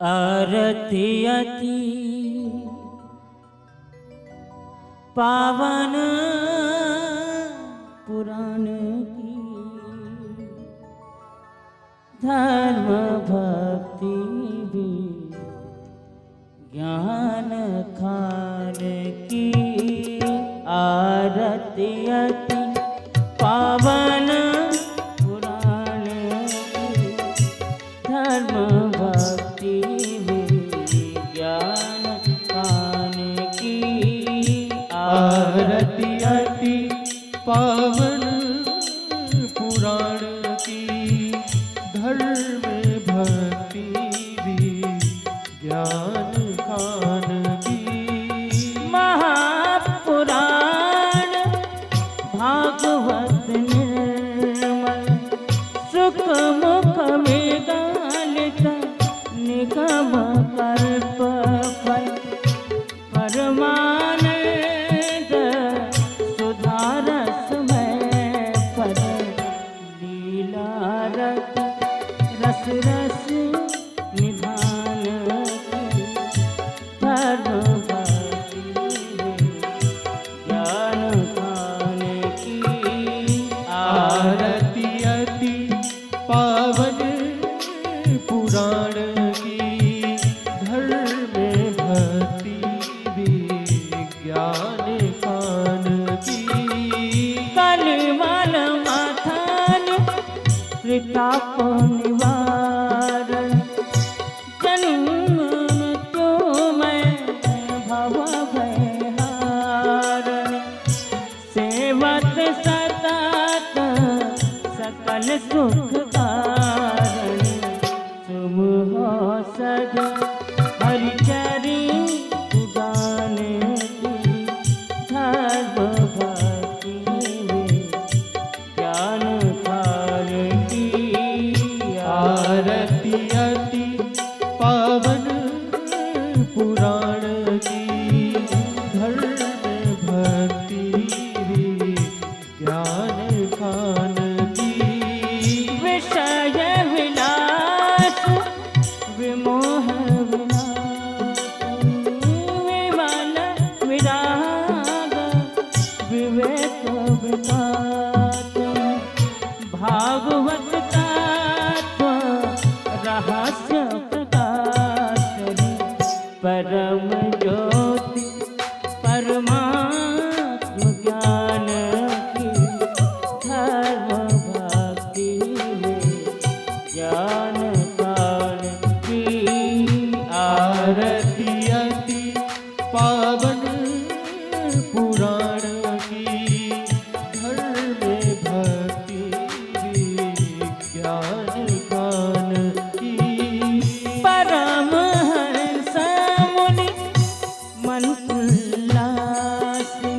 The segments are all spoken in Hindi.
आरती अति पावन पुराण की, धर्म भक्ति भी ज्ञान खान की। आरती अति पावन पुराण की, धर्म भक्ति ज्ञान खान की। आरती अति पावन पुराण की, धर्म भक्ति भी ज्ञान खान की। महापुराण भागवत निर्मल, सुख मुख में गालित निगम कल्प फल। परमानंद सुधारस में पद, लीला रस रस रस निधान की। धर्म भक्ति ज्ञान खान की। आरती अति पावन पुराण की, धर्म भक्ति भी ज्ञान खान की। कलिमल माथन त्रिताप निवारण, जन्म मृत्यु में भव भयहारण। सेवत सतत सकल सुख कारण, तुम हो सदा हरिचरी उदान की। धर्म भक्ति ज्ञान खान की। आरती अति पावन पुराण की, धर्म भक्ति भी ज्ञान खान की। विषय विलास विमोह विनाश, विमल विराग विवेक विकास। भागवत तत्व रहस्य प्रकाश, परम ज्योति परमात्म ज्ञान की। धर्म भक्ति ज्ञान खान की। आरती अति पावन पुराण की, धर्म भक्ति भी ज्ञान खान की। परमहंस मुनि मन उल्लासी,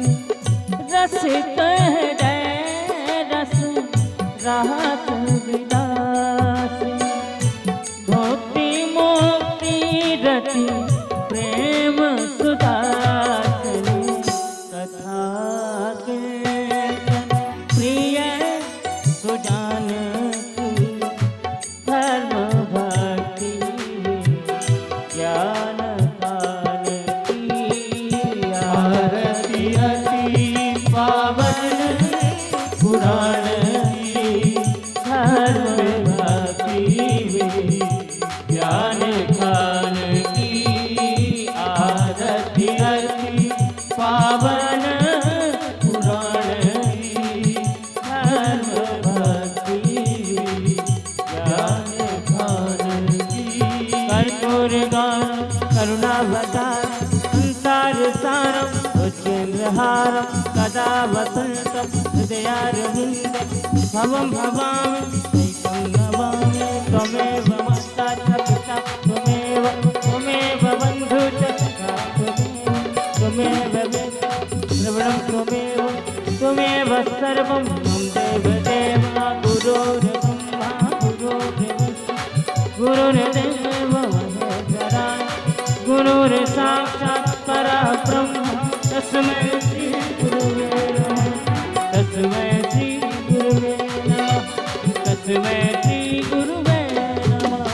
रसिक हृदय रस राहत विलासी। भक्ति मुक्ति रति प्रेम सुदासनी, कथा कीर्तन प्रिय सुजान की। धर्म भक्ति ज्ञान खान की। आरती अति पावन पुराण की, धर्म भक्ति ज्ञान खान की। आरती अति पावन पुराण की, धर्म भक्ति ज्ञान खान की। कर्पूर गान करुणावतार, संसार सारम उच्चेन्द्रहारम। कदा वसंतम हृदयारविंदे, भवं भवामि नैकं नमामि। त्वमेव माता च पिता, त्वमेव त्वमेव बन्धु च सखा, त्वमेव वेदा श्रवणं त्वमेव, त्वमेव सर्वं मम देवदेवा। गुरुर्ब्रह्मा गुरुर्विष्णु गुरुर्देवो महेश्वरा, गुरुर्साक्षात् परब्रह्म। तस्मै श्री गुरुवे नमः, तस्मै श्री गुरुवे नमः, तस्मै श्री गुरुवे नमः।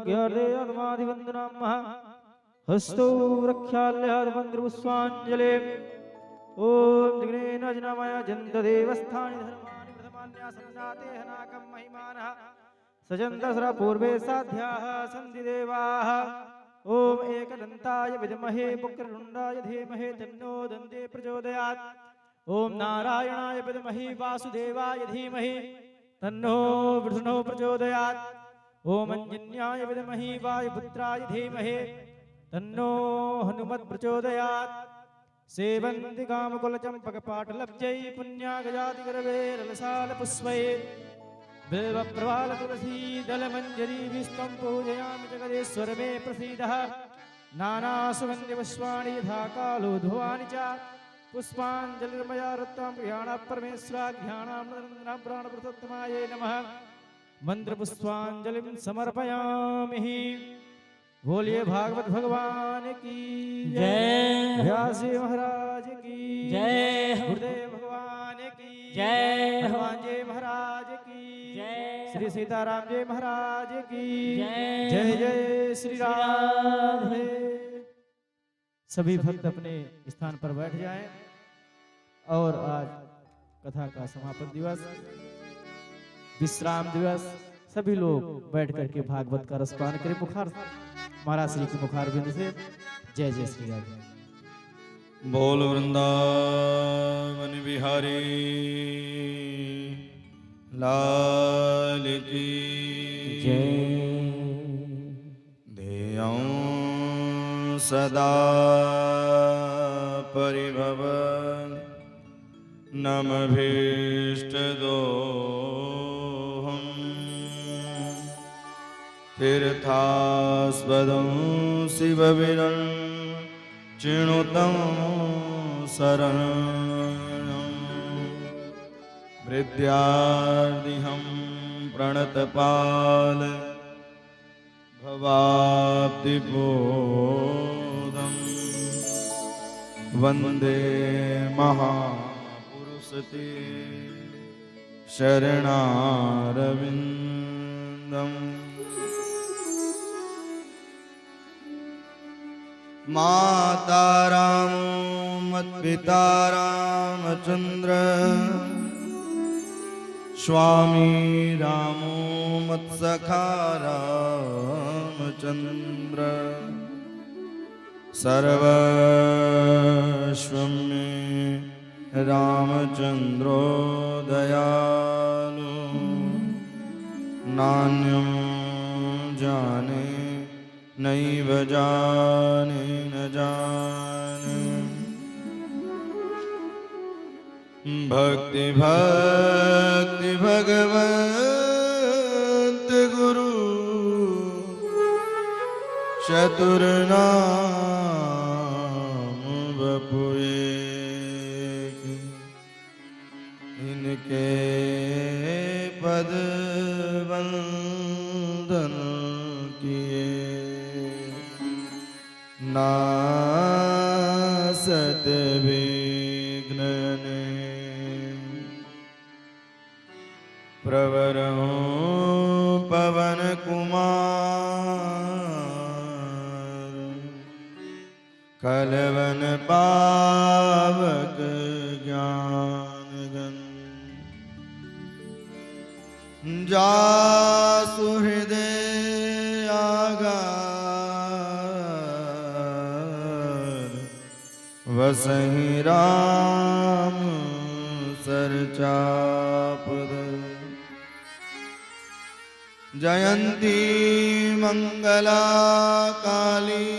आरोग्यार्धेऽर्धमादिवन्दनामः हस्तौ रक्षाल्यर्धमन्त्रपुष्पाञ्जले ॐ जिग्नेन जनामय जन्तदेवस्थानि धर्माणि प्रथमान्यासन्नाते हनाकं महिमानः सजन्तस्र पूर्वे साध्याः सन्ति देवाः ॐ एकदन्ताय विद्महे वक्रतुण्डाय धीमहि तन्नो दन्ते प्रचोदयात् ॐ नारायणाय विद्महे वासुदेवाय धीमहि तन्नो विष्णुः प्रचोदयात् ॐ अंजन्याय विद्महे वायुपुत्राय धीमहि तन्नो हनुमत् प्रचोदयात् सेवन्ति कामकुलचम्पकपाटलब्जै पुण्यागजातिगर्भैर्लसालपुष्पै बिल्वप्रवालतुलसीदलमञ्जरीभिस्त्वं पूजयामि जगदीश्वर मे प्रसीदः नानासुगन्धिपुष्पाणि यथा कालोद्भवानि च पुष्पाञ्जलिर्मया रत्तां प्रियाणां परमेश्वराघ्यानां प्राणप्रतोत्तमायै नमः मंत्रपुष्पाञ्जलिं समर्पयामि। बोलिए भागवत भगवान की जय। व्यास जी महाराज की जय। गुरुदेव भगवान की जय। हनुमान जी महाराज की जय। श्री सीताराम जी महाराज की जय। जय जय श्री राधे। सभी भक्त अपने स्थान पर बैठ जाएं और आज कथा का समापन दिवस, विश्राम दिवस, सभी लोग बैठ करके भागवत का रसपान करें मुखार महाराज श्री के मुखार बिंद से। जय जय श्री राधे। बोल वृंदावन बिहारी लाल की जय। ध्येयं सदा परिभव नमभीष्टदोहम् तीर्थास्पदं शिवविरं चिणुतं शरणं विद्यार्थिहं प्रणतपाल भवाब्धिबोधं वन्दे महापुरुषते शरणारविन्दम्। माता रामो मत्पिता रामचन्द्र स्वामी रामो मत्सखा रामचन्द्र सर्वस्वं मे रामचन्द्रो दयालु नान्यं जाने नैव जाने न जाने। भक्ति भक्ति भगवंत गुरु चतुर नाम बपुए इनके पद वंदन किए नासत विघ्नने प्रवरो पवन कुमार कलवन पावक ज्ञान गण जासु हृदय आगार वसहि राम सरचापद जयंती मंगला काली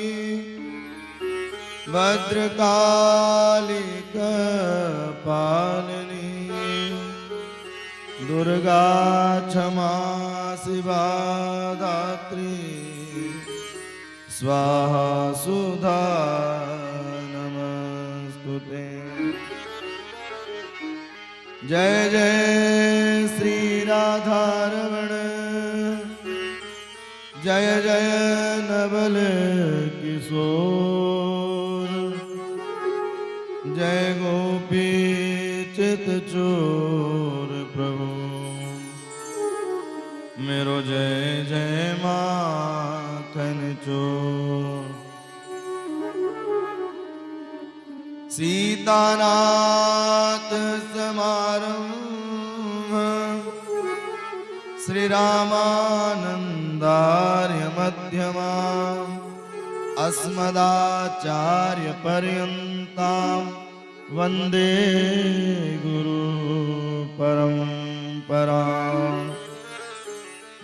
भद्रकाली कपालिनी दुर्गा क्षमा शिवा दात्री स्वाहा सुधा नमस्तुते। जय जय श्री राधारमण जय जय नवल किशोर जय गोपी चित चोर प्रभु मेरो जय जय माँ सीतानाथ समारंभ श्रीरामानन्दार्य मध्यमा अस्मदाचार्य पर्यन्तां वन्दे गुरु परंपरा।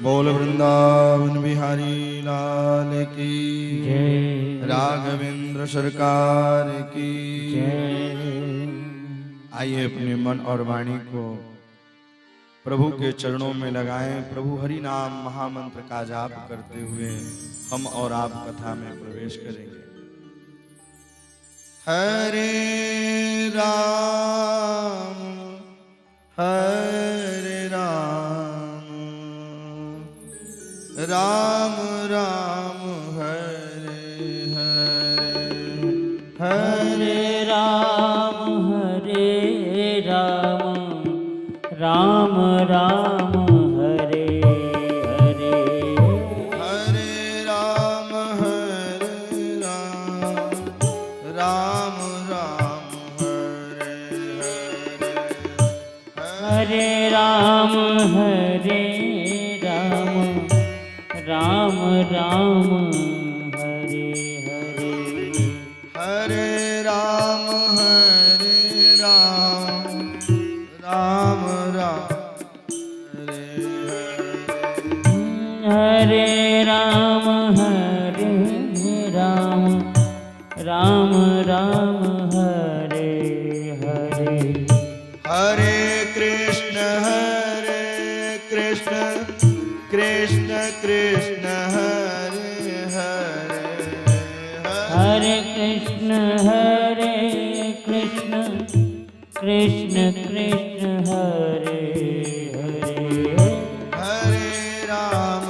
बोल वृंदावन बिहारी लाल की जय, राघवेंद्र सरकार की जय। आइए अपने मन और वाणी को प्रभु के चरणों में लगाएं। प्रभु हरि नाम महामंत्र का जाप करते हुए हम और आप कथा में प्रवेश करेंगे। हरे राम राम राम हरे हरे हरे राम राम राम हरे हरे हरे राम राम राम हरे हरे हरे राम राम राम हरे हरे हरे राम राम राम हरे हरे हरे राम राम राम हरे हरे हरे कृष्ण कृष्ण कृष्ण हरे हरे हरे कृष्ण कृष्ण कृष्ण हरे हरे हरे राम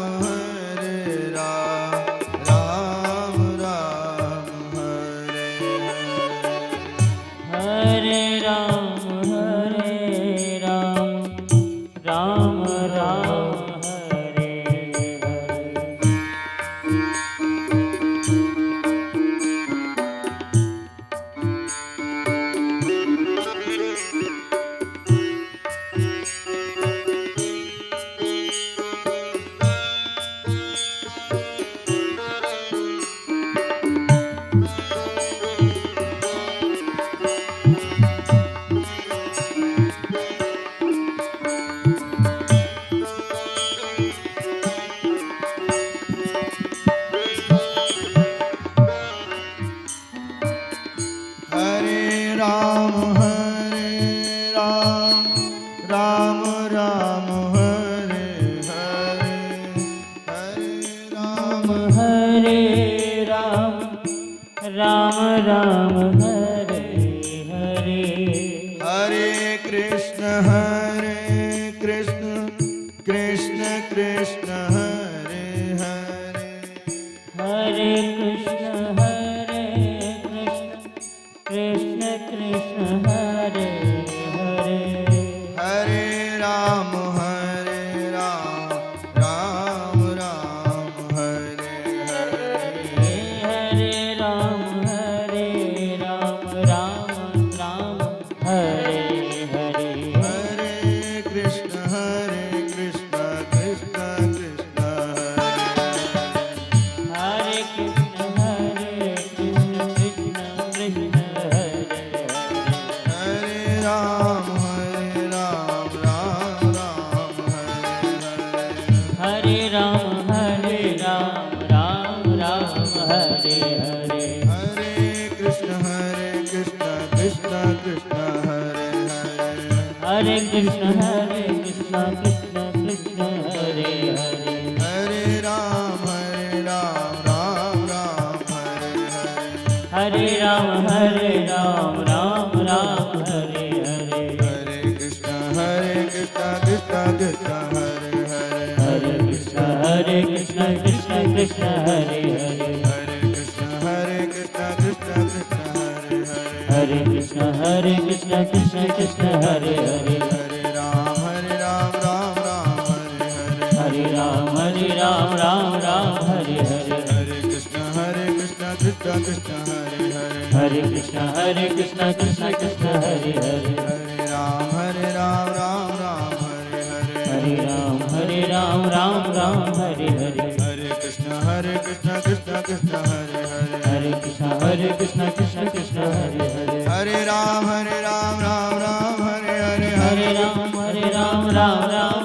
राम राम हरे हरे राम राम राम हरे हरे हरे राम राम राम हरे हरे हरे राम राम हरे हरे हरे कृष्ण कृष्ण कृष्ण हरे हरे हरे कृष्ण कृष्ण हरे हरे हरे राम राम राम हरे हरे हरे राम राम राम हरे हरे हरे कृष्ण कृष्ण कृष्ण हरे हरे कृष्ण कृष्ण कृष्ण हरे हरे राम राम राम हरे हरे राम राम राम हरे हरे हरे कृष्ण कृष्ण कृष्ण हरे हरे हरे कृष्ण कृष्ण कृष्ण हरे हरे हरे राम राम राम हरे हरे हरे राम राम राम हरे हरे हरे कृष्ण कृष्ण कृष्ण हरे हरे हरे कृष्ण कृष्ण कृष्ण हरे हरे हरे कृष्ण कृष्ण कृष्ण हरे हरे हरे कृष्ण कृष्ण कृष्ण हरे हरे हरे राम राम राम हरे हरे हरे राम राम राम हरे हरे हरे कृष्ण कृष्ण कृष्ण हरे हरे हरे हरे कृष्ण कृष्ण कृष्ण हरे हरे हरे राम राम राम हरे हरे हरे राम राम हरे हरे हरे कृष्ण कृष्ण कृष्ण हरे हरे हरे कृष्ण कृष्ण हरे हरे हरे राम राम राम हरे हरे हरे राम राम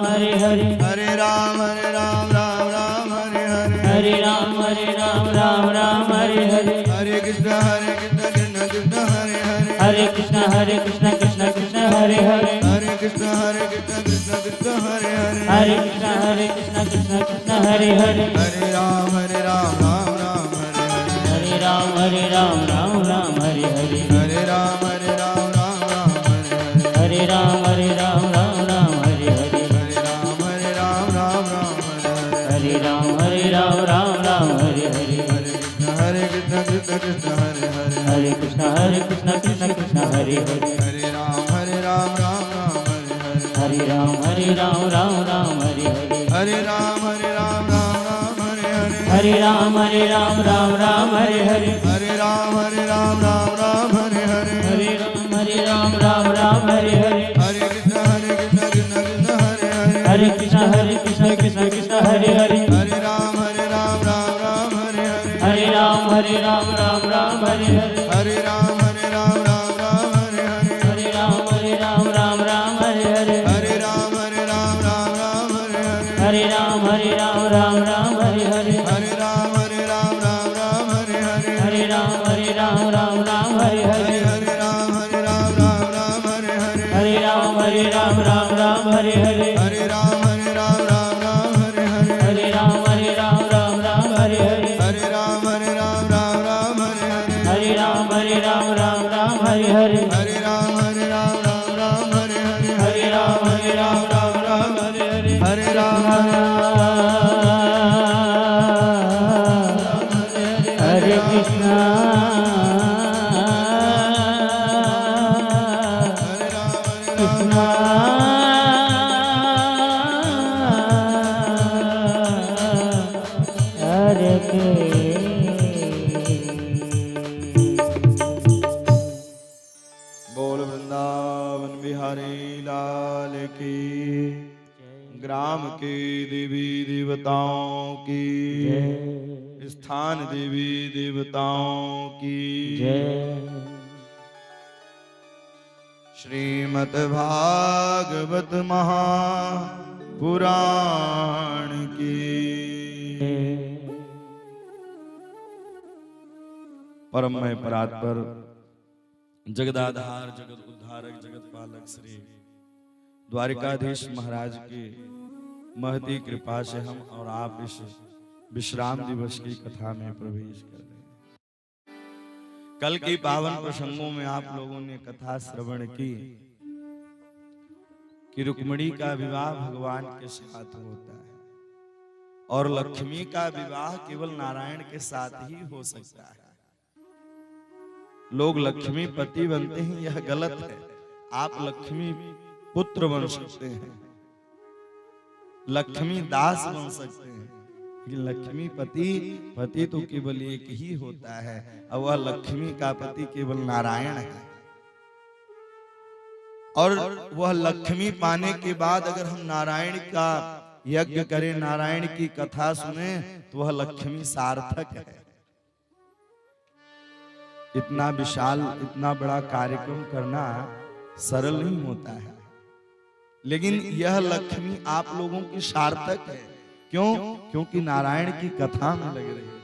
हरे हरे हरे राम राम राम हरे हरे हरे राम राम हरे हरे हरे कृष्ण कृष्ण कृष्ण हरे हरे हरे कृष्ण कृष्ण हरे हरे हरे कृष्ण कृष्ण कृष्ण हरे हरे हरे कृष्ण कृष्ण हरे हरे हरे राम राम राम हरे हरे हरे राम राम हरे हरे हरे राम राम राम हरे हरे हरे राम राम हरे हरे हरे राम राम हरे हरे हरे राम हरे हरे हरे कृष्ण कृष्ण कृष्ण हरे हरे हरे कृष्ण कृष्ण हरे हरे हरे राम राम हरे हरे हरे राम राम हरे हरे हरे राम राम राम हरे हरे हरे राम राम हरे हरे हरे राम राम राम हरे हरे हरे राम राम हरे हरे हरे कृष्ण कृष्ण हरे हरे हरे कृष्ण कृष्ण हरे हरे हरे राम राम हरे हरे हरे राम राम हरे हरे हरे राम राम हरे हरे हरे राम हरे हरे हरे राम राम हरे हरे हरे राम राम हरे हरे हरे राम राम हरे हरे हरे राम हरे हरे हरे राम राम हरे हरे हरे राम हरे हरे हरे राम राम हरे हरे हरे राम हरे हरे हरे राम राम हरे हरे हरे राम हरे हरे हरे राम राम हरे हरे हरे राम हरे हरे हरे राम हरे कृष्ण हरे राम कृष्ण हरे बोल वृंदावन बिहारी लाल की ग्राम के देवी देवताओं की स्थान देवी देवताओं की श्रीमद् भागवत महापुराण की परममय परात्पर जगदाधार जगत उद्धारक जगत पालक श्री द्वारिकाधीश महाराज की महती कृपा से हम और आप इस विश्राम दिवस की कथा में प्रवेश कर रहे हैं। कल के पावन प्रसंगों में आप लोगों ने कथा श्रवण की कि रुक्मिणी का विवाह भगवान के साथ होता है और लक्ष्मी का विवाह केवल नारायण के साथ ही हो सकता है। लोग लक्ष्मी पति बनते हैं, यह गलत है। आप लक्ष्मी पुत्र बन सकते हैं, लक्ष्मी दास बन सकते हैं, लेकिन लक्ष्मी पति तो केवल एक ही होता है और वह लक्ष्मी का पति केवल नारायण है। और वह लक्ष्मी पाने के बाद अगर हम नारायण का यज्ञ करें, नारायण की कथा सुने, तो वह लक्ष्मी सार्थक है। इतना विशाल, इतना बड़ा कार्यक्रम करना सरल नहीं होता है, लेकिन यह लक्ष्मी आप लोगों की सार्थक है। क्यों? क्योंकि नारायण की कथा में लग रही है।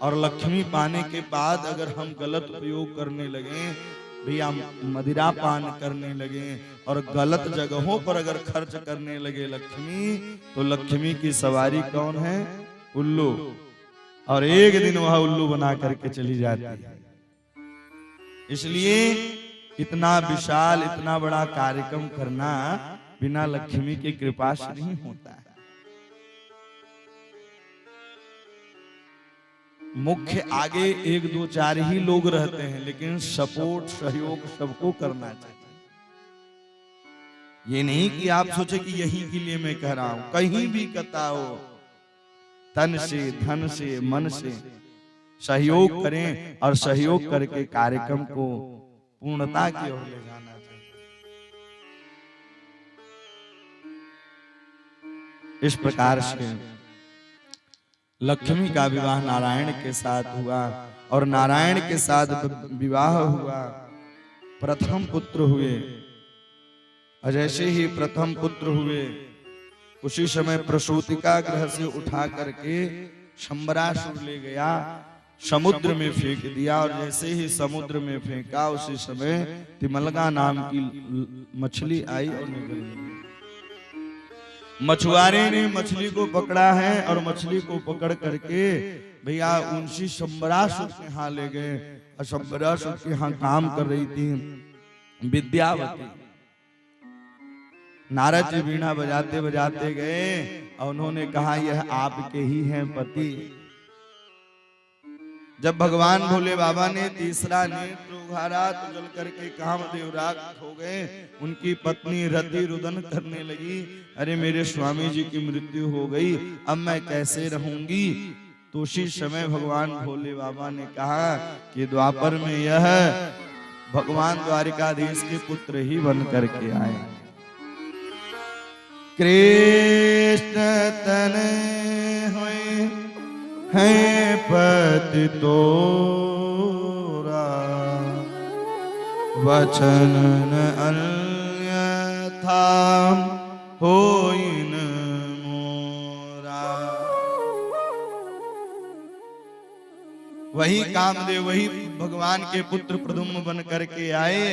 और लक्ष्मी पाने के बाद अगर हम गलत उपयोग करने लगे, भैया मदिरा पान करने लगे और गलत जगहों पर अगर खर्च करने लगे लक्ष्मी, तो लक्ष्मी की सवारी कौन है? उल्लू। और एक दिन वह उल्लू बना करके चली जाती है। इसलिए इतना विशाल, इतना बड़ा कार्यक्रम करना बिना लक्ष्मी की कृपा से नहीं होता है। मुख्य आगे एक दो चार ही लोग रहते हैं, लेकिन सपोर्ट, सहयोग सबको करना चाहिए। ये नहीं कि आप सोचे कि यही के लिए मैं कह रहा हूं। कहीं भी कथा हो, तन से, धन से, मन से सहयोग करें और सहयोग करके कार्यक्रम को पूर्णता की ओर ले जाना चाहिए। इस प्रकार से लक्ष्मी का विवाह नारायण के साथ हुआ और नारायण के साथ विवाह हुआ, प्रथम पुत्र हुए। और जैसे ही प्रथम पुत्र हुए उसी समय प्रसूति का गृह से उठा करके शंबरासुर ले गया, समुद्र में फेंक दिया। और जैसे ही समुद्र में फेंका उसी समय तिमलगा नाम की मछली आई और निकल गई। मछुआरे ने मछली को पकड़ा है और मछली को पकड़ करके भैया उनसी शंबरासुर के यहाँ ले गए। और शंबरासुर के यहाँ काम कर रही थी विद्यावती। नारद जी वीणा बजाते बजाते गए और उन्होंने कहा यह आपके ही हैं पति। जब भगवान भोले बाबा ने तीसरा नेत्र उघारा तो जल करके कामदेव राग हो गए। उनकी पत्नी रति रुदन करने लगी, अरे मेरे स्वामी जी की मृत्यु हो गई, अब मैं कैसे रहूंगी। तो उसी समय भगवान भोले बाबा ने कहा कि द्वापर में यह भगवान द्वारिकाधीश के पुत्र ही बन करके आए। कृष्ण तने हुए हैं पति तोरा, वचन न अन्यथा होई न मोरा। वही कामदेव वही भगवान के पुत्र प्रद्युम्न बन करके आए।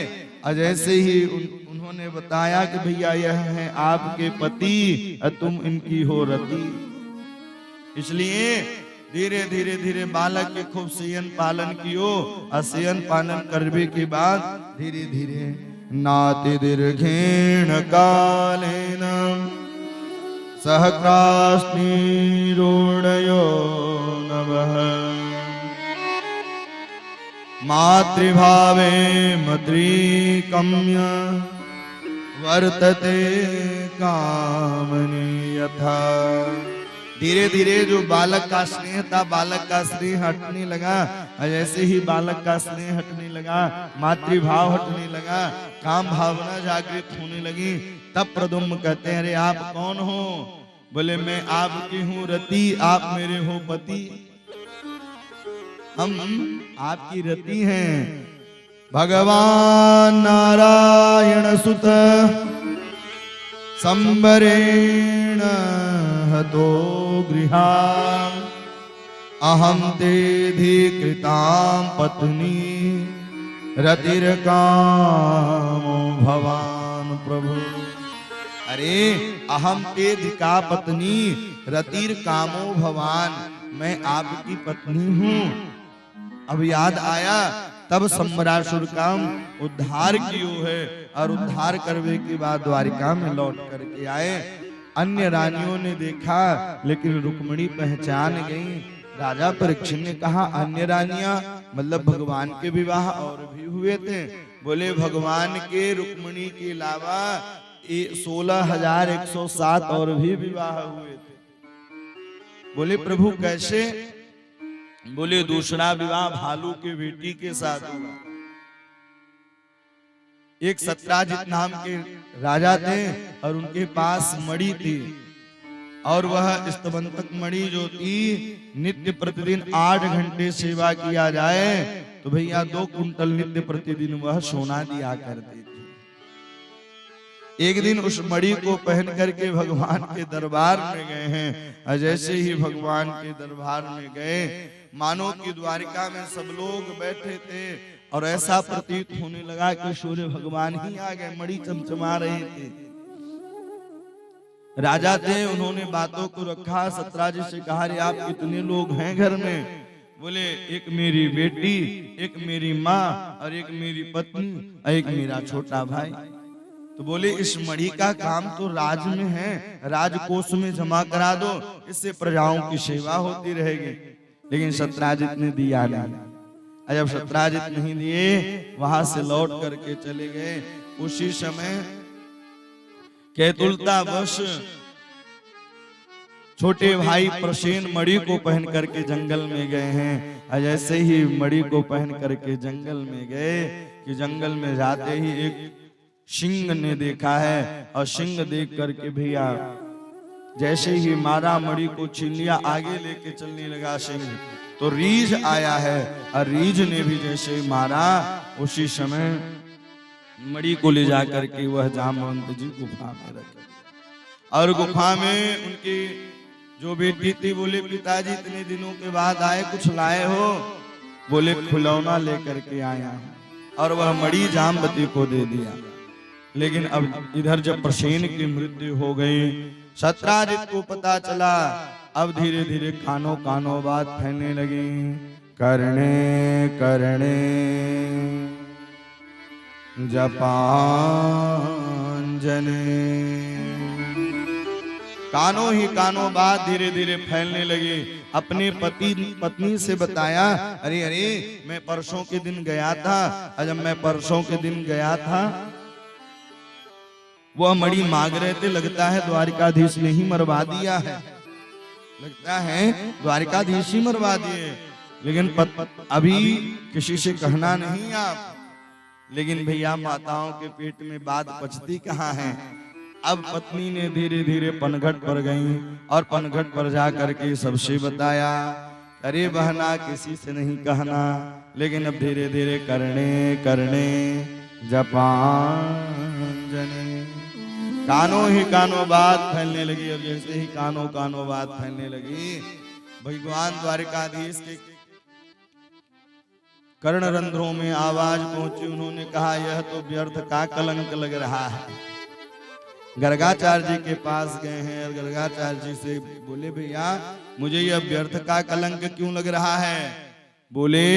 और जैसे ही उन्होंने बताया कि भैया यह है आपके पति और तुम इनकी हो रति, इसलिए धीरे धीरे धीरे बालक के खूब सेयन पालन कियो। और सेयन पालन करने के बाद धीरे धीरे नाति दीर्घेण कालेन सहक्रास्नीरोणयो नवः, मातृभावे मद्रीकम्य वर्तते कामनी यथा। धीरे धीरे जो बालक का स्नेह था, बालक का स्नेह हटने लगा। और जैसे ही बालक का स्नेह हटने लगा, मातृभाव हटने लगा, काम भावना जागृत होने लगी। तब प्रद्युम्न कहते हैं अरे आप कौन हो? बोले मैं आपकी हूँ रति, आप मेरे हो पति। हम आपकी रति हैं। भगवान नारायण सुत संबरेण हतो गृहा, अहम ते धिकृतां पत्नी रतिर्कामो भवान प्रभु। अरे अहम ते धिका पत्नी रतिर्कामो भवान, मैं आपकी पत्नी हूँ। अब याद आया, तब संबरासुर का उद्धार कियो है। और उद्धार करने के बाद द्वारिका में लौट करके आए। अन्य रानियों ने देखा लेकिन रुक्मिणी पहचान गई। राजा परीक्षित ने कहा अन्य रानियां मतलब भगवान के विवाह और भी हुए थे। बोले भगवान के रुक्मिणी के अलावा 16,107 और भी विवाह हुए थे। बोले प्रभु कैसे? बोले दूसरा विवाह भालू के बेटी के साथ हुआ। एक सत्राजित नाम के राजा थे और उनके पास मणि थी, और वह स्तवंतक मणि जो थी नित्य प्रतिदिन 8 घंटे सेवा किया जाए तो भैया 2 कुंटल नित्य प्रतिदिन वह सोना दिया करती थी। एक दिन उस मणि को पहन करके भगवान के दरबार में गए हैं। और जैसे ही भगवान के दरबार में गए, मानो कि द्वारिका में सब लोग बैठे थे और ऐसा प्रतीत होने लगा कि सूर्य भगवान ही आ गए, मणि चमचमा रहे थे। राजा थे, उन्होंने बातों को रखा। सत्राजित से कहा रे आप कितने लोग हैं घर में? बोले एक मेरी बेटी, एक मेरी माँ और एक मेरी पत्नी और एक मेरा छोटा भाई। तो बोले इस मणि का काम तो राज में है, राजकोष में जमा करा दो, इससे प्रजाओं की सेवा होती रहेगी। लेकिन सत्राजित ने दिया नहीं। जब सत्राजित नहीं दिए, वहां से लौट करके चले गए। उसी समय कैतुलता वश छोटे भाई प्रसेन मणि को पहन करके जंगल में गए हैं। और जैसे ही मणि को पहन करके जंगल में गए कि जंगल में जाते ही एक सिंह ने देखा है और सिंह देख करके भैया जैसे ही मारा मणि को छीन लिया, आगे लेके चलने लगा सिंह तो रीछ आया है और रीछ ने भी जैसे ही मारा उसी समय मणि को ले जा करके वह जामवंत जी गुफा में रखे। और गुफा में उनकी जो बेटी थी बोले पिताजी इतने दिनों के बाद आए, कुछ लाए हो? बोले खिलौना लेकर के आया हूं। और वह मणि जामवती को दे दिया। लेकिन अब इधर जब प्रसेन की मृत्यु हो गई, सत्राजित को पता चला। अब धीरे धीरे कानों कानों बात फैलने लगी, करणे करणे जपांजने। कानों ही कानों बात धीरे धीरे फैलने लगी। अपने पत्नी से बताया, अरे अरे मैं परसों के दिन गया था, जब मैं परसों के दिन गया था वह मणि मांग रहे थे, लगता है द्वारिकाधीश ने ही मरवा दिया है, लगता है द्वारिकाधीश ही मरवा दिए। लेकिन अभी किसी से कहना नहीं आप। लेकिन भैया माताओं के पेट में बात पचती कहाँ है। अब पत्नी ने धीरे धीरे पनघट पर गई और पनघट पर जा करके सबसे बताया, अरे बहना किसी से नहीं कहना। लेकिन अब धीरे धीरे करने करने जपांजने, कानों ही कानों बात फैलने लगी। और जैसे ही कानों कानों बात फैलने लगी, भगवान द्वारिकाधीश के कर्ण रंध्रों में आवाज पहुंची। उन्होंने कहा, यह तो व्यर्थ का कलंक लग रहा है। गर्गाचार्य जी के पास गए हैं और गर्गाचार्य जी से बोले, भैया मुझे यह व्यर्थ का कलंक क्यों लग रहा है? बोले,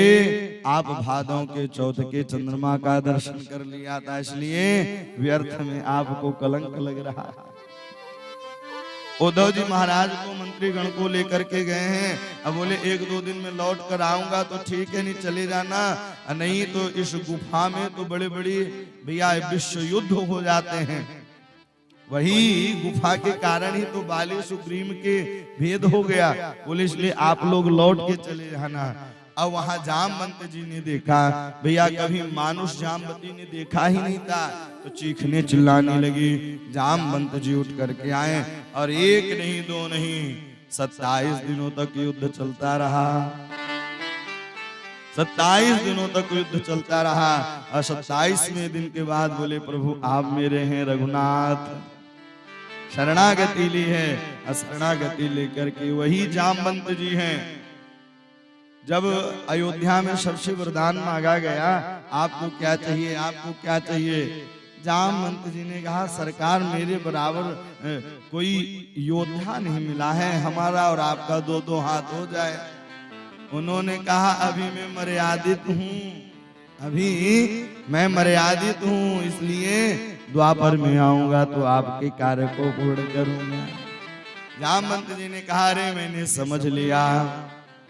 आप भादों के चौथ के चंद्रमा का दर्शन कर लिया था, इसलिए व्यर्थ में आपको कलंक लग रहा है। उद्धव जी महाराज को मंत्रीगण को लेकर के गए हैं। अब बोले, एक दो दिन में लौट कर आऊंगा तो ठीक है, नहीं चले जाना, नहीं तो इस गुफा में तो बड़े बड़ी भैया विश्व युद्ध हो जाते हैं। वही गुफा के कारण ही तो बाली सुग्रीव के भेद हो गया। बोले, इसलिए आप लोग लौट के चले जाना। अब वहां जामवंत जी ने देखा, भैया कभी मानुष जामवती ने देखा ही नहीं था, तो चीखने चिल्लाने लगी। जामवंत जी उठ करके आए और एक नहीं दो नहीं 27 दिनों तक युद्ध चलता रहा। 27 दिनों तक युद्ध चलता रहा। और 27वें दिन के बाद बोले, प्रभु आप मेरे हैं रघुनाथ, शरणागति ली है। शरणागति लेकर के वही जामवंत जी हैं। जब अयोध्या में सबसे वरदान मांगा गया, आपको क्या चाहिए, आपको क्या चाहिए? जामवंत जी ने कहा, सरकार मेरे बराबर कोई योद्धा नहीं मिला है, हमारा और आपका दो दो हाथ हो जाए। उन्होंने कहा, अभी मैं मर्यादित हूँ, अभी मैं मर्यादित हूँ, इसलिए द्वापर में आऊंगा तो आपके कार्य को पूर्ण करूंगा। जामवंत जी ने कहा, अरे मैंने समझ लिया,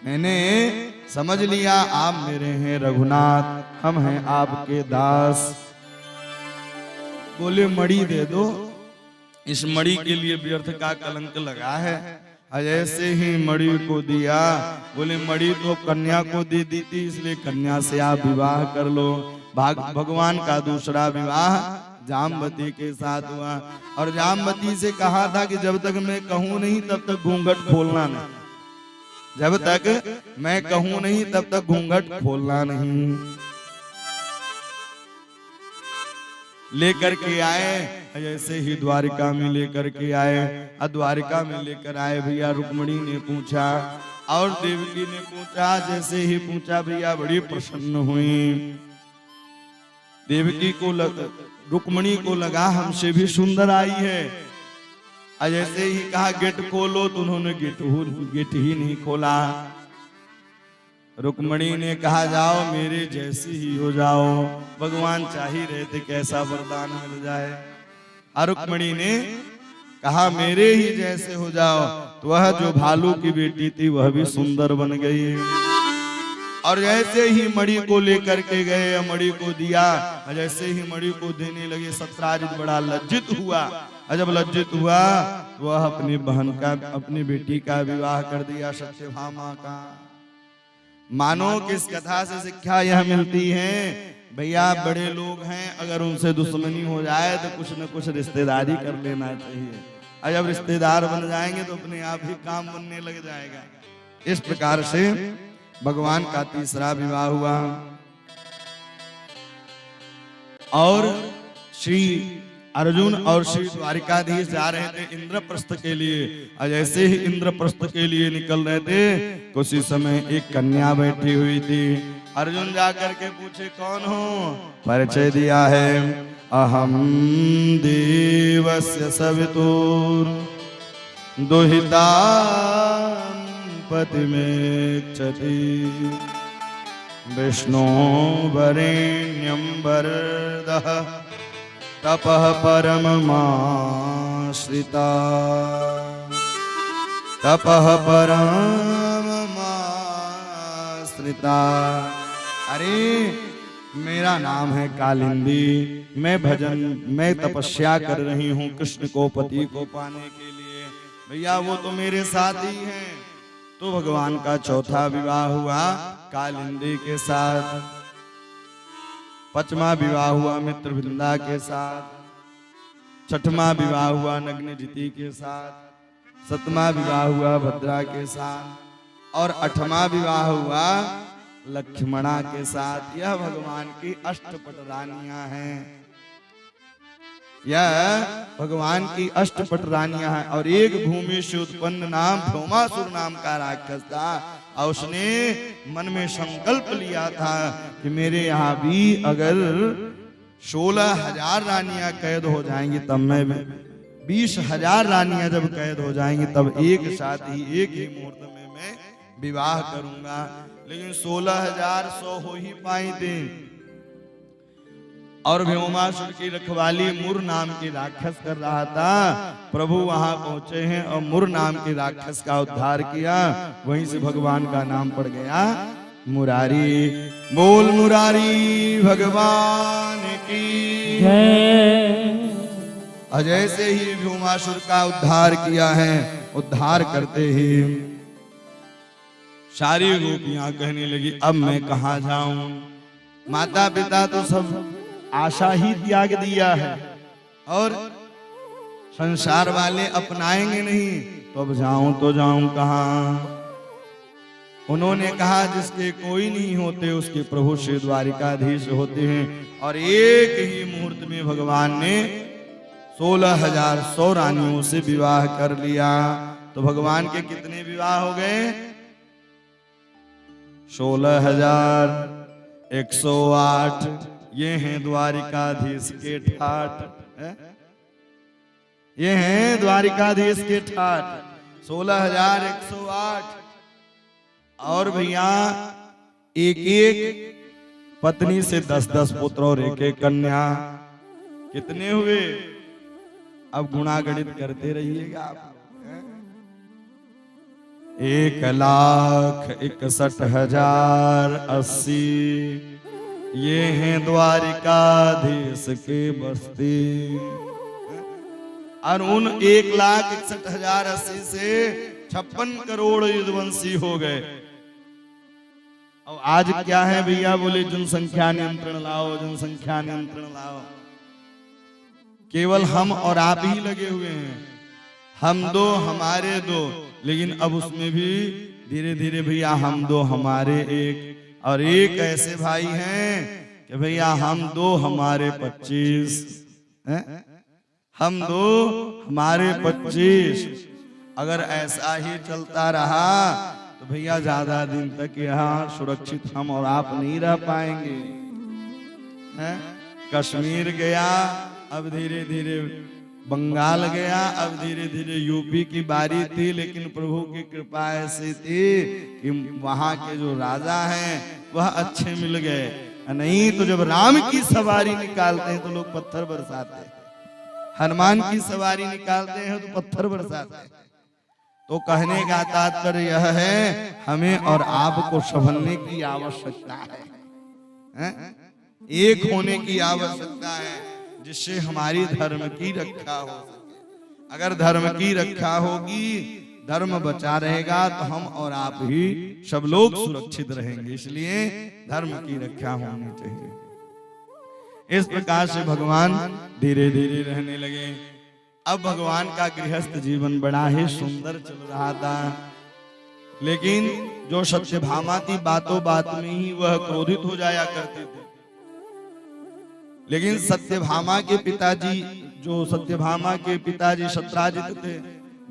मैंने समझ लिया, आप मेरे हैं रघुनाथ, हम हैं आपके दास। बोले, मणि दे दो, इस मणि के लिए व्यर्थ का कलंक लगा है। ऐसे ही मणि को दिया। बोले, मणि तो कन्या को दे दी थी, इसलिए कन्या से आप विवाह कर लो। भगवान का दूसरा विवाह जामवती के साथ हुआ। और जामवती से कहा था कि जब तक मैं कहूं नहीं तब तक घूंघट खोलना नहीं, जब तक मैं कहूं नहीं तब तक घूंघट खोलना नहीं। लेकर के आए, जैसे ही द्वारिका में लेकर के आए, द्वारिका में लेकर आए भैया, रुक्मिणी ने पूछा और देवकी ने पूछा। जैसे ही पूछा भैया बड़ी प्रसन्न हुई। देवकी को रुक्मिणी को लगा हमसे भी सुंदर आई है। जैसे ही कहा गेट खोलो तो उन्होंने गेट ही नहीं खोला। रुक्मिणी ने कहा, जाओ मेरे जैसी ही हो जाओ। भगवान चाह ही रहे थे कैसा वरदान मिल जाए। रुक्मिणी ने कहा, मेरे ही जैसे हो जाओ। तो वह जो भालू की बेटी थी वह भी सुंदर बन गई। और जैसे ही मणि को लेकर के गए, मणि को दिया। जैसे ही मणि को देने लगे, सत्राजित बड़ा लज्जित हुआ। और जब लज्जित हुआ तो वह अपनी बहन का, अपनी बेटी का विवाह कर दिया सत्यभामा का। मानो किस कथा से शिक्षा यह मिलती है, भैया बड़े लोग हैं, अगर उनसे दुश्मनी हो जाए तो कुछ न कुछ रिश्तेदारी कर लेना चाहिए, और जब रिश्तेदार बन जाएंगे तो अपने आप ही काम बनने लग जाएगा। इस प्रकार से भगवान का तीसरा विवाह हुआ। और श्री अर्जुन और श्री द्वारिकाधीश जा रहे थे इंद्रप्रस्थ के लिए, और जैसे ही इंद्रप्रस्थ के लिए निकल रहे थे उसी समय एक कन्या बैठी हुई थी। अर्जुन जाकर के पूछे कौन हो, परिचय दिया है, अहम देवस्य सवितुर दुहिता पतिमेच्छति विष्णु वरेण्यं वरदः तपः परममाश्रिता तपः परममाश्रिता। अरे मेरा नाम है कालिंदी, मैं तपस्या कर रही हूँ कृष्ण को, पति को पाने के लिए। भैया वो तो मेरे साथ ही हैं। तो भगवान का चौथा विवाह हुआ कालिंदी के साथ, पांचवा विवाह हुआ मित्रविंदा के साथ, छठवां विवाह हुआ नग्नजिति के साथ, सातवां विवाह हुआ भद्रा के साथ, और आठवां विवाह हुआ लक्ष्मणा के साथ। यह भगवान की अष्टपट रानियां हैं, यह भगवान की अष्टपट रानियां हैं। और एक भूमि से उत्पन्न नाम भौमासुर नाम का राक्षस था, और उसने मन में संकल्प लिया था कि मेरे यहाँ भी अगर 16,000 रानियां कैद हो जाएंगी तब मैं 20,000 रानियां जब कैद हो जाएंगी तब एक साथ ही एक ही मुहूर्त में मैं विवाह करूंगा। लेकिन 16,100 हो ही पाई थे। और भौमासुर की रखवाली मुर नाम के राक्षस कर रहा था। प्रभु वहां पहुंचे हैं और मुर नाम के राक्षस का उद्धार किया। वहीं से भगवान का नाम पड़ गया मुरारी। बोल मुरारी भगवान की जय। जैसे ही भौमासुर का उद्धार किया है, उद्धार करते ही सारी गोपियां कहने लगी अब मैं कहां जाऊं। माता पिता तो सब आशा ही त्याग दिया है और संसार वाले अपनाएंगे नहीं, तो अब जाऊं तो जाऊं कहां। उन्होंने कहा जिसके कोई नहीं होते उसके प्रभु श्री द्वारिकाधीश होते हैं। और एक ही मुहूर्त में भगवान ने 16,100 रानियों से विवाह कर लिया। तो भगवान के कितने विवाह हो गए? 16,108। ये हैं द्वारिकाधीश के ठाट, ये हैं द्वारिकाधीश के ठाट। 16,108। और भैया एक एक पत्नी से 10-10 पुत्र और एक एक कन्या। कितने हुए? अब गुणा गणित करते रहिएगा आप। 1,61,080 ये हैं द्वारिकाधीश के बस्ती। और उन 1,61,080 से 56 करोड़ युद्धवंशी हो गए। और आज क्या है भैया? बोले जनसंख्या नियंत्रण लाओ, जनसंख्या नियंत्रण लाओ। केवल हम और आप ही लगे हुए हैं, हम दो हमारे दो। लेकिन अब उसमें भी धीरे धीरे भैया हम दो हमारे एक, और एक ऐसे भाई हैं कि भैया हम दो हमारे 25, हम दो हमारे 25। अगर ऐसा ही चलता रहा तो भैया ज्यादा दिन तक यहाँ सुरक्षित हम और आप नहीं रह पाएंगे। कश्मीर गया, अब धीरे धीरे बंगाल गया, अब धीरे धीरे यूपी की बारी थी। लेकिन प्रभु की कृपा ऐसी थी कि वहां के जो राजा हैं वह अच्छे मिल गए। नहीं तो जब राम की सवारी निकालते हैं तो लोग पत्थर बरसाते हैं, हनुमान की सवारी निकालते हैं तो पत्थर बरसाते हैं। तो कहने का तात्पर्य यह है हमें और आपको संभलने की आवश्यकता है, एक होने की आवश्यकता है, जिससे हमारी धर्म की रक्षा हो सके। अगर धर्म की रक्षा होगी, धर्म बचा रहेगा, तो हम और आप ही सब लोग सुरक्षित रहेंगे। इसलिए धर्म की रक्षा होनी चाहिए। इस प्रकार से भगवान धीरे धीरे रहने लगे। अब भगवान का गृहस्थ जीवन बड़ा ही सुंदर चल रहा था, लेकिन जो सत्यभामा थी बातों बात में ही वह क्रोधित हो जाया करते थे। लेकिन सत्यभामा के पिताजी सत्राजित थे,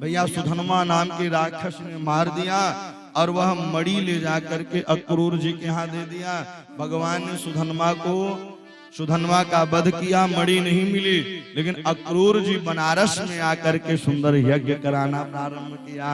भैया सुधन्मा नाम के राक्षस ने मार दिया और वह मणि ले जाकर के अक्रूर जी के यहाँ दे दिया। भगवान ने सुधन्मा का वध किया, मणि नहीं मिली, लेकिन अक्रूर जी बनारस में आकर के सुंदर यज्ञ कराना प्रारंभ किया।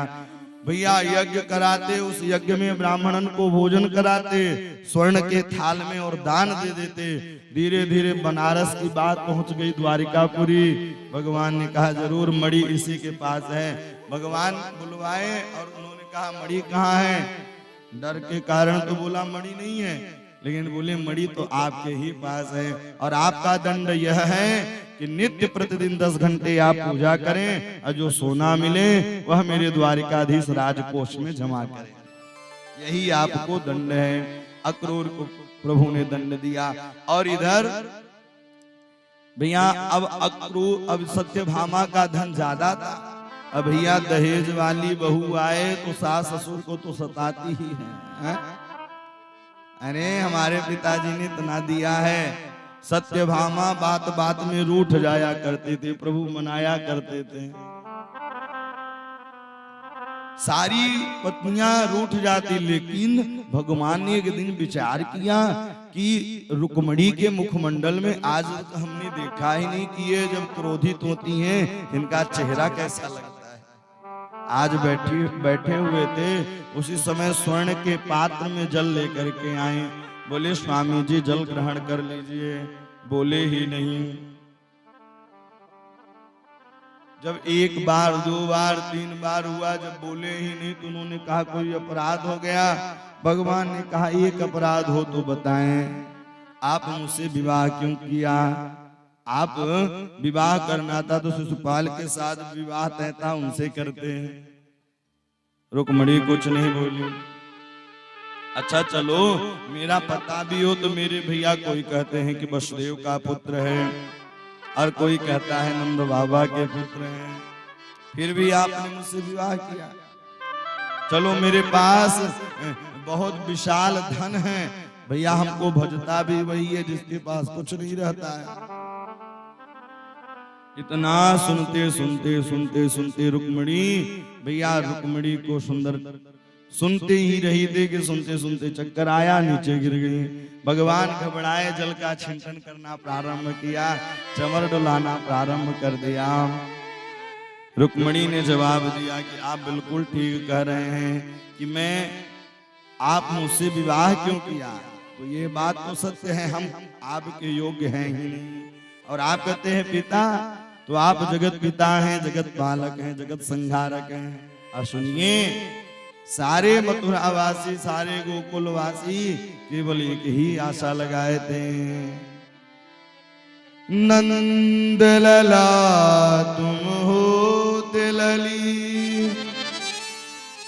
भैया यज्ञ कराते, उस यज्ञ में ब्राह्मणन को भोजन कराते, स्वर्ण के थाल में और दान दे देते। धीरे धीरे बनारस की बात पहुंच गई द्वारिकापुरी। भगवान ने कहा जरूर मणि इसी के पास है। भगवान बुलवाए और उन्होंने कहा मणि कहाँ है? डर के कारण तो बोला मणि नहीं है, लेकिन बोले मणि तो आपके ही पास है, और आपका दंड यह है कि नित्य प्रतिदिन 10 घंटे आप पूजा करें और जो सोना मिले वह मेरे द्वारिकाधीश राजकोष में जमा करें, यही आपको दंड है। अक्रूर को प्रभु ने दंड दिया। और इधर भैया अब सत्यभामा का धन ज्यादा था। अब भैया दहेज वाली बहू आए तो सास ससुर को तो सताती ही है। अरे हमारे पिताजी ने इतना दिया है। सत्यभामा बात बात में रूठ जाया करते थे, प्रभु मनाया करते थे। सारी पत्नियां रूठ जाती, लेकिन भगवान ने एक दिन विचार किया कि रुक्मणी के मुखमंडल में आज हमने देखा ही नहीं कि ये जब क्रोधित होती हैं इनका चेहरा कैसा लगता है। आज बैठे हुए थे, उसी समय स्वर्ण के पात्र में जल लेकर के आए। बोले स्वामी जी जल ग्रहण कर लीजिए। बोले ही नहीं। जब 1 बार 2 बार 3 बार हुआ, जब बोले ही नहीं तो उन्होंने कहा कोई अपराध हो गया। भगवान ने कहा एक अपराध हो तो बताएं, आप मुझसे विवाह क्यों किया? आप विवाह करना था तो शिशुपाल के साथ विवाह तय था, उनसे करते हैं। रुक्मणी कुछ नहीं बोली। अच्छा चलो मेरा पता भी हो तो मेरे भैया कोई कहते हैं कि वसुदेव का पुत्र है और कोई कहता है नंद बाबा के पुत्र हैं, फिर भी आपने मुझसे विवाह किया। चलो मेरे पास बहुत विशाल धन है, भैया हमको भजता भी वही है जिसके पास कुछ नहीं रहता है। इतना सुनते सुनते सुनते सुनते रुक्मणी, भैया रुक्मणी को सुंदर सुनते ही रही थी कि सुनते सुनते चक्कर आया, नीचे गिर गई। भगवान घबराए, जल का छिंटन करना प्रारंभ किया, चमर डुलाना प्रारंभ कर दिया। रुक्मणी ने जवाब दिया कि आप बिल्कुल ठीक कह रहे हैं कि आप मुझसे विवाह क्यों किया? तो ये बात तो सत्य है, हम आपके योग्य हैं ही नहीं। और आप कहते हैं पिता, तो आप जगत पिता हैं, जगत पालक हैं, जगत संहारक हैं। और सुनिए, सारे मथुरावासी, सारे गोकुलवासी केवल एक ही आशा लगाए थे, नंद लला तुम हो लली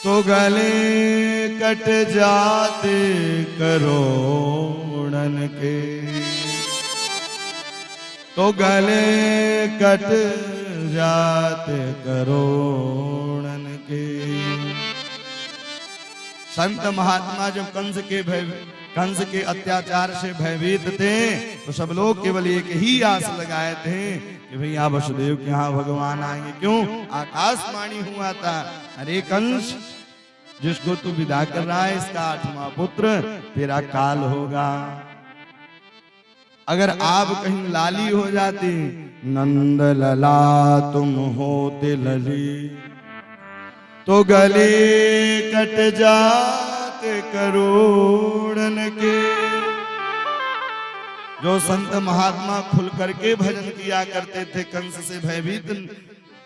तो गले कट जाते करोड़न के, तो गले कट जाते करोड़न के। संत महात्मा जब कंस के अत्याचार से भयभीत थे तो सब लोग केवल एक ही आस लगाए थे कि भैया वसुदेव के यहाँ भगवान आएंगे। क्यों? आकाशवाणी हुआ था, अरे कंस जिसको तू विदा कर रहा है इसका 8वां पुत्र तेरा काल होगा। अगर आप कहीं लाली हो जाती, नंद लला तुम होते लली तो गले कट जाते करोड़न के। जो संत महात्मा खुल करके भजन किया करते थे, कंस से भयभीत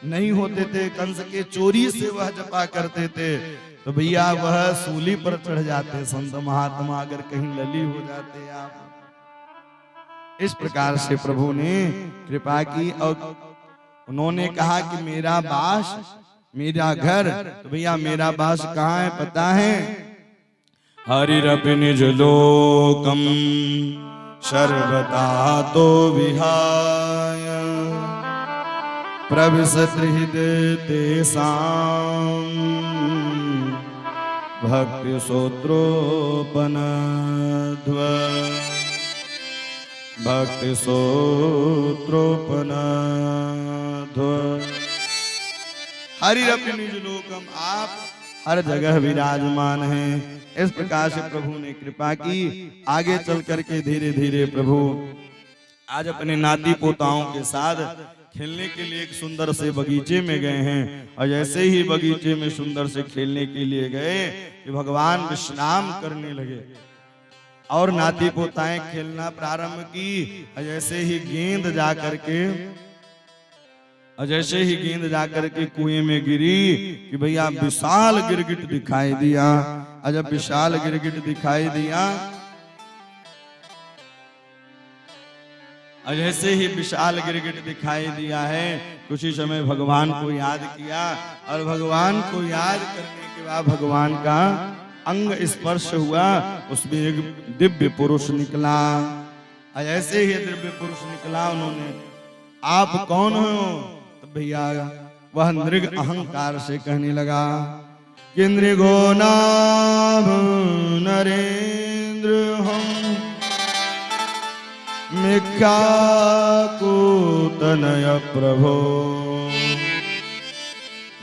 नहीं होते थे, कंस के चोरी से वह जपा करते थे, तो भैया वह सूली पर चढ़ जाते संत महात्मा, अगर कहीं लली हो जाते आप। इस प्रकार से प्रभु ने कृपा की और उन्होंने कहा कि मेरा बास, मेरा घर, तो भैया मेरा बास कहाँ है पता है? हरिरपि निज लोकम सर्वदा तो विहाय प्रविशति हृदय तेषां भक्ति सोत्रोपनध्व भक्ति सोत्रोपनध्व। हरिरपि निज लोकम, आप हर जगह विराजमान हैं। इस प्रकार से प्रभु ने कृपा की। आगे चल करके धीरे धीरे प्रभु आज अपने नाती पोताओं के साथ खेलने के लिए एक सुंदर से बगीचे में गए हैं। और जैसे ही बगीचे में सुंदर से खेलने के लिए गए कि भगवान विश्राम करने लगे और नाती पोताएं खेलना प्रारंभ की। और जैसे ही गेंद जाकर के कुएं में गिरी कि भैया विशाल गिरगिट दिखाई दिया। और जब विशाल गिरगिट दिखाई दिया, और जैसे ही विशाल गिरगिट दिखाई दिया है, कुछ ही समय भगवान को याद किया। और भगवान को याद करने के बाद भगवान का अंग स्पर्श हुआ, उसमें एक दिव्य पुरुष निकला। और ऐसे ही दिव्य पुरुष निकला, उन्होंने आप कौन हो? तो भैया वह नृग अहंकार से कहने लगा कि नृगो नाम नरेंद्र हम मिख्या को तनय प्रभो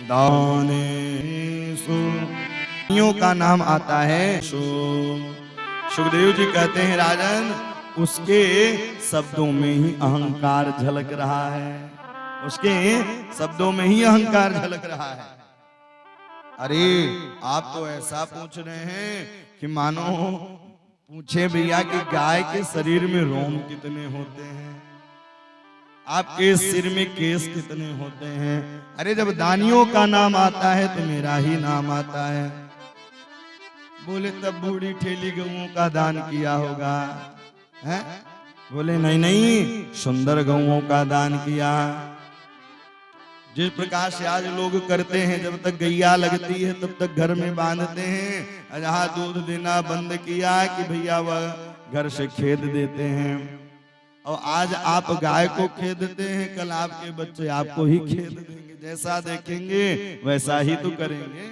दाने का नाम आता है। सुखदेव जी कहते हैं राजन, उसके शब्दों में ही अहंकार झलक रहा है, उसके शब्दों में ही अहंकार झलक रहा है। अरे आप तो ऐसा पूछ रहे हैं कि मानो पूछे भैया कि गाय के शरीर में रोम कितने होते हैं, आपके सिर में केस कितने होते हैं। अरे जब दानियों का नाम आता है तो मेरा ही नाम आता है। बोले तब बूढ़ी ठेली गऊओं का दान किया होगा, है? बोले नहीं नहीं, सुंदर गऊओं का दान किया। जिस प्रकार से आज लोग करते हैं, जब तक गैया लगती है तब तक घर में बांधते हैं। जहाँ दूध देना बंद किया कि भैया वह घर से खेद देते हैं। और आज आप गाय को खेदते हैं, कल आपके बच्चे आपको ही खेद देंगे। जैसा देखेंगे वैसा ही तो करेंगे।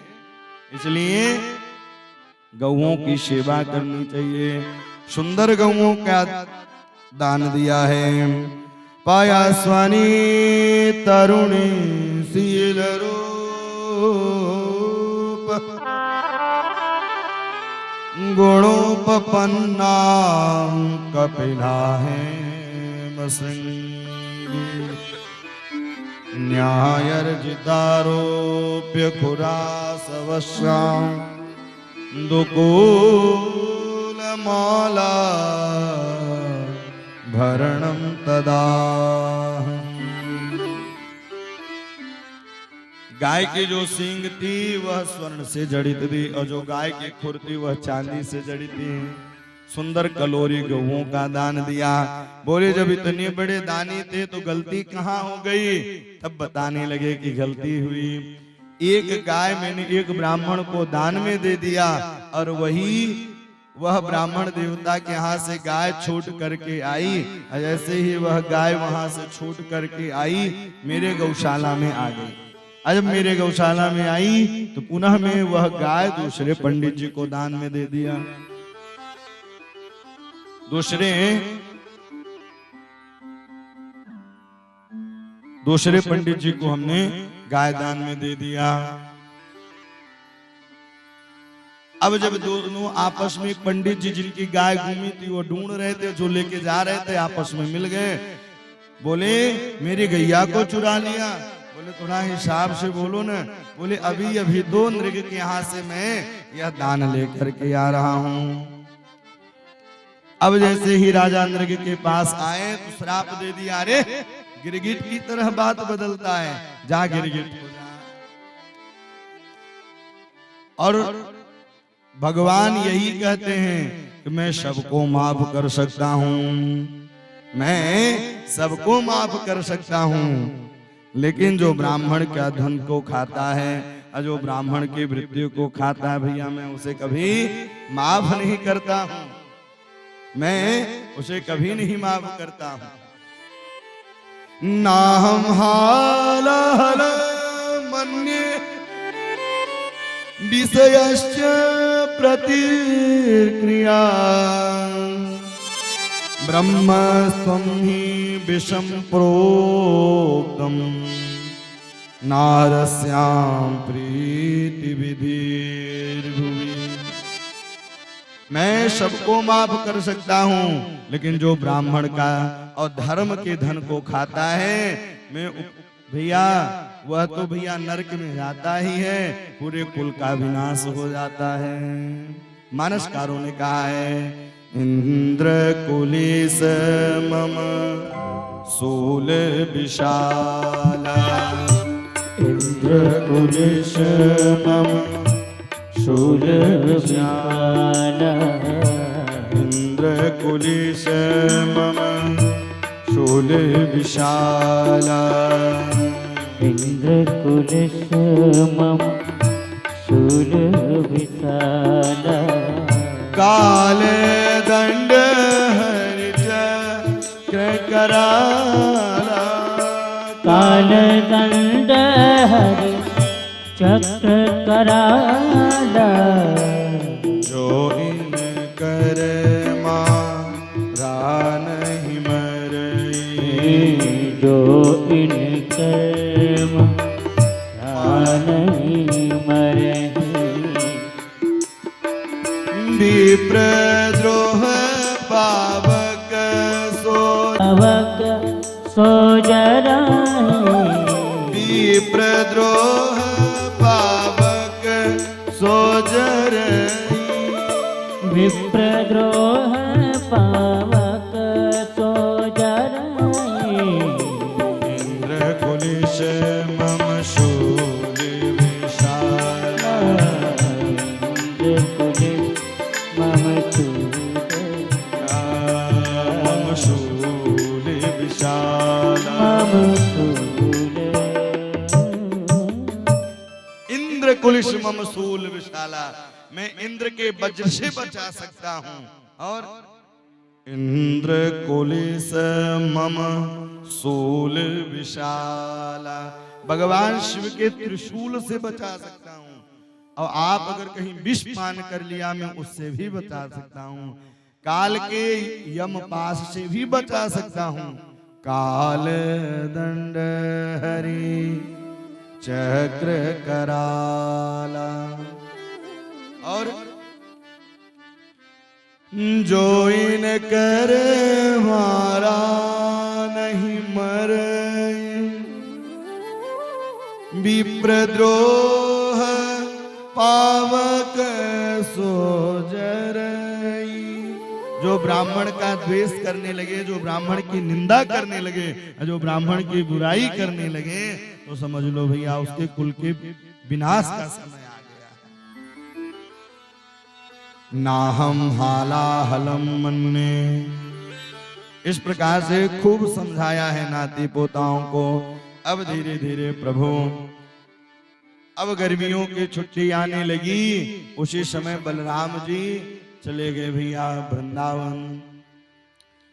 इसलिए गौओं की सेवा करनी चाहिए। सुंदर गौओं का दान दिया है। पाया स्वानी तरुणी शील रूप गुणोपपन्ना कपिला है न्यायर्जितारोप्य खुरासवश्याम दुकूलमाला भरणम तदा। गाय की जो सींग थी वह स्वर्ण से जड़ित थी, और जो गाय की खुर थी वह चांदी से जड़ित थी। सुंदर कलोरी गौओं का दान दिया। बोले जब इतने बड़े दानी थे तो गलती कहाँ हो गई? तब बताने लगे कि गलती हुई, एक गाय मैंने एक ब्राह्मण को दान में दे दिया, और वह ब्राह्मण देवता के यहाँ से गाय छूट करके आई। जैसे ही वह गाय वहां से छूट करके आई मेरे गौशाला में आ गई। जब मेरे गौशाला में आई तो पुनः में वह गाय दूसरे पंडित जी को दान में दे दिया। दूसरे पंडित जी को हमने गाय दान में दे दिया। अब जब दोनों आपस में, पंडित जी जिनकी गाय घूमी थी वो ढूंढ रहे थे, जो लेके जा रहे थे आपस में मिल गए। बोले मेरी गैया को चुरा लिया। बोले थोड़ा हिसाब से बोलो ना। बोले अभी अभी दो नृग के यहाँ से मैं यह दान लेकर के आ रहा हूँ। अब जैसे ही राजा नृग के पास आए तो श्राप दे दिया, अरे गिरगिट की तरह बात बदलता है, जा गिरगिट हो जा। और भगवान यही कहते हैं कि मैं सबको माफ कर सकता हूं, मैं सबको माफ कर सकता हूं। लेकिन जो ब्राह्मण का धन को खाता है और जो ब्राह्मण की वृत्ति को खाता है भैया, मैं उसे कभी माफ नहीं करता हूं, मैं उसे कभी नहीं माफ करता हूं। नाहं हालाहल मन्ये विषयश्च प्रतिक्रिया ब्रह्मस्त्वं हि विषं प्रोक्तम् नारस्यां प्रीति विधिर्भुवि। मैं सबको माफ कर सकता हूं, लेकिन जो ब्राह्मण का और धर्म के धन को खाता है, मैं भैया वह तो भैया नरक में जाता ही है, पूरे कुल का विनाश हो जाता है। मानसकारों ने कहा है, इंद्र कुलेश मम शूल विशाला, इंद्र कुलेश मम शूल विशाला, इंद्र कुलेश मम शूल विशाला, इंद्र कुलेश मम शूल विशाला, काल दंड हरिचक्र कराला, काल दंड हरि चक्र कराला, जो इन कर मारा नहीं मरई, जो इन कर्म नहीं मरे, विप्रद्रोह पावक सो जरा, विप्रद्रोह पावक सो जरई, विप्रद्रोह पावक सो जरई, इंद्र कुलिश मम शूल विशाला, इंद्र कुलिश मम शूल विशाला, इंद्र कुलिश मम शूल विशाला, मैं इंद्र के वज्र से बचा सकता हूं, और इंद्र कुलिश मम शूल विशाला, भगवान शिव के त्रिशूल से बचा सकता हूं, और आप अगर कहीं विष पान कर लिया, मैं उससे भी बचा सकता हूं, काल के यम पास से भी बचा सकता हूं, काल दंड हरि चक्र कराला, और जो इन कर मारा नहीं मरे, विप्रद्रोह पावक सो जरई, जो ब्राह्मण का द्वेष करने लगे, जो ब्राह्मण की निंदा करने लगे, जो ब्राह्मण की बुराई करने लगे, तो समझ लो भैया उसके कुल के विनाश का समय आ गया। नाहम हालाहलम मन्ये, इस प्रकार से खूब समझाया है नाती पोताओं को। अब धीरे धीरे प्रभु, अब गर्मियों की छुट्टी आने लगी, उसी समय बलराम जी चले गए भैया वृंदावन।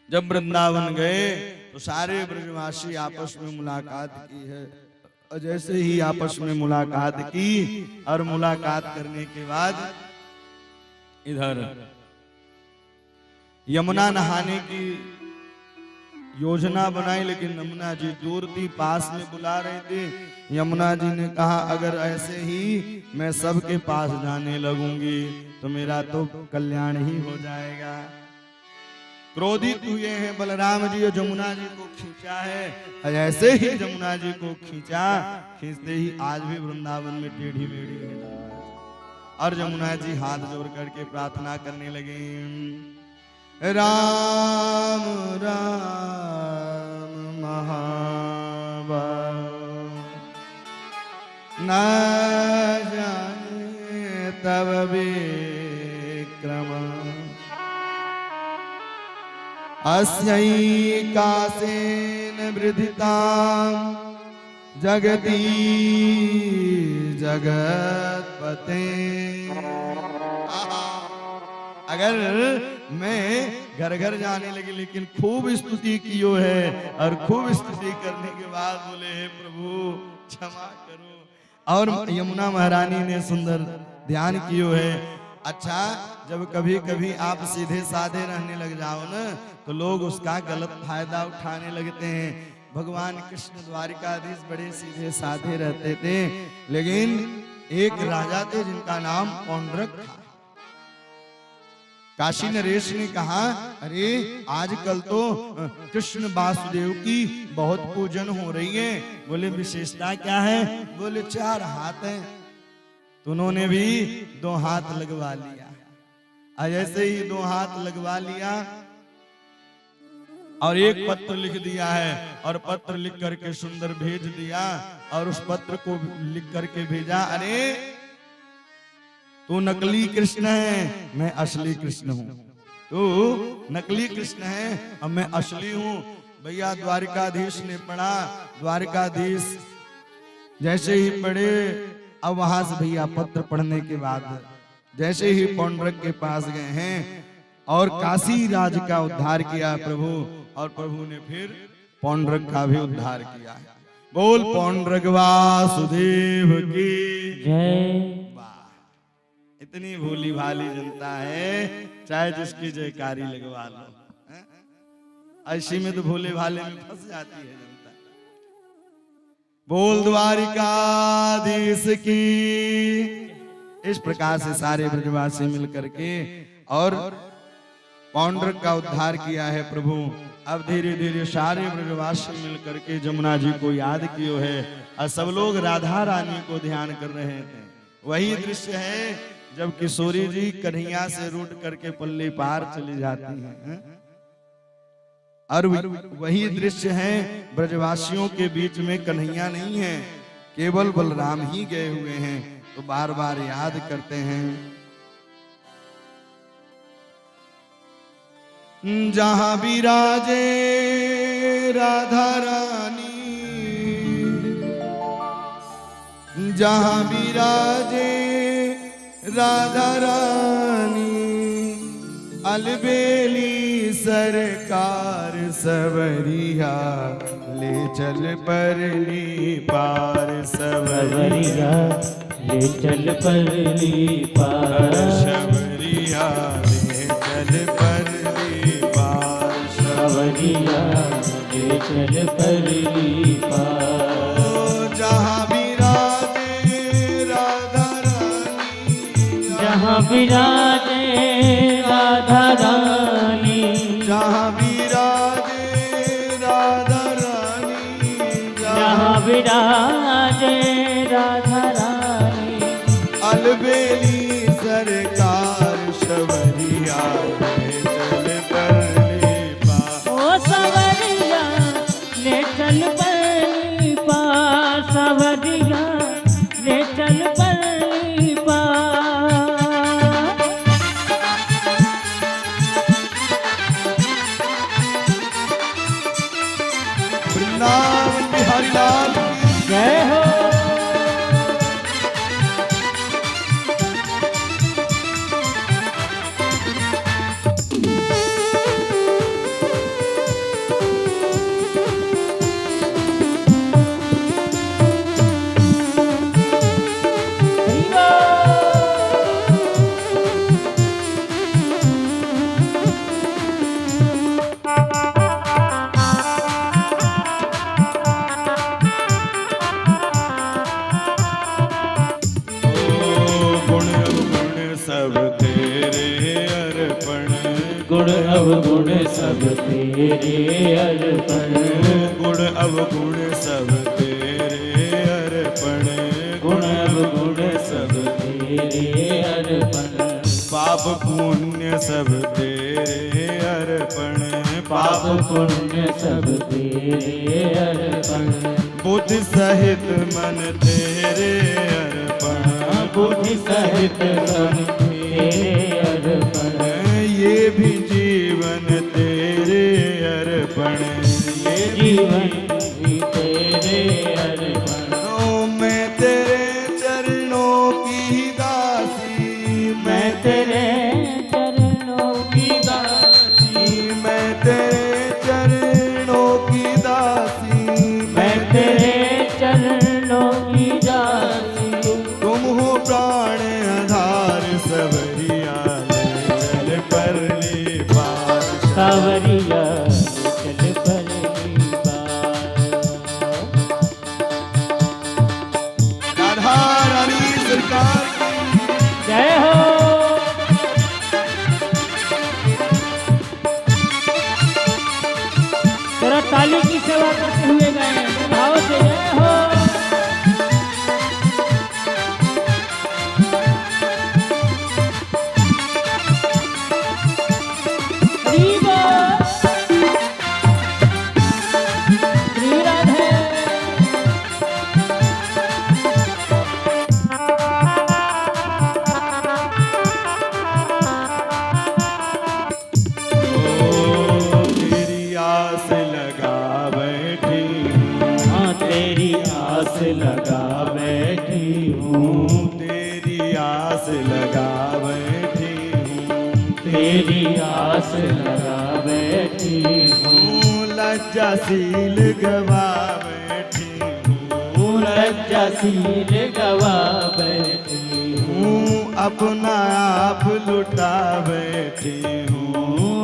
जब वृंदावन गए तो सारे ब्रजवासी आपस में मुलाकात की है, और जैसे ही आपस में मुलाकात की और मुलाकात करने के बाद इधर यमुना नहाने की योजना बनाई, लेकिन यमुना जी दूर थी, पास में बुला रहे थे। यमुना जी ने कहा अगर ऐसे ही मैं सबके पास जाने लगूंगी तो मेरा तो कल्याण ही हो जाएगा। क्रोधित हुए हैं बलराम जी और जमुना जी को खींचा है, ऐसे ही जमुना जी को खींचा, खींचते ही आज भी वृंदावन में टेढ़ी मेढ़ी है। और जमुना जी हाथ जोड़ करके प्रार्थना करने लगे, राम राम महाबाहो, न जाने तब विक्रम, अस्यै कासेन वृधितां जगती जगतपते। अगर मैं घर घर जाने लगी लेकिन खूब स्तुति कियो है और खूब स्तुति करने के बाद बोले हे प्रभु क्षमा करो, और यमुना महारानी ने सुंदर ध्यान कियो है। अच्छा, जब कभी कभी आप सीधे साधे रहने लग जाओ ना तो लोग उसका गलत फायदा उठाने लगते हैं। भगवान कृष्ण द्वारिकाधीश बड़े सीधे साधे रहते थे, लेकिन एक राजा थे जिनका नाम पौंड्रक था। काशी नरेश ने कहा, अरे आजकल तो कृष्ण वासुदेव की बहुत पूजन हो रही है। बोले विशेषता क्या है? बोले 4 हाथ हैं। तो उन्होंने भी 2 हाथ लगवा लिया। ऐसे ही 2 हाथ लगवा लिया और एक पत्र लिख दिया है, और पत्र लिख करके सुंदर भेज दिया, और उस पत्र को लिख करके भेजा, अरे तू नकली कृष्ण है, मैं असली कृष्ण हूँ। तू नकली कृष्ण है और मैं असली हूँ। भैया द्वारिकाधीश ने पढ़ा, द्वारिकाधीश जैसे ही पढ़े, अब वहां से भैया पत्र पढ़ने के बाद जैसे ही पौंड्रक के पास गए हैं और काशी राज का उद्धार किया प्रभु, और प्रभु ने फिर पौंड्रक का भी उद्धार किया। बोल पौंड्रक वासुदेव की जय। इतनी भोली भाली जनता है, चाहे जिसकी जयकारी लगवा लो, ऐसी में तो भोले भाले में फंस जाती है जनता। बोल द्वारिकाधीश की। इस प्रकार से सारे ब्रजवासी मिलकर के और पौंड्रक का उद्धार किया है प्रभु। अब धीरे धीरे सारे ब्रजवासी मिलकर के जमुना जी को याद कियो है, और सब लोग राधा रानी को ध्यान कर रहे थे। वही दृश्य है जब किशोरी जी कन्हैया से रूठ करके पल्ली पार चली जाती हैं, और वही दृश्य है ब्रजवासियों के बीच में कन्हैया नहीं है, केवल बलराम ही गए हुए हैं। तो बार बार याद करते हैं, जहां विराजे राधा रानी, जहां विराजे राधा रानी, अलबेली सरकार सवरिया, ले चल परली पार सवरिया, ले चल परली पार, सवरिया ले चल परली पार, सवरिया ले चल परली पार। जहाँ विराजे राधा रानी, जहाँ विराजे राधा रानी, जहाँ विराजे राधा रानी, जहाँ विराजे राधा रानी, अलबेली सरकार सवरिया ले चल परली पार। ओ सवरिया ले चल परली पार, सवरिया ले चल परली पार। वृंदावन बिहारी लाल की जय हो। गुण अवगुण सब तेरे अर्पण, गुण अवगुण सब तेरे अर्पण, गुण अवगुण सब तेरे अर्पण, पाप पुण्य सब तेरे अर्पण, पाप पुण्य सब तेरे अर्पण, बुद्धि सहित मन तेरे अर्पण, बुद्धि सहित मन तेरे अर्पण, ये भी जीवन तेरे अर्पण, ये जीवन भी तेरे अर्पण, सरकार की जय हो। जरा ताली की सेवा करते हुए गए भाव से जय हो। हरि बोल। श्री राधे। तेरी आस लगा बैठी हाँ तेरी आस लगा बैठी हूँ। तेरी आस लगा बैठी तेरी आस लगा बैठी हूँ। लज्जाशील गवा बैठी लज्जाशील गवा बैठी हूँ अपना आप लुटा बैठी हूँ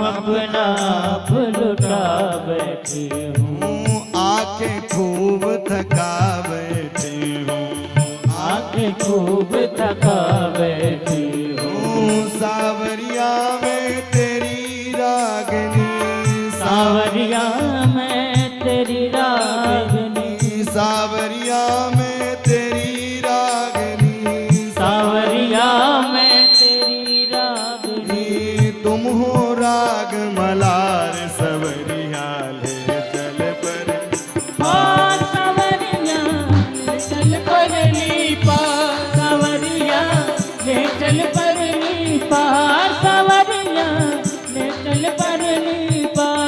अपना आप लुटा बैठी हूँ। आंखें खूब थका बैठी हूँ आंखें खूब थका बैठी हूँ। सावरिया में तेरी रागनी सावरिया में तेरी रागनी सावरिया में तेरी रागनी सावरिया में तेरी रागनी। तुम हो राग मलार सवरिया ले चल पर और सावरिया ले चल परली पार। सावरिया ले चल परली पार। सावरिया ले चल परली पार।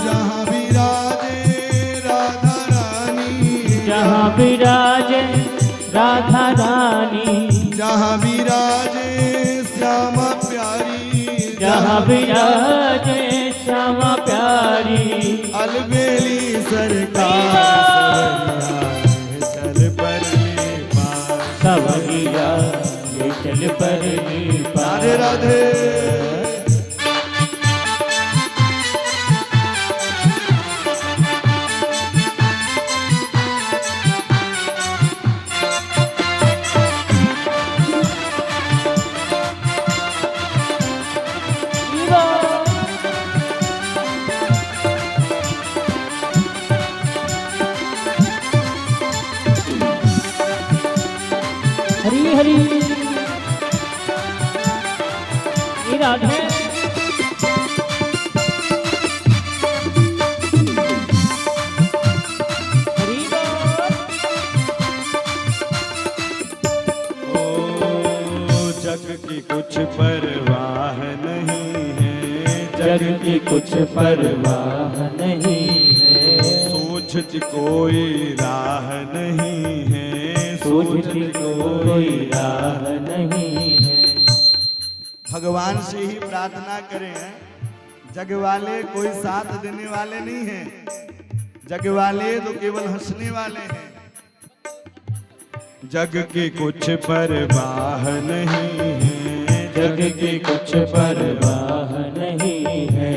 जहाँ विराजे राधा रानी जहाँ विराजे राधा रानी। जहाँ विराजे श्यामा प्यारी जहाँ विराजे श्यामा प्यारी। अलबेली सरकार चल परली पार। सवरिया ले चल परली पार। राधे राधे हरी हरी ये राधे। हरी बोल। ओ जग की कुछ परवाह नहीं है जग की कुछ परवाह नहीं है। सोचती कोई राह नहीं है सोचती कोई राह नहीं है। भगवान से ही प्रार्थना करें जग वाले कोई साथ देने वाले नहीं हैं जग वाले तो केवल हंसने वाले हैं जग की कुछ परवाह नहीं है जग की कुछ परवाह नहीं है।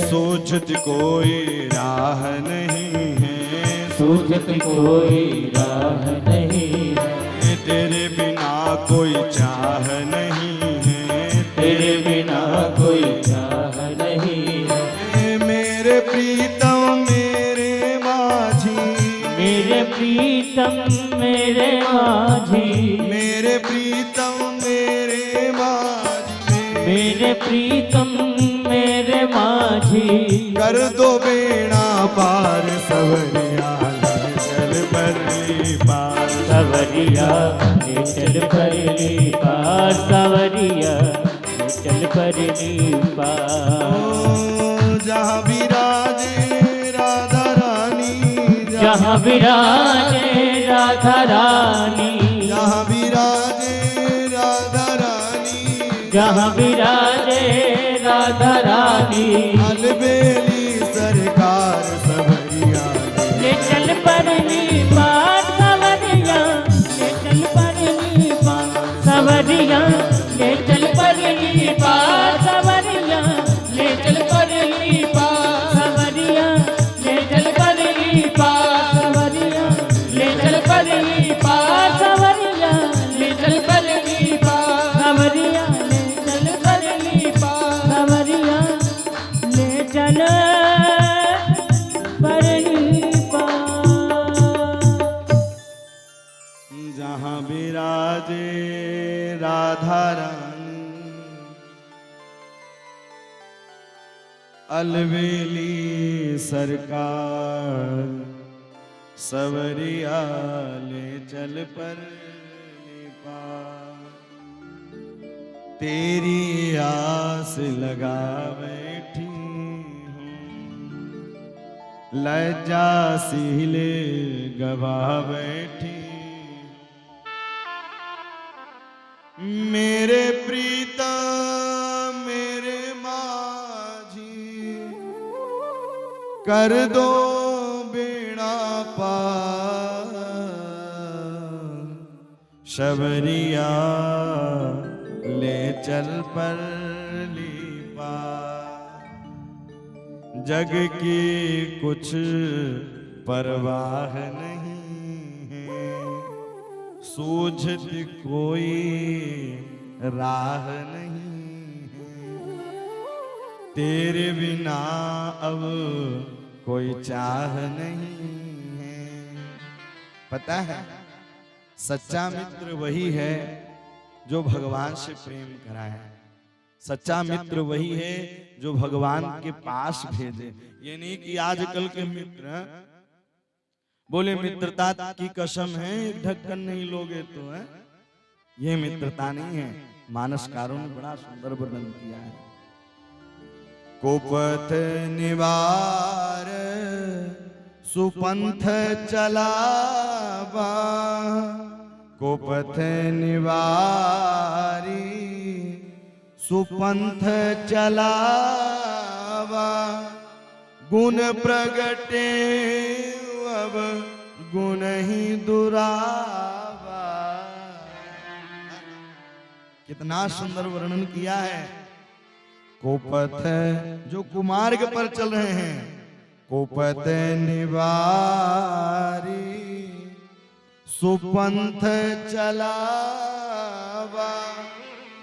सोचती कोई राह नहीं है सोचती कोई राह नहीं है। तेरे बिना कोई चाह नहीं है तेरे बिना कोई चाह नहीं है। मेरे प्रीतम मेरे माझी मेरे प्रीतम मेरे माझी। मेरे प्रीतम मेरे माझी मेरे प्रीतम मेरे माझी। कर दो बेड़ा पार सवरिया ले चल परली पार सवरिया ले चल परली पार। सवरिया ले चल परली पार। जहाँ विराजे राधा रानी जहाँ विराजे राधा रानी। जहाँ विराजे राधा रानी जहाँ विराजे राधा रानी। अलबेली सरकार सवरिया ले चल परली पार। सवरिया ले चल परली पार। सवरिया ले चल परली पार। सवरिया ले चल परली पार। सवरिया ले चल परली पार। सवरिया ले चल परली पार। सवरिया ले चल विराजे राधा रानी, अलवेली सरकार सवरिया ले चल पर तेरी आस लगा बैठी हूँ, लज्जा सीले गवा बैठी। मेरे प्रीतम मेरे माझी, कर दो बेड़ा पार, शबरिया ले चल पर जग की कुछ परवाह नहीं है, सूझती कोई राह नहीं है, तेरे बिना अब कोई चाह नहीं है। पता है सच्चा मित्र वही है जो भगवान से प्रेम कराए, सच्चा मित्र वही है जो भगवान के पास भेजे। ये नहीं कि आजकल के मित्र बोले मित्रता की कसम है एक ढक्कन नहीं लोगे तो है, ये मित्रता नहीं है। मानसकारों ने बड़ा सुंदर वर्णन किया है। कुपथ निवार सुपंथ चलावा, कुपथ निवारी सुपंथ चलावा, गुण प्रगटे अब गुण ही दुरावा। कितना सुंदर वर्णन किया है। कुपथ जो कुमार्ग पर चल रहे हैं, कुपथ निवारी सुपंथ चलावा,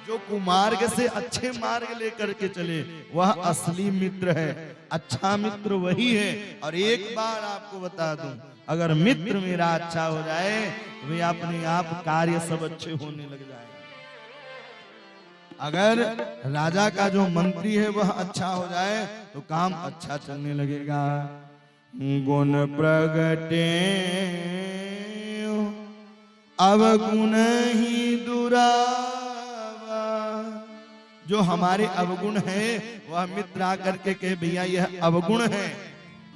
जो कुमार्ग से अच्छे मार्ग लेकर के चले वह असली मित्र है। अच्छा मित्र वही है। और एक बार आपको बता दूं, अगर मित्र मेरा अच्छा हो जाए तो वे अपने आप कार्य सब अच्छे होने लग जाए। अगर राजा का जो मंत्री है वह अच्छा हो जाए तो काम अच्छा चलने लगेगा। गुण प्रगटे अवगुण ही दुरावा, जो हमारे अवगुण है वह मित्र आकर के कहे भैया यह अवगुण है।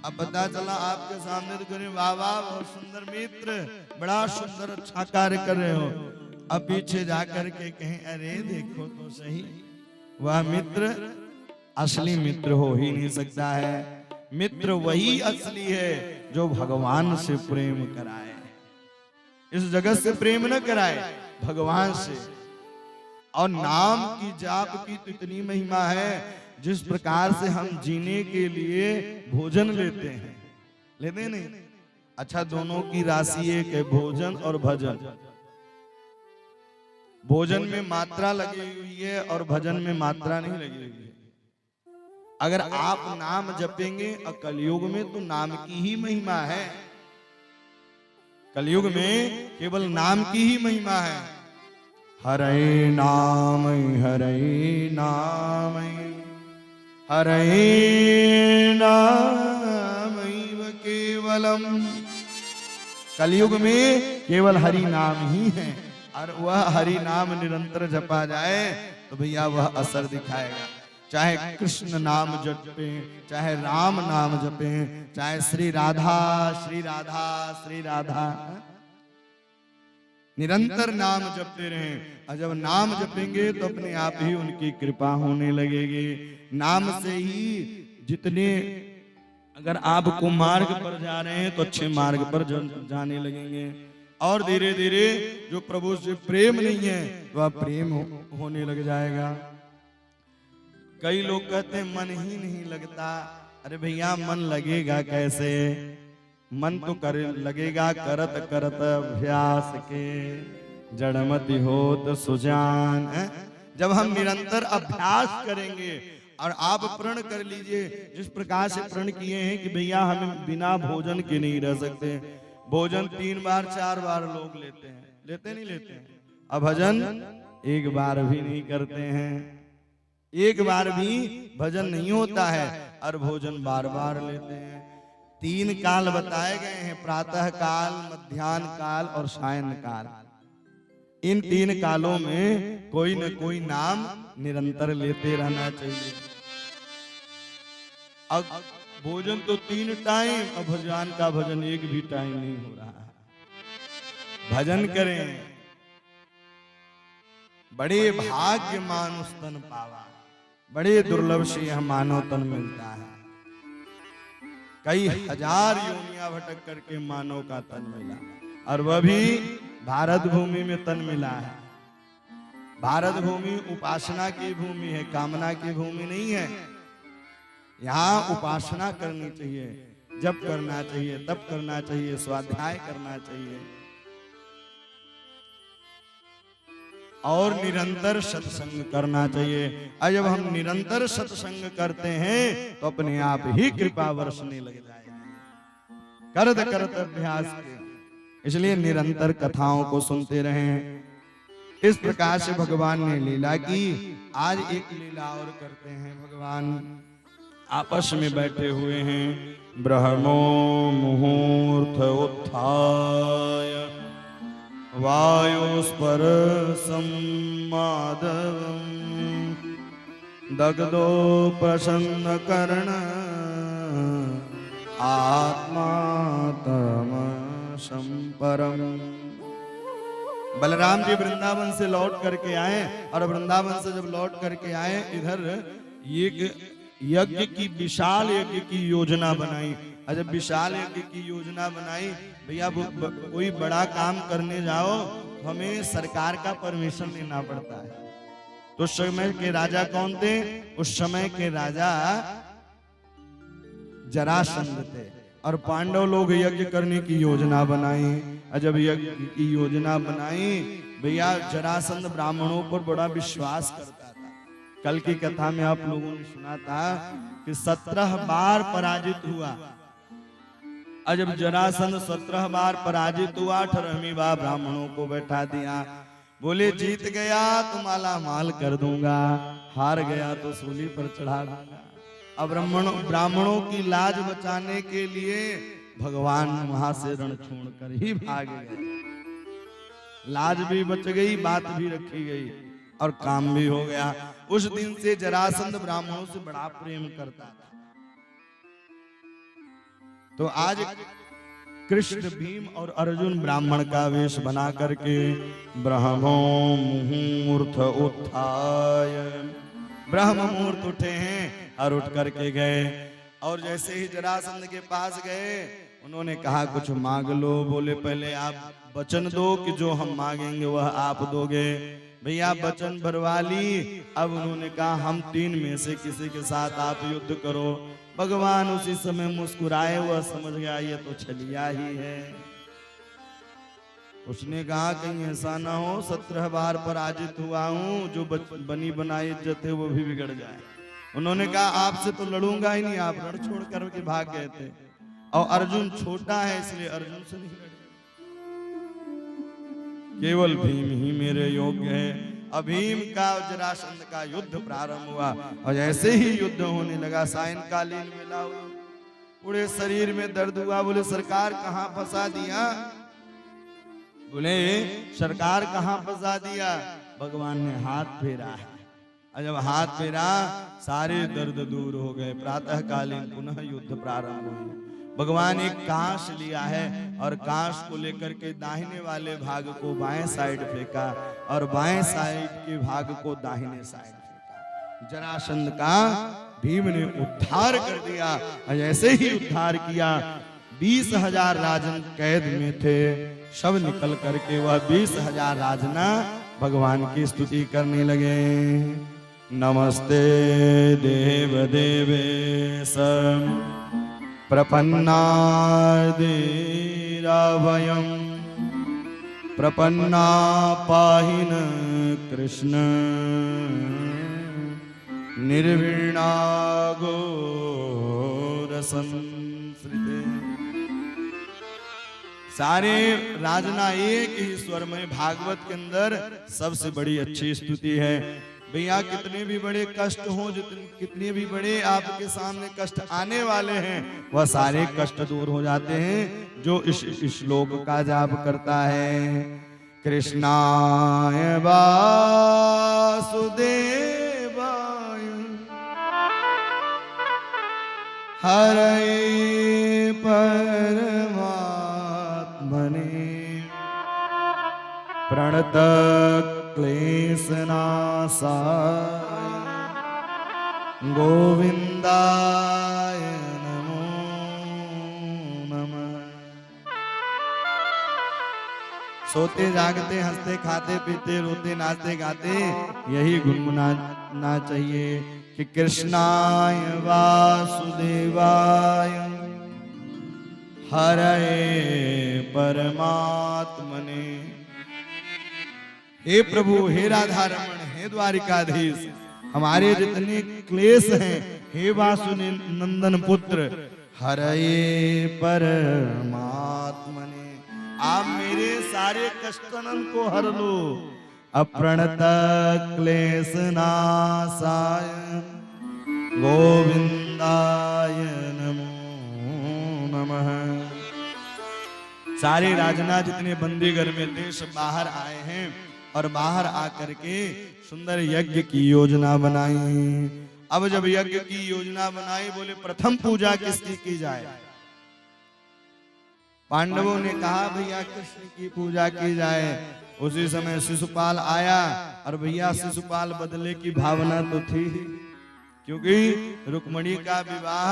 अब पता चला आपके सामने तो करें वाह वाह बहुत सुंदर मित्र, बड़ा सुंदर अच्छा कार्य कर रहे हो। अब पीछे जाकर के कहें अरे देखो तो सही, वह मित्र असली मित्र हो ही नहीं सकता है। मित्र वही असली है जो भगवान से प्रेम कराए, इस जगत से प्रेम न कराए, भगवान से। और नाम की जाप की तो इतनी महिमा है, जिस प्रकार से हम जीने के लिए भोजन लेते हैं, लेते नहीं? अच्छा दोनों की राशि एक है, भोजन और भजन। भोजन में मात्रा लगी हुई है और भजन में मात्रा नहीं लगी हुई है। अगर आप नाम जपेंगे और कलयुग में तो नाम की ही महिमा है, कलयुग में केवल नाम की ही महिमा है। हरे नाम हरे नाम हरे नाम केवलम। कलयुग में केवल हरि नाम ही है, और वह हरि नाम निरंतर जपा जाए तो भैया वह असर दिखाएगा। चाहे कृष्ण नाम जपे, चाहे राम नाम जपे, चाहे श्री राधा श्री राधा श्री राधा, निरंतर नाम जपते रहें। और जब नाम जपेंगे तो अपने आप ही उनकी कृपा होने लगेगी। नाम से ही जितने, अगर आप कुमार्ग पर जा रहे हैं तो अच्छे मार्ग पर जाने लगेंगे, और धीरे धीरे जो प्रभु से प्रेम नहीं है वह प्रेम होने लग जाएगा। कई लोग कहते हैं मन ही नहीं लगता। अरे भैया मन लगेगा कैसे? मन तो कर लगेगा करत करत अभ्यास के, जड़मति होत सुजान। जब हम निरंतर अभ्यास करेंगे, और आप प्रण कर लीजिए जिस प्रकार से प्रण किए हैं कि भैया हम बिना भोजन के नहीं रह सकते। भोजन 3 बार 4 बार लोग लेते हैं, लेते नहीं लेते हैं। अब भजन एक बार भी नहीं करते हैं, एक बार भी भजन नहीं होता है और भोजन बार बार लेते हैं। 3 काल बताए गए हैं, प्रातः काल, मध्याह्न काल और सायं काल। इन 3 कालों में कोई न कोई नाम निरंतर लेते रहना चाहिए। अब भोजन तो 3 टाइम, अब भगवान का भजन एक भी टाइम नहीं हो रहा है। भजन करें, बड़े भाग्य मानुष तन पावा, बड़े दुर्लभ से यह मानव तन मिलता है। कई हजार योनियां भटक करके मानव का तन मिला, और वह भी भारत भूमि में तन मिला है। भारत भूमि उपासना की भूमि है, कामना की भूमि नहीं है। यहाँ उपासना करनी चाहिए, जप करना चाहिए, तप करना चाहिए, स्वाध्याय करना चाहिए और निरंतर सत्संग करना चाहिए। और जब हम निरंतर सत्संग करते हैं तो अपने आप ही कृपा वर्षने लग जाएगी, करत करत अभ्यास के। इसलिए निरंतर कथाओं को सुनते रहें। इस प्रकार से भगवान ने लीला की। आज एक लीला और करते हैं। भगवान आपस में बैठे हुए हैं। ब्रह्मो मुहूर्त उत्थाय वायुस्पर सम्मादवम् दग्धो प्रसन्न कर्ण आत्मा तमसं परम्। बलराम जी वृंदावन से लौट करके आए, और वृंदावन से जब लौट करके आए, इधर एक यज्ञ की, विशाल यज्ञ की योजना बनाई। और जब विशाल यज्ञ की योजना बनाई, भैया कोई बड़ा काम करने जाओ हमें सरकार का परमिशन लेना पड़ता है। तो उस समय के राजा कौन थे? उस समय के राजा जरासंध थे। और पांडव लोग यज्ञ करने की योजना बनाई। और जब यज्ञ की योजना बनाई, भैया जरासंध ब्राह्मणों पर बड़ा विश्वास करता था। कल की कथा में आप लोगों ने सुना था कि 17 बार पराजित हुआ। और जब जरासंध 17 बार पराजित हुआ, 18वीं बार ब्राह्मणों को बैठा दिया। बोले जीत गया तो माला माल कर दूंगा, हार गया तो सूली पर चढ़ा दूंगा। अब ब्राह्मणों की लाज बचाने के लिए भगवान वहां से रण छोड़कर ही भाग गए। लाज भी बच गई, बात भी रखी गई और काम भी हो गया। उस दिन से जरासंध ब्राह्मणों से बड़ा प्रेम करता था। तो आज कृष्ण, भीम और अर्जुन ब्राह्मण का वेश बना करके ब्रह्मो मुहूर्त उत्थाय, ब्रह्म मुहूर्त उठे हैं और उठ करके गए। और जैसे ही जरासंध के पास गए, उन्होंने कहा कुछ मांग लो। बोले पहले आप वचन दो कि जो हम मांगेंगे वह आप दोगे। भैया वचन भरवा ली। अब उन्होंने कहा हम 3 में से किसी के साथ आप युद्ध करो। भगवान उसी समय मुस्कुराए, वह समझ गया ये तो छलिया ही है। उसने कहा कहीं ऐसा ना हो 17 बार पराजित हुआ हूं, जो बनी बनाई इज्जत है वो भी बिगड़ जाए। उन्होंने कहा आपसे तो लड़ूंगा ही नहीं, आप रण छोड़ करके भाग गए थे। और अर्जुन छोटा है इसलिए अर्जुन से नहीं लड़े, केवल भीम ही मेरे योग्य है। भीम का जरासंध का युद्ध प्रारंभ हुआ। और जैसे ही युद्ध होने लगा, सायंकालीन वेला हुआ, पूरे शरीर में दर्द हुआ। बोले सरकार कहाँ फंसा दिया? बोले सरकार कहाँ फंसा दिया? भगवान ने हाथ फेरा है। और जब हाथ फेरा, सारे दर्द दूर हो गए। प्रातः कालीन पुनः युद्ध प्रारंभ हुआ। भगवान एक कांच लिया है और कांच को लेकर के दाहिने वाले भाग को बाएं साइड फेंका और बाएं साइड के भाग को दाहिने साइड फेंका। जरासंध का भीम ने उद्धार कर दिया। और जैसे ही उद्धार किया, 20,000 राजन कैद में थे। सब निकल करके वह 20,000 राजना भगवान की स्तुति करने लगे। नमस्ते देव देवेश प्रपन्नार्दिराभयम् प्रपन्ना पाहिन कृष्ण निर्वीणा घोर संस्कृते। सारे राजना एक ही स्वर में भागवत के अंदर सबसे बड़ी अच्छी स्तुति है। भैया कितने भी बड़े कष्ट हो, कितने भी बड़े आपके सामने कष्ट आने वाले हैं, वह सारे कष्ट दूर हो जाते हैं जो इस श्लोक का जाप करता है। कृष्णाय वासुदेवाय हरे परमात्मने प्रणत क्लेशनाशाय गोविंदाय नमो नमः। सोते जागते हंसते खाते पीते रोते नाचते गाते यही गुनगुनाना चाहिए कि कृष्णाय वासुदेवाय हरे परमात्मने। हे प्रभु, हे राधा रमण, हे द्वारिकाधीश, हमारे जितने क्लेश हैं, हे वासुनंदन पुत्र, हरे परमात्मने, आप मेरे सारे कष्टन को हर लो। अप्रणत क्लेशनाशाय गोविंदाय नमो नमः। सारे राजना जितने बंदी घर में थे सब बाहर आए हैं और बाहर आकर के सुंदर यज्ञ की योजना बनाई। अब जब यज्ञ की योजना बनाई, बोले प्रथम पूजा किसकी की जाए? पांडवों ने कहा भैया कृष्ण की पूजा की जाए। उसी समय शिशुपाल आया और भैया शिशुपाल बदले की भावना तो थी, क्योंकि रुक्मणी का विवाह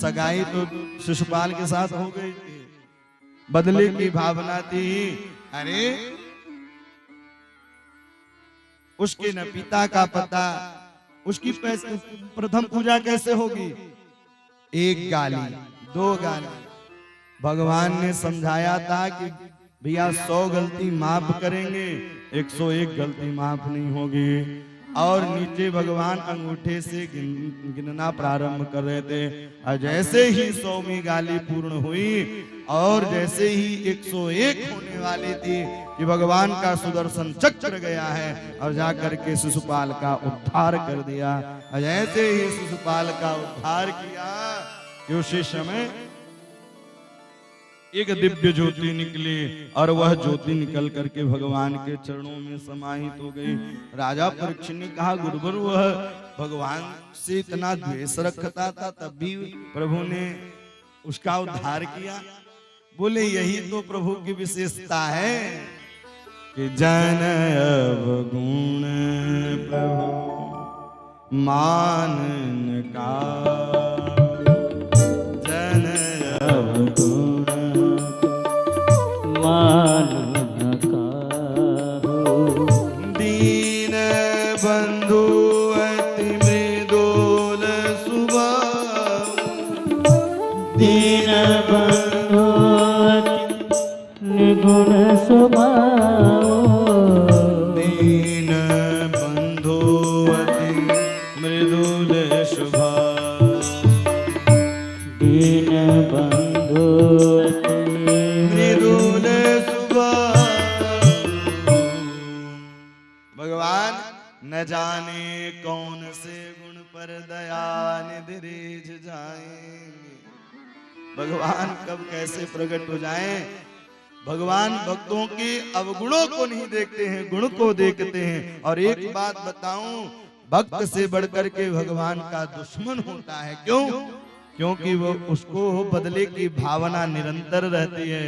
सगाई तो शिशुपाल के साथ हो गई थी, बदले की भावना थी। अरे उसके न पिता का पता, उसकी प्रथम पूजा कैसे होगी? एक गाली, दो गाली। भगवान ने समझाया था कि भैया 100 गलती माफ करेंगे, 101 गलती माफ नहीं होगी। और नीचे भगवान अंगूठे से गिनना प्रारंभ कर रहे थे और जैसे ही 100वीं गाली पूर्ण हुई और जैसे ही 101 होने वाली थी कि भगवान का सुदर्शन चक्र गया है और जाकर के शिशुपाल का उद्धार कर दिया। और जैसे ही शिशुपाल का उद्धार किया कि उसी समय एक दिव्य ज्योति निकली और वह ज्योति निकल करके भगवान के चरणों में समाहित हो गई। राजा परीक्षित ने कहा गुरुवर, वह भगवान से इतना द्वेष रखता था तब भी प्रभु ने उसका उद्धार किया। बोले यही तो प्रभु की विशेषता है कि जन अवगुण प्रभु मानन का, जन अवगुण दीन बंधु अति मृदुल स्वभाव, दीन बंधु निगुण स्वभाव, दीन बंधु अति मृदुल स्वभाव, दीन बंधु न जाने कौन से गुण पर दया निधि रीझ जाएंगे। भगवान कब कैसे प्रकट हो जाएं? भगवान भक्तों के अवगुणों को नहीं देखते हैं, गुण को देखते हैं। और एक बात बताऊं, भक्त से बढ़कर के भगवान का दुश्मन होता है। क्यों? क्योंकि वो उसको बदले की भावना निरंतर रहती है।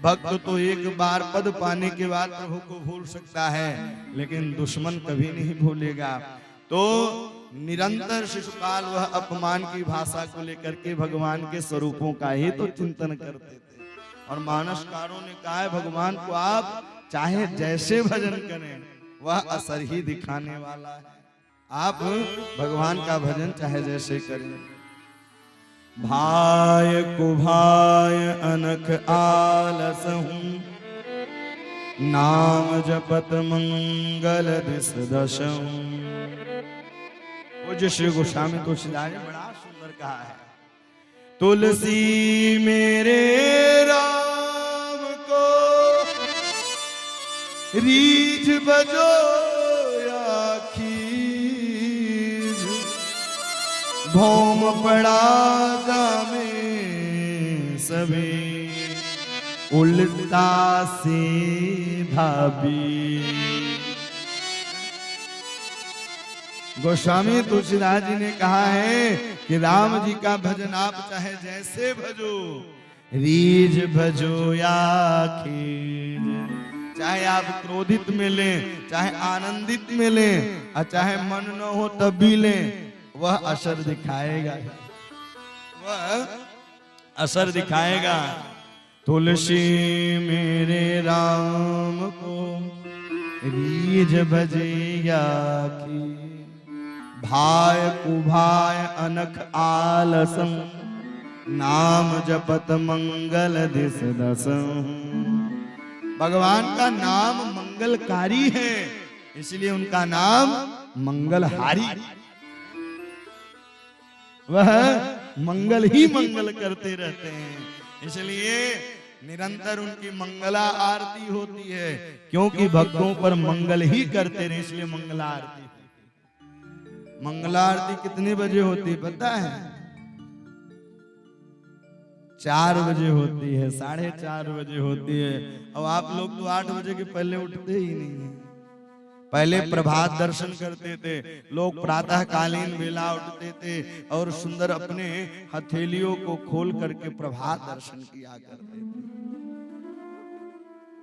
भक्त तो एक बार पद पाने के बाद प्रभु को भूल सकता है, लेकिन दुश्मन कभी नहीं भूलेगा। तो निरंतर शिशुपाल वह अपमान की भाषा को लेकर के भगवान के स्वरूपों का ही तो चिंतन करते थे। और मानसकारों ने कहा है भगवान को आप चाहे जैसे भजन करें, वह असर ही दिखाने वाला है। आप भगवान का भजन चाहे जैसे करें। भाय कुभाय अनख आलस हूँ, नाम जपत मंगल दिस दशहूँ। वो जो श्री गोस्वामी तुलसीदास ने बड़ा सुंदर कहा है, तुलसी मेरे राम रीझ बजो या खीज, भौम पड़ा जामे सभी, उल्टा सीधा भी। गोस्वामी तुलसीदास जी ने कहा है कि राम जी का भजन आप चाहे जैसे भजो, रीझ भजो या खीज, चाहे आप क्रोधित में लें, चाहे आनंदित में लें, और चाहे मन न हो तब भी लें, वह असर दिखाएगा, वह असर दिखाएगा। तुलसी मेरे राम को रीझ भजिया की, भाय कुभाय अनख आलसम, नाम जपत मंगल दिस दसम। भगवान का नाम मंगलकारी है, इसलिए उनका नाम मंगलहारी। वह मंगल ही मंगल करते रहते हैं, इसलिए निरंतर उनकी मंगला आरती होती है, क्योंकि भक्तों पर मंगल ही करते रहे, इसलिए मंगला आरती। मंगला आरती कितने बजे होती पता है? 4 बजे होती है, 4:30 बजे होती है। अब आप लोग तो 8 बजे के पहले उठते ही नहीं है। पहले प्रभात दर्शन करते थे लोग, प्रातः कालीन बेला उठते थे और सुंदर अपने हथेलियों को खोल करके प्रभात दर्शन किया करते थे,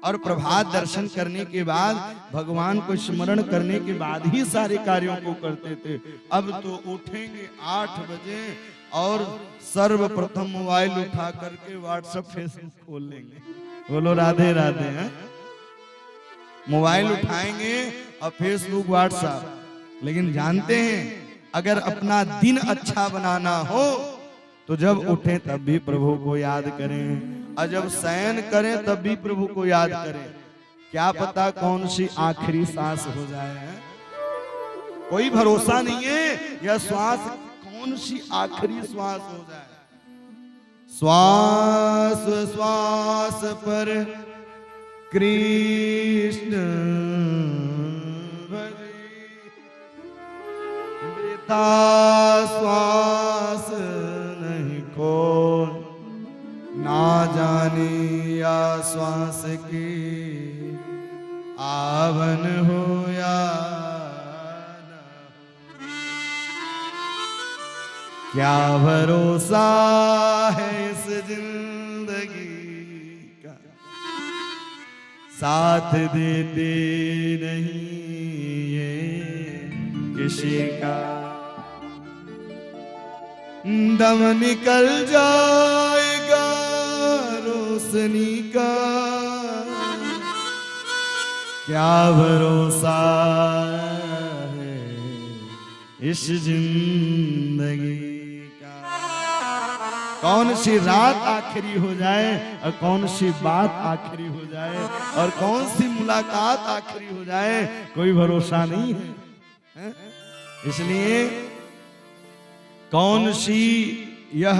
और प्रभात दर्शन करने के बाद भगवान को स्मरण करने के बाद ही सारे कार्यों को करते थे। अब तो उठेंगे 8 बजे और सर्वप्रथम मोबाइल उठा करके व्हाट्सएप फेसबुक खोल लेंगे। बोलो राधे राधे। हैं मोबाइल उठाएंगे और फेसबुक व्हाट्सएप, लेकिन जानते हैं अगर अपना दिन अच्छा बनाना हो तो जब उठें तब भी प्रभु को याद करें, और जब शयन करें तब भी प्रभु को याद करें। क्या पता कौन सी आखिरी सांस हो जाए, कोई भरोसा नहीं है यह श्वास कौन सी आखिरी श्वास हो जाए। श्वास श्वास पर कृष्ण वृथा श्वास नहीं को, ना जाने या श्वास की आवन हो या न हो। क्या भरोसा है इस जिंदगी का, साथ देते नहीं ये किसी का। दम निकल जाएगा रोशनी का, क्या भरोसा है इस जिंदगी का। कौन सी रात आखिरी हो जाए और कौन सी बात आखिरी हो जाए और कौन सी मुलाकात आखिरी हो जाए, कोई भरोसा नहीं है। इसलिए कौन सी यह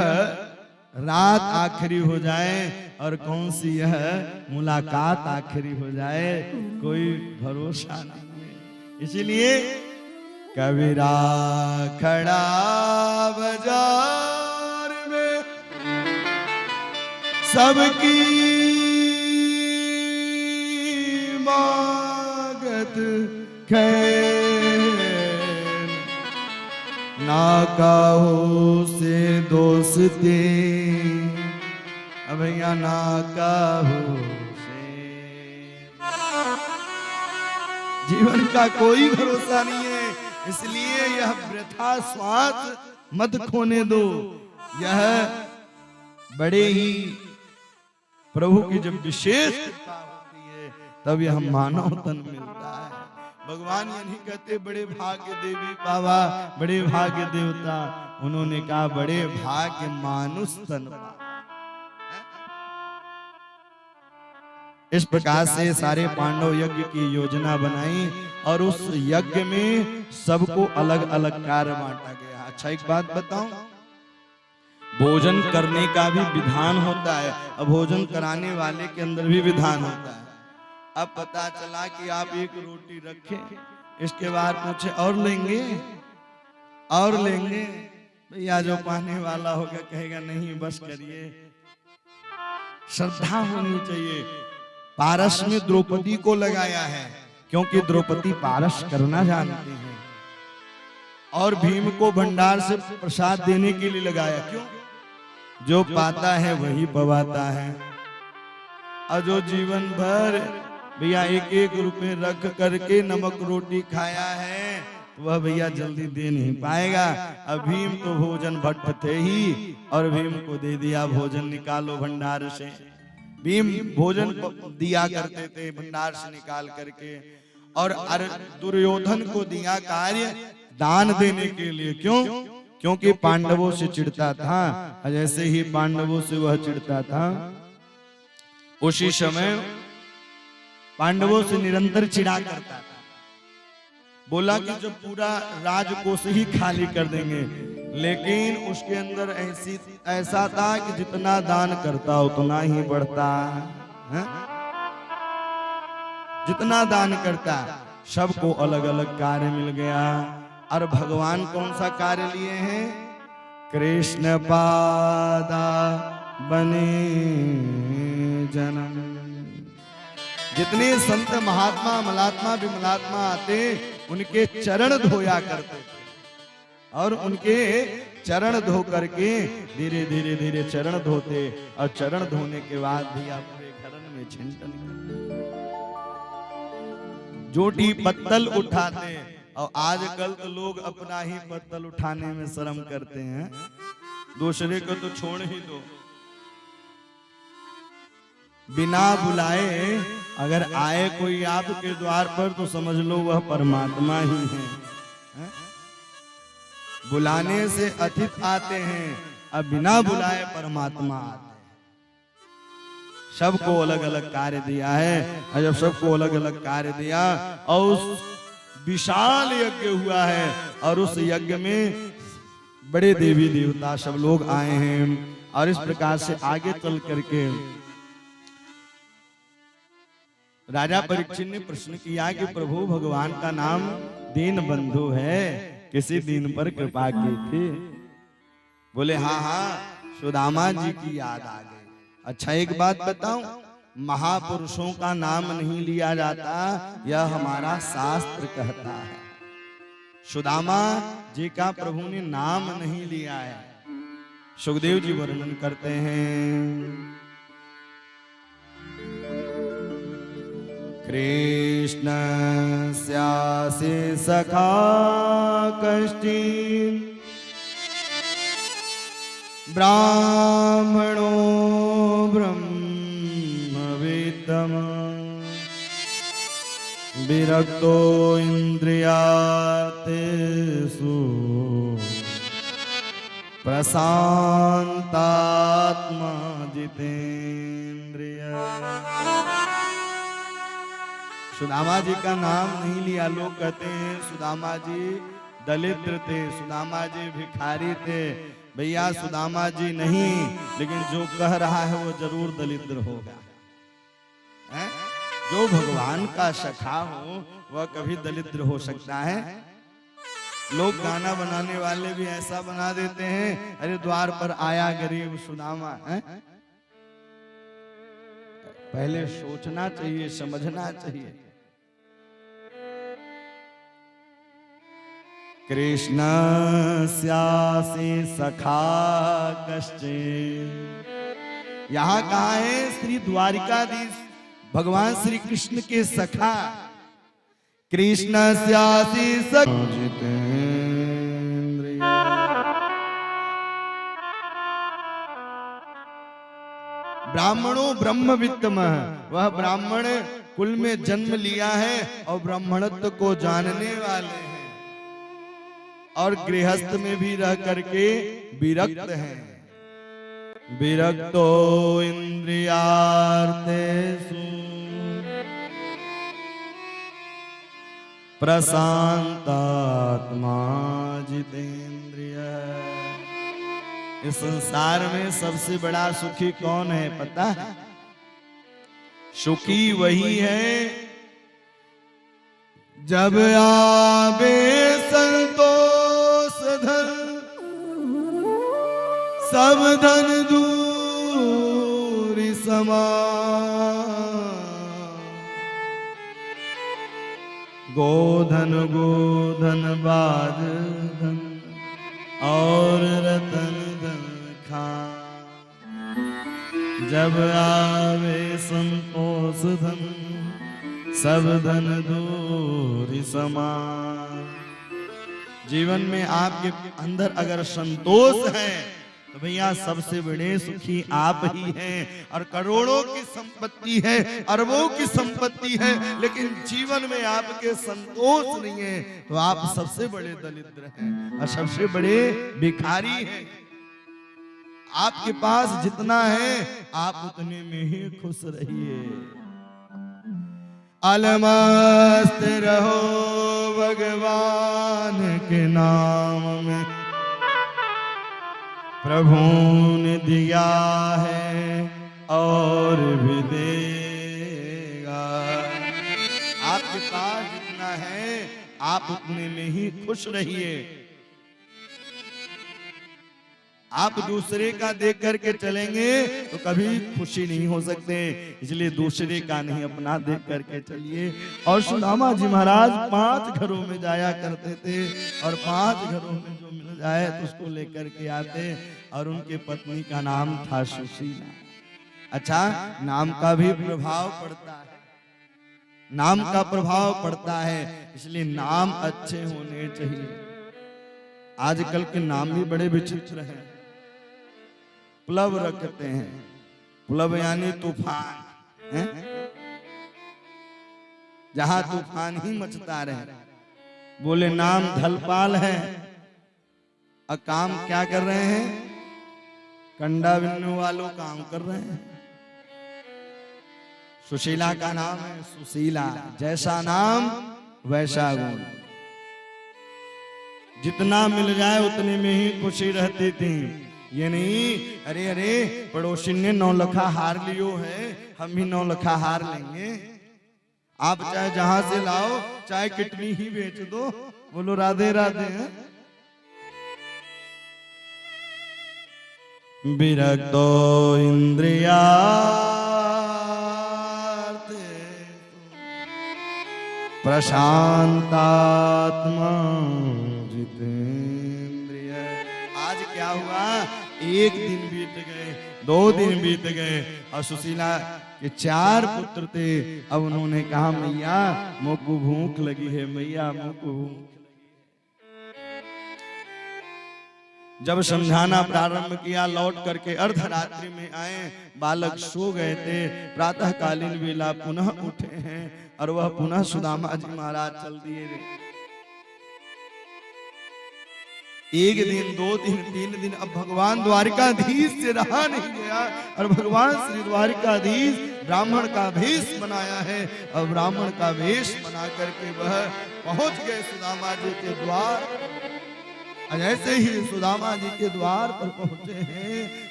रात आखिरी हो जाए और कौन सी यह मुलाकात आखिरी हो जाए, कोई भरोसा नहीं है। इसलिए कबीरा खड़ा बाजार में सबकी मागत खैर, ना काहो से दोस्ती अभैया ना काहो से। जीवन का कोई भरोसा नहीं है, इसलिए यह वृथा श्वास मत खोने दो। यह बड़े ही प्रभु की जब विशेष कृपा होती है तब यह मानव तन मिलता है। भगवान ये नहीं कहते बड़े भाग्य देवी बाबा, बड़े भाग्य देवता, उन्होंने कहा बड़े भाग्य मानुष तन। इस प्रकार से सारे पांडव यज्ञ की योजना बनाई और उस यज्ञ में सबको अलग अलग कार्य बांटा गया। अच्छा एक बात बताऊं, भोजन करने का भी विधान होता है और भोजन कराने वाले के अंदर भी विधान होता है। अब पता चला कि आप एक रोटी रखें, इसके बाद पूछे और लेंगे, और लेंगे। भैया जो पाने वाला होगा कहेगा नहीं बस करिए। श्रद्धा होनी चाहिए। पारस में द्रौपदी को लगाया है क्योंकि द्रौपदी पारस करना जानती है, और भीम को भंडार से प्रसाद देने के लिए लगाया। क्यों? जो पाता है वही पवाता है। और जो जीवन भर भैया एक एक रुपए रख करके नमक रोटी खाया है वह भैया जल्दी दे नहीं पाएगा। अब भीम तो भोजन भट्ट थे ही, और भीम को दे दिया भोजन, निकालो भंडार से। भीम भोजन दिया करते थे भंडार से निकाल करके, और दुर्योधन को दिया कार्य दान देने के लिए। क्यों? क्योंकि पांडवों से चिढ़ता था, जैसे ही पांडवों से वह चिढ़ता था उसी समय पांडवों से निरंतर चिढ़ा करता था। बोला कि जब पूरा राजकोष ही खाली कर देंगे, लेकिन उसके अंदर ऐसा था कि जितना दान करता उतना ही बढ़ता है। जितना दान करता सबको अलग अलग कार्य मिल गया। और भगवान कौन सा कार्य लिए हैं? कृष्ण पादा बने जन्म। जितने संत महात्मा मलात्मा विमलात्मा आते उनके चरण धोया करते थे, और उनके चरण धो करके धीरे धीरे धीरे चरण धोते, और चरण धोने के बाद भी अपने घरन में छिंटन जोटी पत्तल उठाते। और आजकल तो लोग अपना ही पत्तल उठाने में शर्म करते हैं, दूसरे को तो छोड़ ही दो। बिना बुलाए अगर आए कोई आपके द्वार पर तो समझ लो वह परमात्मा ही है। बुलाने से अतिथि आते हैं, अब बिना बुलाए परमात्मा आते हैं। सबको अलग अलग कार्य दिया है, और जब सबको अलग अलग कार्य दिया और उस विशाल यज्ञ हुआ है, और उस यज्ञ में बड़े देवी देवता सब लोग आए हैं। और इस प्रकार से आगे चल करके राजा परीक्षित ने प्रश्न किया कि प्रभु भगवान का नाम दीन बंधु है, किसी दीन पर कृपा की थी? बोले हाँ हाँ सुदामा जी की याद आ गई। अच्छा एक बात बताऊं, महापुरुषों का नाम नहीं लिया जाता, यह हमारा शास्त्र कहता है। सुदामा जी का प्रभु ने नाम नहीं लिया है। सुखदेव जी वर्णन करते हैं, कृष्ण स्यासि सखा कश्चित् ब्राह्मणो ब्रह्मविद्तम विरक्तो इंद्रियार्थेषु प्रशांतात्मा जितेंद्रिय। सुदामा जी का नाम नहीं लिया। लोग कहते हैं सुदामा जी दलिद्र थे, सुदामा जी भिखारी थे। भैया सुदामा जी नहीं, लेकिन जो कह रहा है वो जरूर दलिद्र होगा। जो भगवान का सखा हो वह कभी दलिद्र हो सकता है? लोग गाना बनाने वाले भी ऐसा बना देते हैं, अरे द्वार पर आया गरीब सुदामा। पहले सोचना चाहिए, समझना चाहिए। कृष्ण स्यासि सखा कश्चित्। यहाँ कहा है श्री द्वारिकाधीश भगवान श्री कृष्ण के सखा। कृष्ण स्यासि सखा जितेंद्रिय। ब्राह्मणों ब्रह्मवित्तम, वह ब्राह्मण कुल में जन्म लिया है और ब्राह्मणत्व को जानने वाले हैं, और गृहस्थ में भी रह करके विरक्त हैं। विरक्तो इंद्रियार्थेषु प्रशांतात्मा जितेंद्रिय। इस संसार में सबसे बड़ा सुखी कौन है पता है? सुखी वही है जब आवे संतोष धन, सब धन दूर समा। गोधन गोधन बाज धन और रतन धन खा, जब आवे संतोष धन सब धन दूर समा। जीवन में आपके अंदर अगर संतोष है तो भैया सबसे बड़े सुखी आप ही हैं। और करोड़ों की संपत्ति है, अरबों की संपत्ति है, लेकिन जीवन में आपके संतोष नहीं है तो आप सबसे बड़े दरिद्र हैं और सबसे बड़े भिखारी हैं। आपके पास जितना है आप उतने में ही खुश रहिए। अलमस्त रहो भगवान के नाम में, प्रभु ने दिया है और भी देगा। आपके पास जितना है आप उतने में ही खुश रहिए। आप दूसरे का देख करके चलेंगे तो कभी खुशी नहीं हो सकते, इसलिए दूसरे का नहीं अपना देख करके चलिए। और सुदामा जी महाराज 5 घरों में जाया करते थे और 5 घरों में जो मिल जाए तो उसको लेकर के आते। और उनके पत्नी का नाम था सुशीला। अच्छा, नाम का भी प्रभाव पड़ता है, नाम का प्रभाव पड़ता है, इसलिए नाम अच्छे होने चाहिए। आजकल के नाम भी बड़े विचित्र हैं। प्लव रखते हैं, प्लव यानी तूफान है, जहां तूफान ही मचता रहे। बोले नाम धलपाल है और काम क्या कर रहे हैं? कंडा बिनने वालों काम कर रहे हैं। सुशीला का नाम है सुशीला, जैसा नाम वैसा गुण। जितना मिल जाए उतने में ही खुशी रहती थी। ये नहीं अरे अरे पड़ोसी ने 9 लखा हार लियो है, हम भी 9 लखा हार लेंगे। आप चाहे जहां से लाओ, चाहे कितनी ही बेच दो। बोलो राधे राधे। विरक्तो इंद्रियार्थे प्रशांतात्मा जितेंद्रिय। आज क्या हुआ? एक दिन बीत गए, 2 दिन बीत गए और सुशीला के 4 पुत्र थे। अब उन्होंने कहा मैया मुझको भूख लगी है, मैया मुझको भूख। जब समझाना प्रारंभ किया, लौट करके अर्धरात्रि में आए। बालक सो गए थे। प्रातःकालीन वेला पुनः उठे हैं और वह पुनः सुदामा जी महाराज चल दिए। 1 दिन, 2 दिन, 3 दिन, अब भगवान द्वारिकाधीश से रहा नहीं गया और भगवान श्री द्वारिकाधीश ब्राह्मण का वेश बनाया है और ब्राह्मण का वेश बना करके वह पहुंच गए सुदामा जी के द्वार। जैसे ही सुदामा जी के द्वार पर पहुंचे हैं,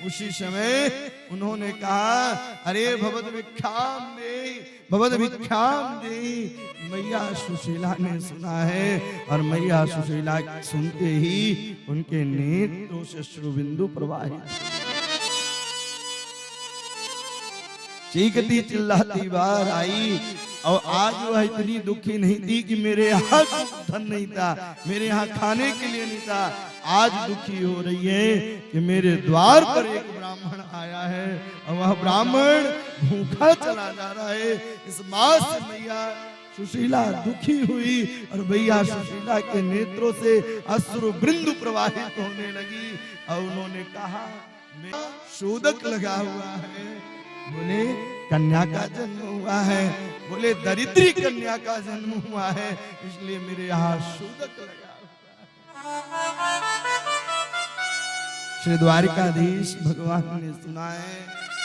उसी समय उन्होंने कहा अरे भगवत भिक्षाम दे, भगवत भिक्षाम दे। मैया सुशीला ने सुना है और मैया सुशीला सुनते ही उनके नेत्रों से अश्रुबिंदु प्रवाहित। चीखती चिल्लाती बाहर आई। और आज वह इतनी दुखी नहीं थी कि मेरे यहाँ धन नहीं था, मेरे यहाँ खाने के लिए नहीं था। आज दुखी हो रही है कि मेरे द्वार पर एक ब्राह्मण आया है और वह ब्राह्मण भूखा चला जा रहा है। इस बात से मैया सुशीला दुखी हुई और भैया सुशीला के नेत्रों से अश्रु बिंदु प्रवाहित होने लगी और उन्होंने कहा मेरा शोधक लगा हुआ है। बोले कन्या का जन्म हुआ है, बोले दरिद्री कन्या का जन्म हुआ है, इसलिए मेरे यहाँ शोधक लगा हुआ है। श्री द्वारिकाधीश भगवान ने सुना है।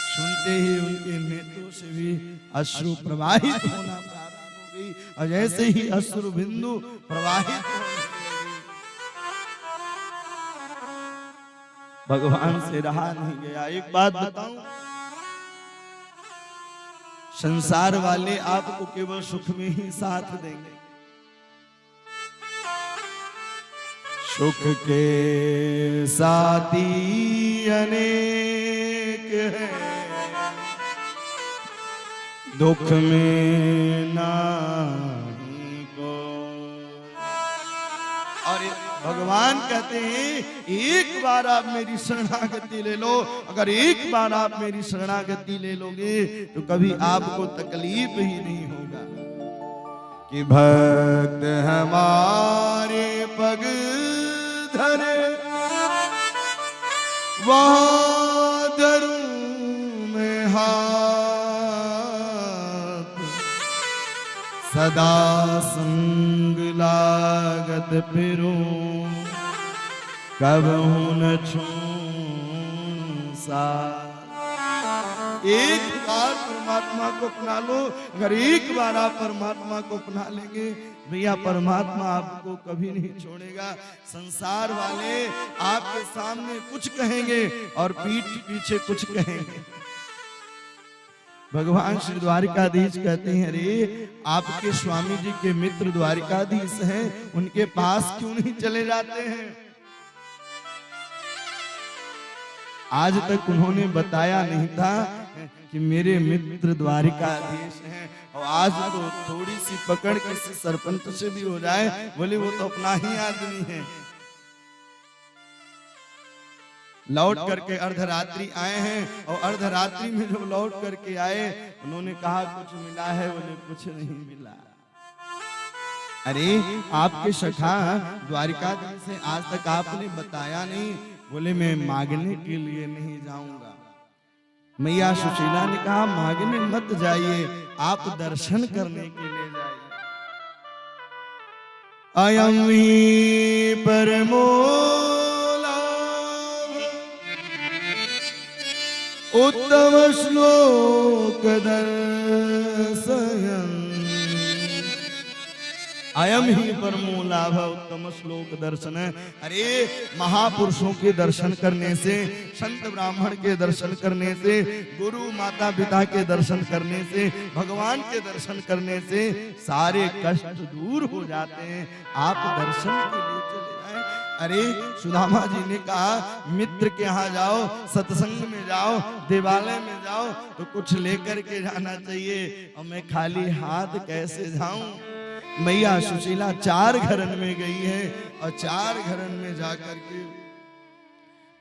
सुनते ही उनके नेत्रों से भी अश्रु प्रवाहित होना प्रारंभ हो गई और जैसे ही अश्रु बिंदु प्रवाहित होने लगे, भगवान से रहा नहीं गया। एक बात बताऊं, संसार वाले आपको केवल सुख में ही साथ देंगे। सुख के साथी अनेक हैं, दुख में नहीं कोई। और भगवान कहते हैं एक बार आप मेरी शरणागति ले लो, अगर एक बार आप मेरी शरणागति ले लोगे तो कभी आपको तकलीफ ही नहीं होगा। कि भक्त हमारे पग धरे वहाँ धरूं मैं हाथ, सदा संग लागत फिरूं कबहू न छूं साथ। एक बार परमात्मा को अपना लो, अगर एक बार आप परमात्मा को अपना लेंगे भैया परमात्मा आपको कभी नहीं छोड़ेगा। संसार वाले आपके सामने कुछ कहेंगे और पीठ पीछे कुछ कहेंगे। भगवान श्री द्वारिकाधीश कहते हैं अरे आपके स्वामी जी के मित्र द्वारिकाधीश हैं, उनके पास क्यों नहीं चले जाते हैं? आज तक उन्होंने बताया नहीं था कि मेरे मित्र द्वारिकाधीश हैं, और आज तो थोड़ी सी पकड़ किसी सरपंच से भी हो जाए, बोले वो तो अपना ही आदमी है। लौट करके अर्धरात्रि आए हैं, और अर्धरात्रि में जब लौट करके आए उन्होंने कहा कुछ मिला है? बोले कुछ नहीं मिला। अरे आपके सखा द्वारिकाधीश से आज तक आपने बताया नहीं। बोले मैं मांगने के लिए नहीं जाऊंगा। मैया सुशीला ने कहा मांगने मत जाइए, आप दर्शन करने के लिए जाइए। अयं ही परमो उत्तम श्लोक दर्शयन्, अयम ही परमो लाभ उत्तम श्लोक दर्शन। अरे महापुरुषों के दर्शन करने से, संत ब्राह्मण के दर्शन करने से, गुरु माता पिता के दर्शन करने से, भगवान के दर्शन करने से सारे कष्ट दूर हो जाते हैं। आप दर्शन के लिए चले जाएं। अरे सुदामा जी ने कहा मित्र के यहाँ जाओ, सत्संग में जाओ, देवालय में जाओ तो कुछ लेकर के जाना चाहिए, और मैं खाली हाथ कैसे जाऊं? मैया सुशीला 4 घरन में गई है, और 4 घरन में जाकर के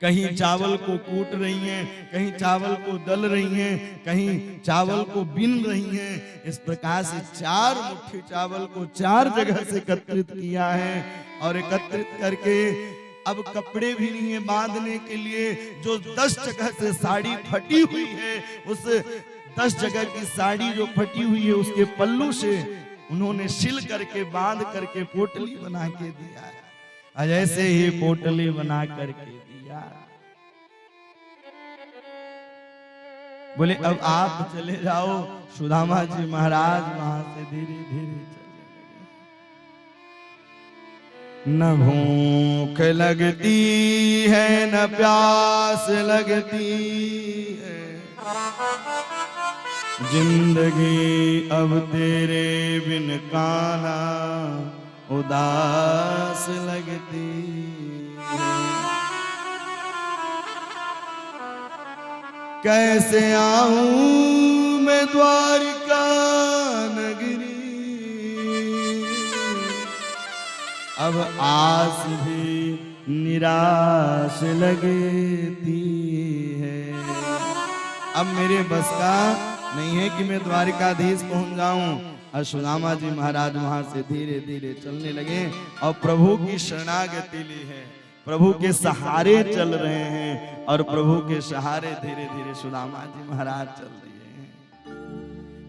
कहीं चावल को कूट रही हैं, कहीं चावल को दल रही हैं, कहीं चावल को बिन रही हैं। इस प्रकार से 4 मुट्ठी चावल को 4 जगह से एकत्रित किया है, और एकत्रित करके अब कपड़े भी नहीं है बांधने के लिए। जो 10 जगह से साड़ी फटी हुई है, उस 10 जगह की साड़ी जो फटी हुई है उसके पल्लू से उन्होंने सिल करके बांध करके पोटली बना के दिया है। ऐसे ही पोटली बना करके दिया। बोले अब आप चले जाओ। सुदामा जी महाराज वहां से धीरे धीरे चलने लगे। न भूख लगती है न प्यास लगती है, जिंदगी अब तेरे बिन काना उदास लगती है। कैसे आऊं मैं द्वारिका नगरी, अब आस भी निराश लगती है। अब मेरे बस का नहीं है कि मैं द्वारिकाधीश पहुंच जाऊं। और सुदामा जी महाराज वहां से धीरे धीरे चलने लगे और प्रभु की शरणागति ली है, प्रभु के सहारे चल रहे हैं, और प्रभु के सहारे धीरे धीरे सुदामा जी महाराज चल रहे हैं।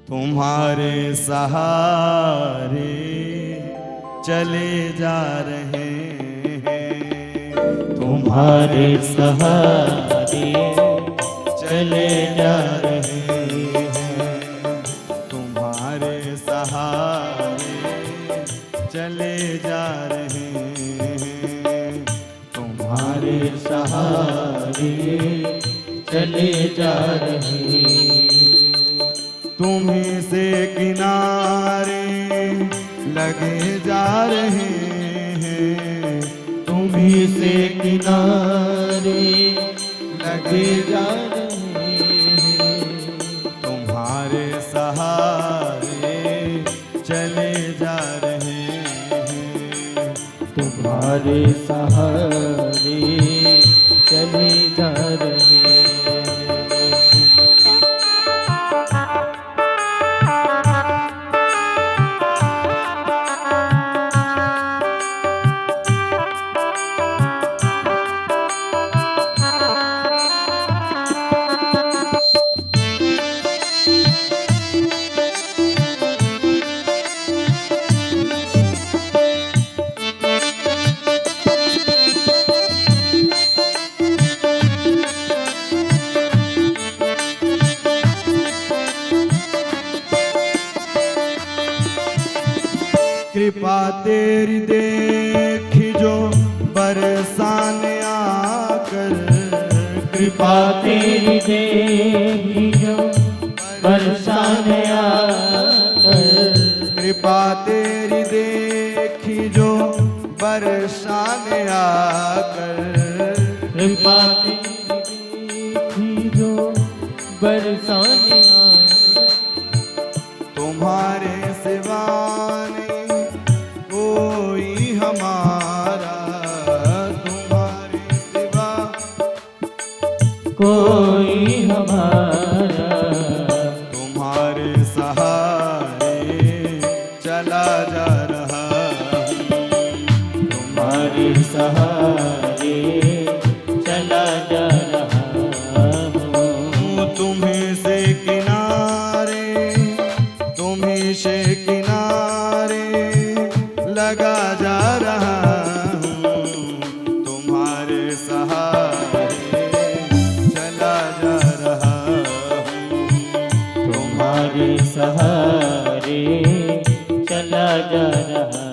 तुम्हारे सहारे चले जा रहे हैं, तुम्हारे सहारे चले जा रहे हैं, तुम्हारे सहारे चले जा रहे हैं, तुम्हारे सहारे चले जा रहे हैं। तुम्हीं से किनारे लगे जा रहे हैं, तुम्हीं से किनारे लगे जा रहे हैं, तुम्हारे सहारे चले जा रहे हैं, तुम्हारे सहारे चले जा रहे हैं। कृपा तेरी देखी जो बरसाने आकर, कृपा तेरी देखी जो बरसाने आकर, कृपा तेरी देखी जो बरसाने आकर, कृपा तेरी देखी जो बरसाने आकर, तुम्हारे सिवा नहीं कोई हमारा, तुम्हारे सिवा कोई हमारा, तुम्हारे सहारे चला जा रहा हूँ, तुम्हारे सहारे चला जा रहा हूँ, तुम्हीं से किनारे, तुम्हीं से किनारे लगा जा रहा हूँ, तुम्हारे सहारे चला जा रहा हूँ, तुम्हारे सहारे चला जा रहा हूँ।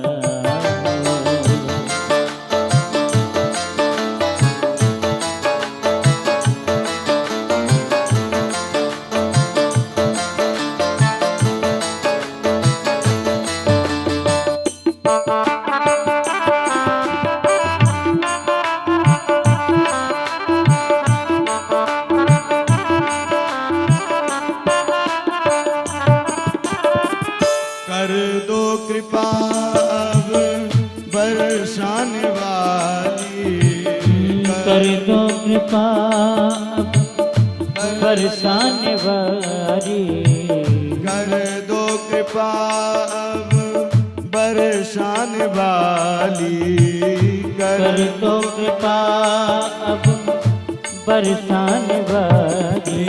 कर दो कृपा अब बरसाने वाली, कर दो कृपा बरसाने वाली, कर दो कृपा अब बरसाने वाली, कर दो कृपा अब बरसाने वाली,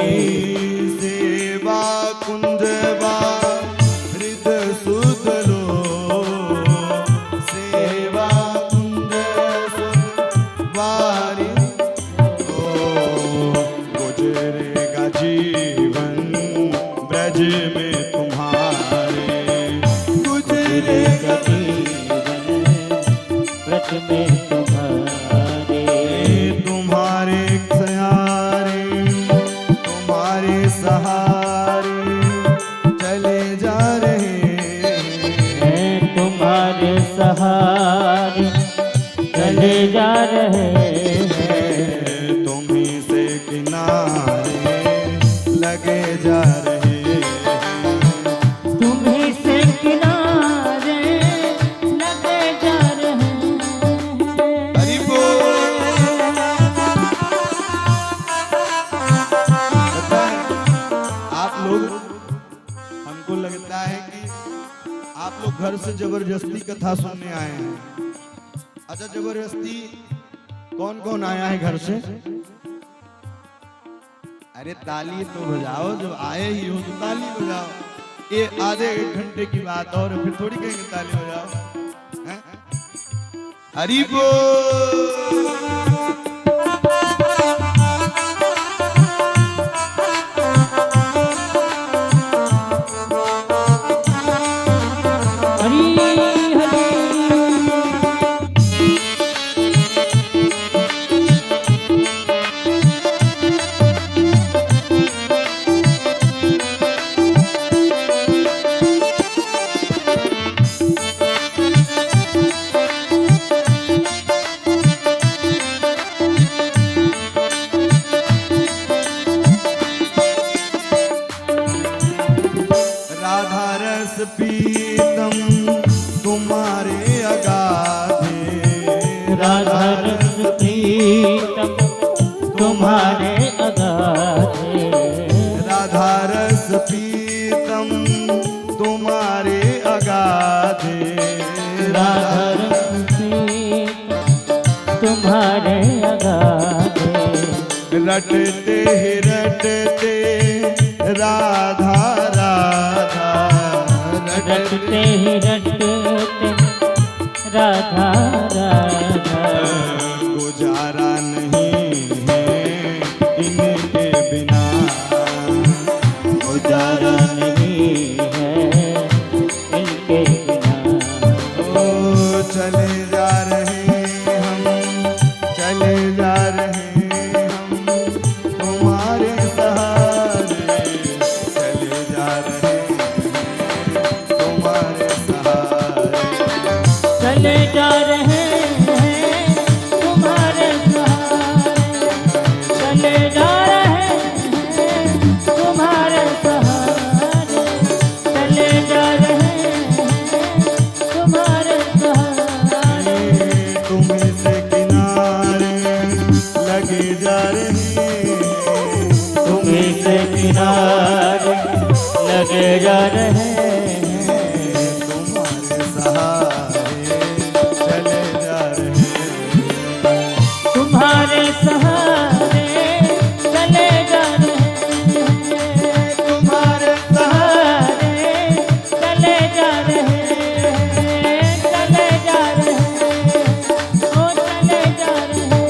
सेवा कुंजवा हृद सुध लो, सेवा कुंज सुध वारी ओ, गुजरेगा जीवन ब्रज में तुम्हारे, गुजरेगा जीवन व्रत में तुम्हारे, तुम्हारे सहारे, तुम्हारे सहारे चले जा रहे हैं, तुम्हारे सहारे चले जा रहे हैं, तुम्हीं से किनारे लगे जा रहे हैं, तुम्हीं से किनारे लगे जा रहे हैं। हरि बोल। पता है, आप लोग, हमको लगता है कि आप लोग घर से जबरदस्ती कथा सुनने आए हैं। अच्छा, जबरदस्ती कौन कौन आया है घर से? अरे ताली तो बजाओ, जब आए ही हो तो ताली बजाओ। ये आधे एक घंटे की बात और फिर थोड़ी कहेंगे ताली बजाओ, हैं? हरि बोल। राधा रस प्रीतम तुम्हारे अगाधे, राधा रस प्रीतम तुम्हारे अगाधे, राधा रस प्रीतम तुम्हारे अगाधे, रटते ही रटते राधा राधा, रटते ही रटते राधा राधा, गुजारा नहीं है इनके बिना, गुजारा नहीं है इनके बिना। ओ चले जा रहे हम, चले जा रहे हम तुम्हारे सहारे, चले जा रहे हैं तुम्हारे सहारे, चले जा रहे हैं तुम्हारे सहारे, चले जा रहे हैं तुम्हारे सहारे, चले जा रहे हैं तुम्हारे सहारे, तुम्हें से किनारे लगे जा रहे हैं, तुम्हीं से किनारे लगे जा रहे हैं, तुम्हारे सहारे चले जा रहे हैं, तुम्हारे सहारे चले जा रहे हैं, तुम्हारे सहारे चले जा रहे हैं, चले जा रहे हैं, ओ चले जा रहे हैं।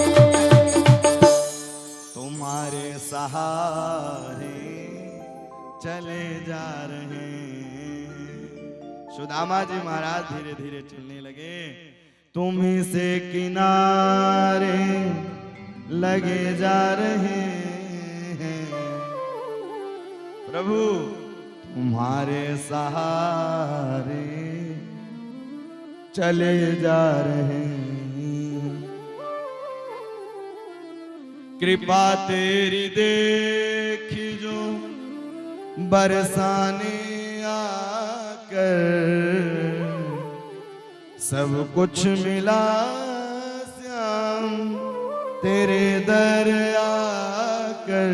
तुम्हारे सहारे चले जा रहे हैं। सुदामा जी महाराज धीरे धीरे चलने लगे, तुम्हीं से किनारे लगे जा रहे हैं, प्रभु तुम्हारे सहारे चले जा रहे हैं। कृपा तेरी देखी जो बरसाने आकर, सब कुछ मिला श्याम तेरे दर आकर,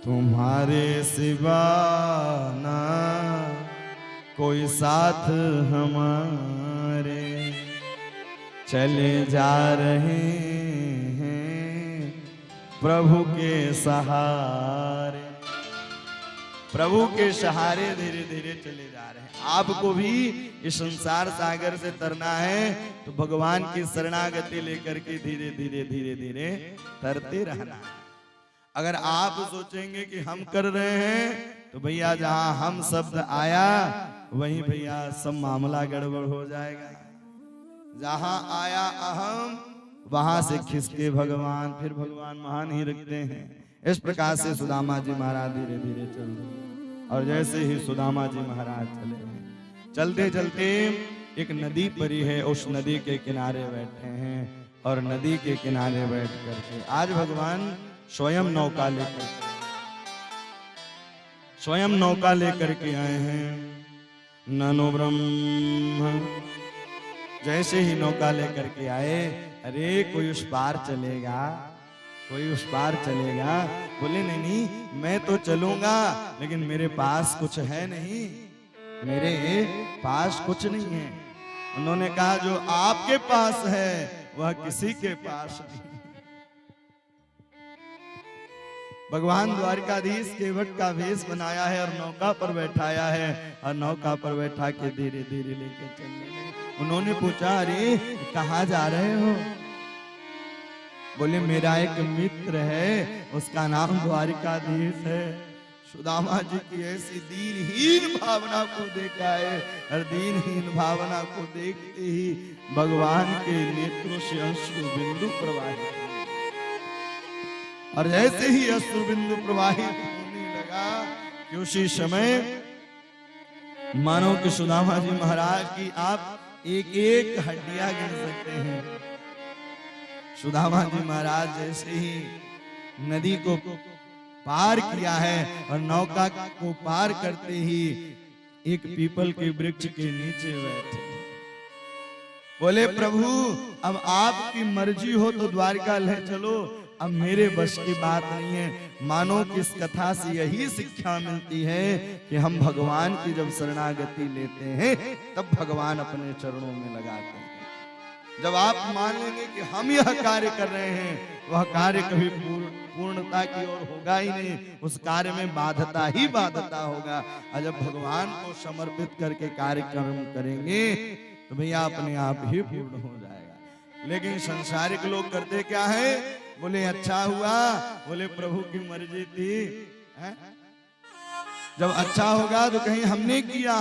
तुम्हारे सिवा ना कोई साथ हमारे, चले जा रहे हैं प्रभु के सहारे, प्रभु के सहारे धीरे धीरे चले जा रहे हैं। आपको भी इस संसार सागर से तरना है तो भगवान की शरणागति लेकर के धीरे धीरे धीरे धीरे तरते रहना है। अगर आप सोचेंगे कि हम कर रहे हैं तो भैया जहां हम शब्द आया वहीं भैया सब मामला गड़बड़ हो जाएगा। जहां आया अहम वहां से खिसके भगवान, फिर भगवान महान ही रखते हैं। इस प्रकार से सुदामा जी महाराज धीरे धीरे चल रहे, और जैसे ही सुदामा जी महाराज चले, चलते चलते एक नदी पड़ी है, उस नदी के किनारे बैठे हैं, और नदी के किनारे बैठ करके आज भगवान स्वयं नौका लेकर के आए हैं। ननो ब्रह्म, जैसे ही नौका लेकर के आए, अरे कोई उस पार चलेगा, कोई उस पार चलेगा। बोले नहीं नहीं मैं तो चलूंगा, लेकिन मेरे पास कुछ है नहीं, मेरे पास कुछ नहीं है। उन्होंने कहा जो आपके पास है वह किसी के पास नहीं। भगवान द्वारिकाधीश केवट का वेश बनाया है और नौका पर बैठाया है, और नौका पर बैठा के धीरे धीरे लेके चलने लगे। उन्होंने पूछा अरे कहाँ जा रहे हो? बोले मेरा एक मित्र है, उसका नाम द्वारिकाधीश है। सुदामा जी की ऐसी दीनहीन भावना को देखा है, और दीनहीन भावना को देखते ही भगवान के नेत्रों से अश्रु बिंदु प्रवाहित, और जैसे ही अश्रु बिंदु प्रवाहित होने लगा कि उसी समय मानो कि सुदामा जी महाराज की आप एक एक हड्डियां गिन सकते हैं। सुदामा जी महाराज जैसे ही नदी को पार किया है, और नौका को पार करते ही एक पीपल के वृक्ष के नीचे बैठे। बोले प्रभु अब आपकी मर्जी हो तो द्वारका ले चलो, अब मेरे बस की बात नहीं है। मानो कि इस कथा से यही शिक्षा मिलती है कि हम भगवान की जब शरणागति लेते हैं तब भगवान अपने चरणों में लगाते हैं। जब आप मान लेंगे कि हम यह कार्य कर रहे हैं, वह कार्य कभी पूर्णता की ओर होगा ही नहीं, उस कार्य में बाध्यता ही बाध्यता होगा। और जब भगवान को समर्पित करके कार्यक्रम करेंगे तो भैया अपने आप ही पूर्ण हो जाएगा। लेकिन संसारिक लोग करते क्या है, बोले अच्छा हुआ, बोले प्रभु की मर्जी थी है? जब अच्छा होगा तो कहीं हमने किया,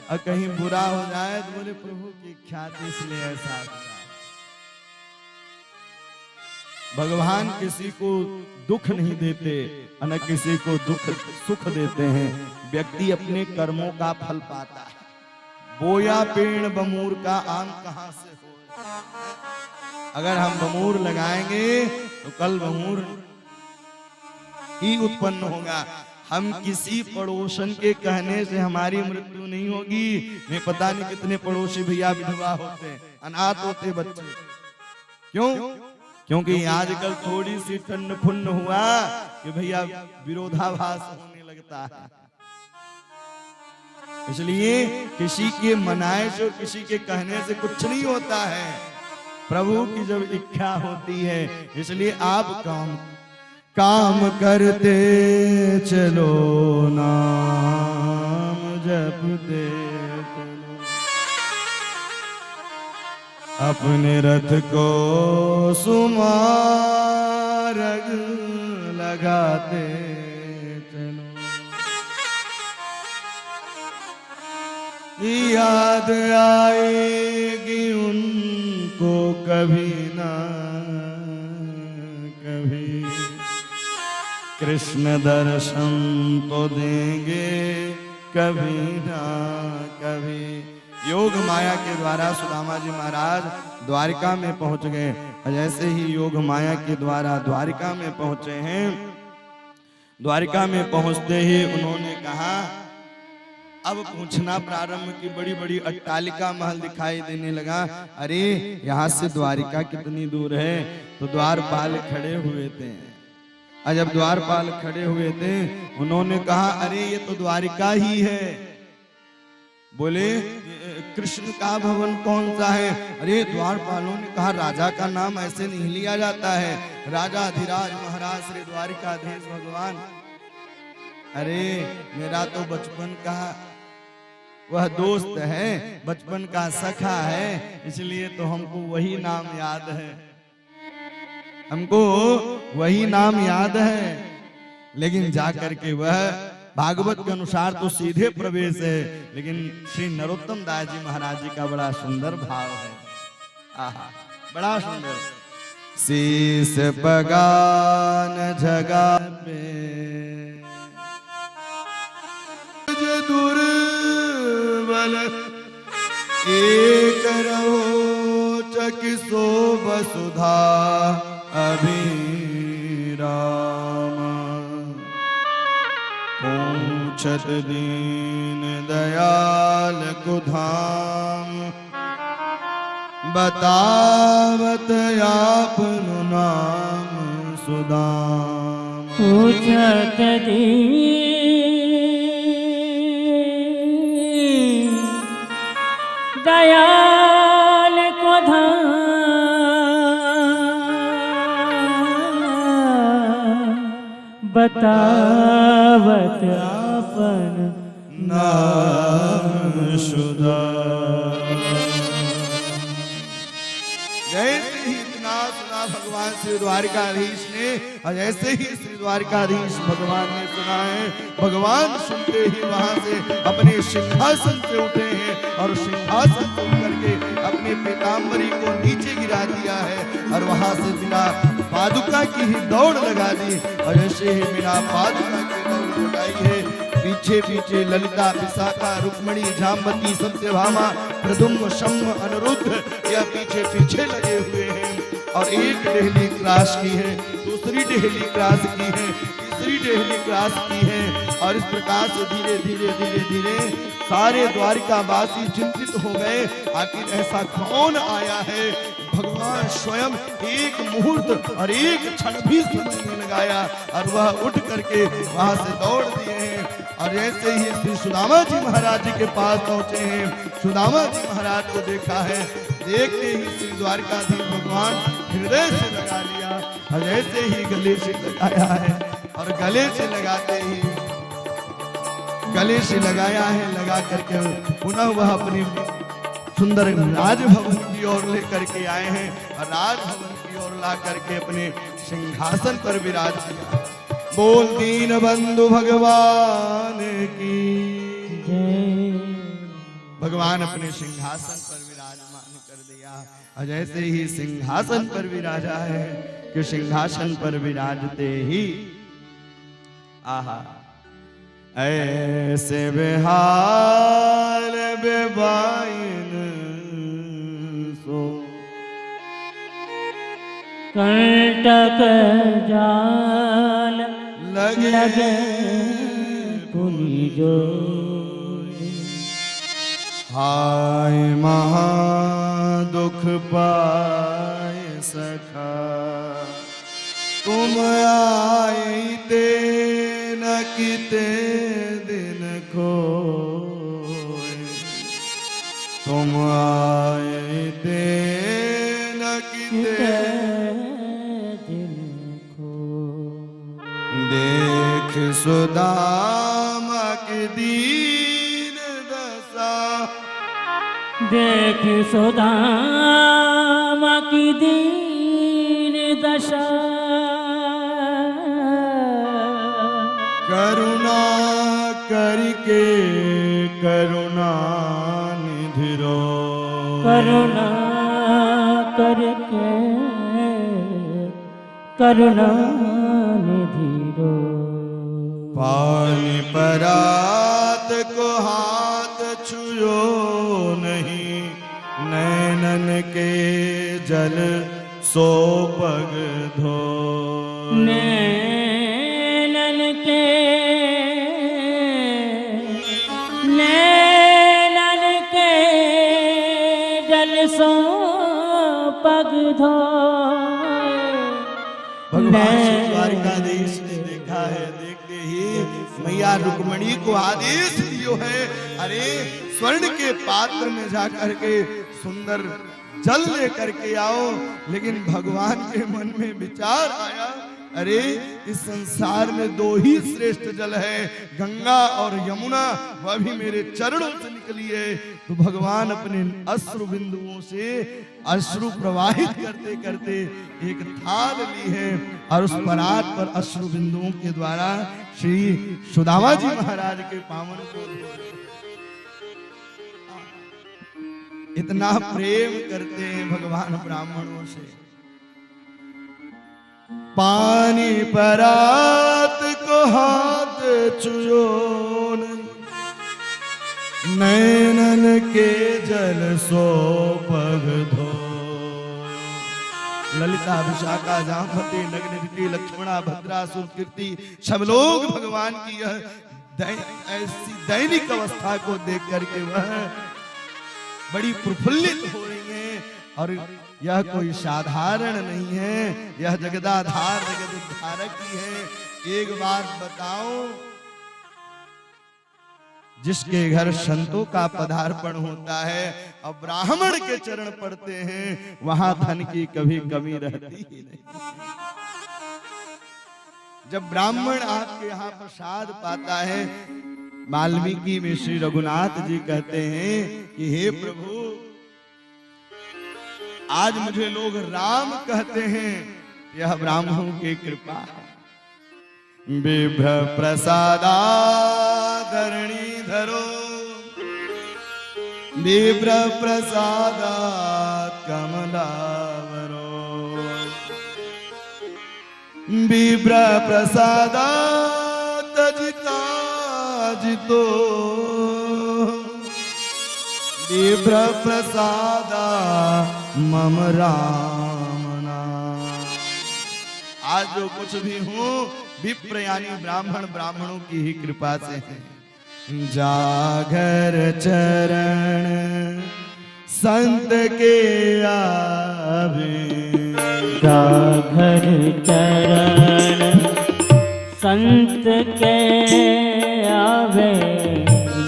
और कहीं बुरा हो जाए तो बोले प्रभु की इच्छा थी इसलिए ऐसा किया। भगवान किसी को दुख नहीं देते, न किसी को सुख देते हैं। व्यक्ति अपने कर्मों का फल पाता है। बोया पेड़ बमूर का आम कहां से हो। अगर हम बमूर लगाएंगे तो कल बमूर ही उत्पन्न होगा। हम किसी पड़ोसन के कहने से हमारी मृत्यु नहीं होगी। मैं पता नहीं कितने पड़ोसी भैया विधवा होते, अनाथ होते बच्चे। क्यों? क्योंकि आजकल थोड़ी सी ठंड फुन्न हुआ कि भैया विरोधाभास होने लगता है। इसलिए किसी के मनाए से, किसी के कहने से कुछ नहीं होता है। प्रभु की जब इच्छा होती है, इसलिए आप काम करते चलो, नाम जपते चलो, अपने रथ को सुमारग लगाते चलो। याद आएगी उनको कभी ना कभी, कृष्ण दर्शन तो देंगे कभी ना कभी। योग माया के द्वारा सुदामा जी महाराज द्वारिका में पहुंच गए। जैसे ही योग माया के द्वारा द्वारिका में पहुंचे हैं, द्वारिका में पहुंचते ही उन्होंने कहा, अब पूछना प्रारंभ की, बड़ी बड़ी अट्टालिका महल दिखाई देने लगा। अरे यहाँ से द्वारिका कितनी दूर है? तो द्वारपाल खड़े हुए थे। और जब द्वारपाल खड़े हुए थे, उन्होंने कहा, अरे ये तो द्वारिका ही है। बोले कृष्ण का भवन कौन सा है? अरे द्वारपालों ने कहा, राजा का नाम ऐसे नहीं लिया जाता है। राजा धीराज महाराज श्री द्वारिकाधीश भगवान। अरे मेरा तो बचपन का वह दोस्त है, बचपन का सखा है, इसलिए तो हमको वही नाम याद है, हमको वही नाम याद है। लेकिन जाकर के वह भागवत के अनुसार तो सीधे प्रवेश है, लेकिन श्री नरोत्तम दास जी महाराज जी का बड़ा सुंदर भाव है। आहा, बड़ा सुंदर। शीस बगान जगह पे दुर्बल एक रहो चकिसो वसुधा अभिराम। पूछत दीन दयाल को धाम, बतावत आपनु नाम सुदाम। पूछत दीन दयाल को धाम, बतावत आपन नाम सुदाम। जैसे ही इतना सुना भगवान श्री द्वारिकाधीश ने, और जैसे ही श्री द्वारिकाधीश भगवान ने सुना है, भगवान सुनते ही वहां से अपने सिंहासन से उठे हैं और सिंहासन से उठ करके अपने पीताम्बरी को नीचे गिरा दिया है और वहां से बिना पादुका की ही दौड़ लगा दी। और ऐसे ही बिना पादुका की दौड़ लगाई है। पीछे पीछे ललिता, विशाखा, रुक्मणी, जाम्बती, सत्यभामा, प्रद्युम्न, शम्भ, अनिरुद्ध, यह पीछे पीछे लगे हुए हैं। और एक डेहली क्रॉस की है, दूसरी डेहली क्रॉस की है, तीसरी डेहली क्रॉस की है। और इस प्रकार से धीरे धीरे धीरे धीरे सारे द्वारिकावासी चिंतित हो गए, आखिर ऐसा कौन आया है। भगवान स्वयं एक मुहूर्त और एक क्षण भी समय नहीं लगाया और वह उठ करके वहां से दौड़ दिए हैं। और ऐसे ही श्री सुदामा जी महाराज जी के पास पहुंचे हैं। सुदामा जी महाराज को देखा है, देखते ही श्री द्वारकाधीश भगवान हृदय से लगा लिया और ऐसे ही गले से लगाया है। और गले से लगाते ही गले से लगाया है, लगा करके पुनः वह अपनी सुंदर राजभवन की ओर लेकर के आए हैं और राजभवन की ओर ला करके अपने सिंहासन पर विराज किया। बोल दीन बंधु भगवान की जय। भगवान अपने सिंहासन पर विराजमान कर दिया और जैसे ही सिंहासन पर विराजा है कि सिंहासन पर विराजते ही आहा ऐसे बेहाल बेबाइन सो कंटक जाल लगे पुनि जो। हाय महा दुख पाए सखा तुम आए ते न किते दिन को तुम आए ते न किते दिन को देख सुदामा की दीन दशा देख सुदामा की दीन दशा करुणा करके करुणा निधि रो करुणा करके करुणा निधि रो। पानी परात को हाथ छुयो नहीं नैनन के जल सो पग धो नैनन के जल सो पग धो। भगवान श्री द्वारकाधीश ने देखा है, देखते ही मैया रुक्मणी को आदेश दियो है, अरे स्वर्ण के पात्र में जाकर के सुंदर जल लेकर के आओ। लेकिन भगवान के मन में विचार आया, अरे इस संसार में दो ही श्रेष्ठ जल है, गंगा और यमुना, वह भी मेरे चरणों से निकली है। तो भगवान अपने अश्रु बिंदुओं से अश्रु प्रवाहित करते करते एक थाल ली है और उस परात पर अश्रु बिंदुओं के द्वारा श्री सुदामा जी महाराज के पावन को इतना प्रेम करते हैं भगवान ब्राह्मणों से। पानी परात को हाथ छुयो नैनन के जल सो पग धो। ललिता विशाखा जामवती नग्न लक्ष्मणा भद्रा सुकीर्ति सब लोग भगवान की यह ऐसी दैनिक अवस्था को देख करके वह बड़ी प्रफुल्लित हो रही हैं। और यह कोई साधारण नहीं है, यह जगदाधार जगत उद्धारक ही है। एक बात बताओ, जिसके घर संतों का पदार्पण होता है और ब्राह्मण के चरण पड़ते हैं, वहां धन की कभी कमी रहती ही नहीं। जब ब्राह्मण आपके यहाँ प्रसाद पाता है, वाल्मीकि में श्री रघुनाथ जी कहते हैं कि हे प्रभु, आज मुझे लोग राम कहते हैं, यह ब्राह्मणों की कृपा है। बिभ्र प्रसादा धरणी धरो बिभ्र प्रसादा कमलावरो बिभ्र प्रसादा तजिता जितो बिभ्र प्रसादा मम रामना। आज जो कुछ भी हूँ विप्र यानी ब्राह्मणों की ही कृपा से है। जागर चरण संत के आवे, जागर चरण संत के आवे,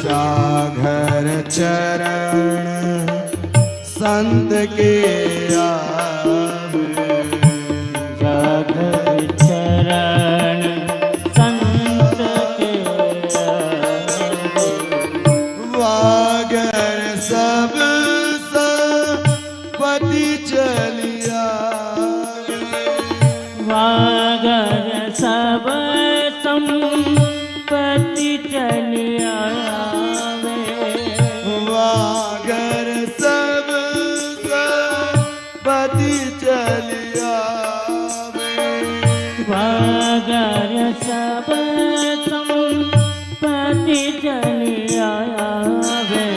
जागर चरण संत के आवे, जागर चरण संत के आवे, वागर सब संपत्ति चलिया, वागर सब संपत्ति चलिया आवे, वागर सब संपत्ति चलिया, वागर सब संपत्ति चलिया आवे,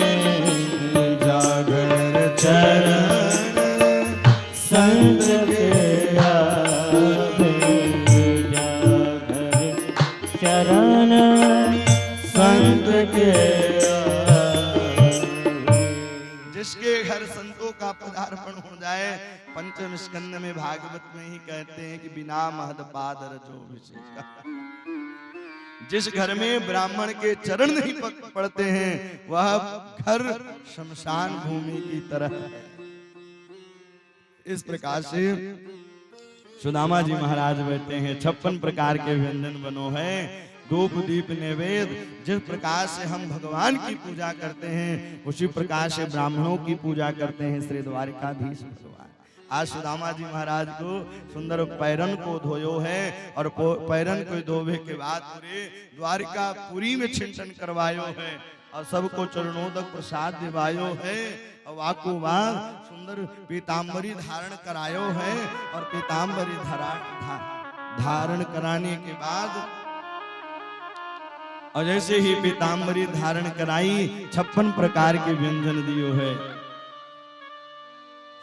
जागर चरण संत के आवे, जागर चरण संत के आवे। जिसके घर संतों का पदार्पण हो जाए, पंचम स्कंद में भागवत में ही कहते हैं कि बिना महद पाद रजो विशेष। जिस घर में ब्राह्मण के चरण नहीं पड़ते हैं वह घर शमशान भूमि की तरह है। इस प्रकार से सुदामा जी महाराज बैठे हैं। 56 प्रकार के व्यंजन बनो है, धूप दीप नैवेद्य। जिस प्रकार से हम भगवान की पूजा करते हैं उसी प्रकार से ब्राह्मणों की पूजा करते हैं श्री द्वारिकाधीश भगवान। आज सुदामा जी महाराज को सुंदर पैरन को धोयो है और पैरन को धोवे के बाद पूरे द्वारिकापुरी में छिंटन करवायो है और सबको चरणोदक प्रसाद दिवायो है और वाको बाद सुंदर पीताम्बरी धारण करायो है और पीताम्बरी धारण कराने के बाद और जैसे ही पीताम्बरी धारण कराई 56 प्रकार के व्यंजन दियो है।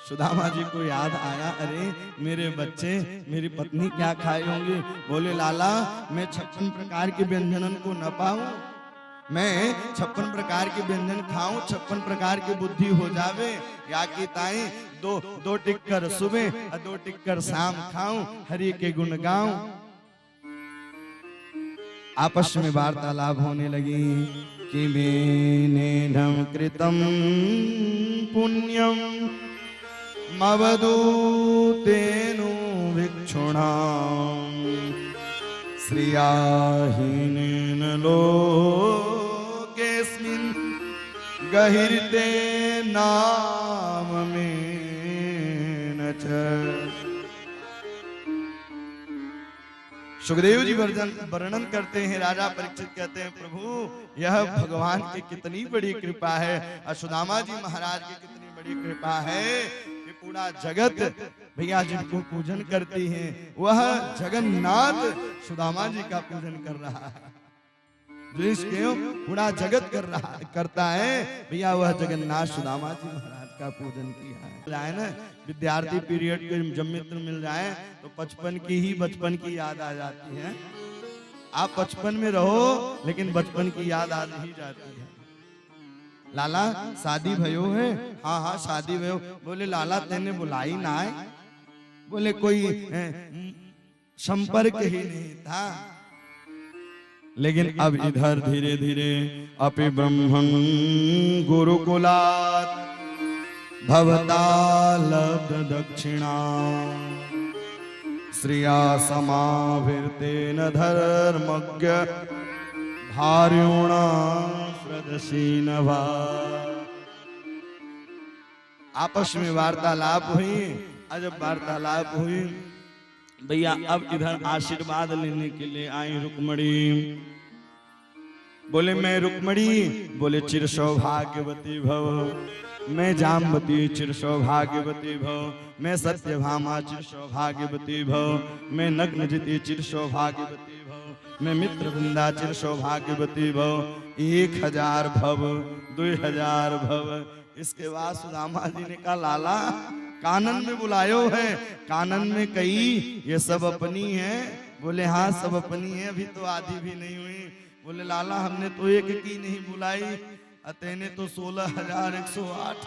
सुदामा जी को याद आया, अरे मेरे बच्चे मेरी पत्नी क्या खाए होंगे। बोले लाला मैं 56 प्रकार के व्यंजनन को न पाऊं, मैं 56 प्रकार के व्यंजन खाऊं, 56 प्रकार की बुद्धि हो जावे, या कि ताई दो टिक्कर सुबह और 2 टिक्कर शाम खाऊं, हरि के गुण गाऊं। आपस में वार्तालाप होने लगी कि मेनेनं कृतं पुण्यम मवदूतेनो भिक्षुणां श्रियाहीनेन लोकेस्मिन् गहिर्ते नाम में न च। सुखदेव जी वर्णन करते हैं, राजा परीक्षित कहते हैं प्रभु यह भगवान की कितनी बड़ी कृपा है और सुदामा जी महाराज की कितनी बड़ी कृपा है कि पूरा जगत भैया जिनको पूजन करती हैं वह जगन्नाथ सुदामा जी का पूजन कर रहा है। जिसके पूरा जगत करता है भैया वह जगन्नाथ सुदामा जी महाराज का पूजन किया है। जाए ना विद्यार्थी पीरियड के जब मित्र मिल जाए तो बचपन की याद आ जाती है। आप 55 में रहो लेकिन बचपन की याद आ ही जाती है। लाला शादी भयो है? हाँ हाँ शादी भयो। बोले लाला तेने बुलाई ना है? बोले कोई संपर्क ही नहीं था। लेकिन अब इधर धीरे धीरे अपि ब्रह्मं गुरुकुलात् भवता लब्ध दक्षिणा श्रिया समाविर्तेन धर्मज्ञ भार्योणा श्रदसीन भा। आपस में वार्तालाप हुई। जब वार्तालाप हुई भैया अब इधर आशीर्वाद लेने के लिए आई रुक्मणी। बोले मैं रुक्मणी, बोले चिर सौभाग्यवती भव। मैं जाम्बती चिर सौभाग्यवती भव। मैं सत्यभामा चिर सौभाग्यवती भव। मैं नग्नजिति चिर सौभाग्यवती भव। मैं मित्र वृंदा चिर सौभाग्यवती भव। 1000 भव 2000 भव। इसके बाद सुदामा जी ने कहा लाला कानन में बुलायो है, कानन में कही ये सब अपनी है। बोले हाँ सब अपनी है, अभी तो आधी भी नहीं हुई। बोले लाला हमने तो एक की नहीं बुलाई, अतने तो 16,108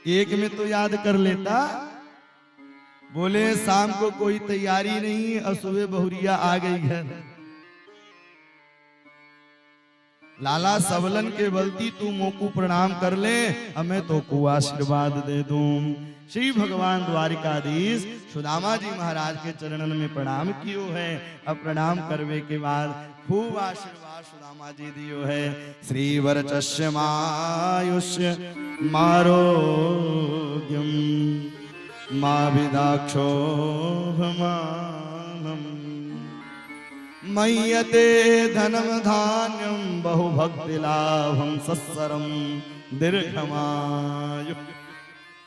एक में तो याद कर लेता। बोले शाम को कोई तैयारी नहीं और सुबह बहुरिया आ गई घर। लाला सबलन के बलती तू मोकू प्रणाम कर ले, हमें तो को आशीर्वाद दे दूं। श्री भगवान द्वारिकाधीश सुदामा जी महाराज के चरणन में प्रणाम कियो है। अब प्रणाम करवे के बाद खूब आशीर्वाद सुदामा जी दियो है। श्री वरचस्य मायुष्य मारोग्यम मा विदाक्षोभमानम् मय्यते धनम धान्यम बहुभक्ति लाभम सत्सरम दीर्घमायु।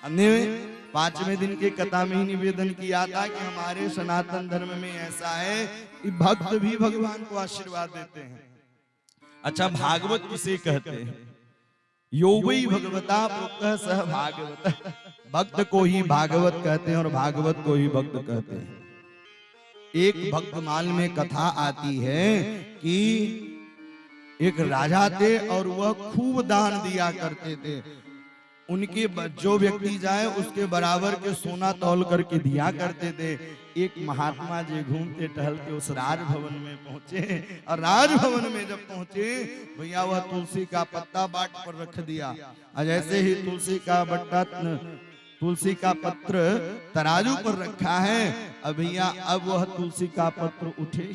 अन्य 5वें दिन के कथा में ही निवेदन किया था कि हमारे सनातन धर्म में ऐसा है कि भक्त भी भगवान को आशीर्वाद देते हैं। अच्छा, भागवत किसे कहते हैं? यो वै भगवता प्रोक्तः सह भागवत। भक्त को ही भागवत कहते हैं और भागवत को ही भक्त कहते हैं। एक भक्तमाल में कथा आती है कि एक राजा थे और वह खूब दान दिया करते थे। उनके जो व्यक्ति जाए उसके बराबर के सोना तौल करके दिया करते थे। एक महात्मा जी घूमते टहलते उस राजभवन में पहुंचे और राजभवन में जब पहुंचे भैया वह तुलसी का पत्ता बाट पर रख दिया और जैसे ही तुलसी का पत्र तराजू पर रखा है, अब भैया अब वह तुलसी का पत्र उठे,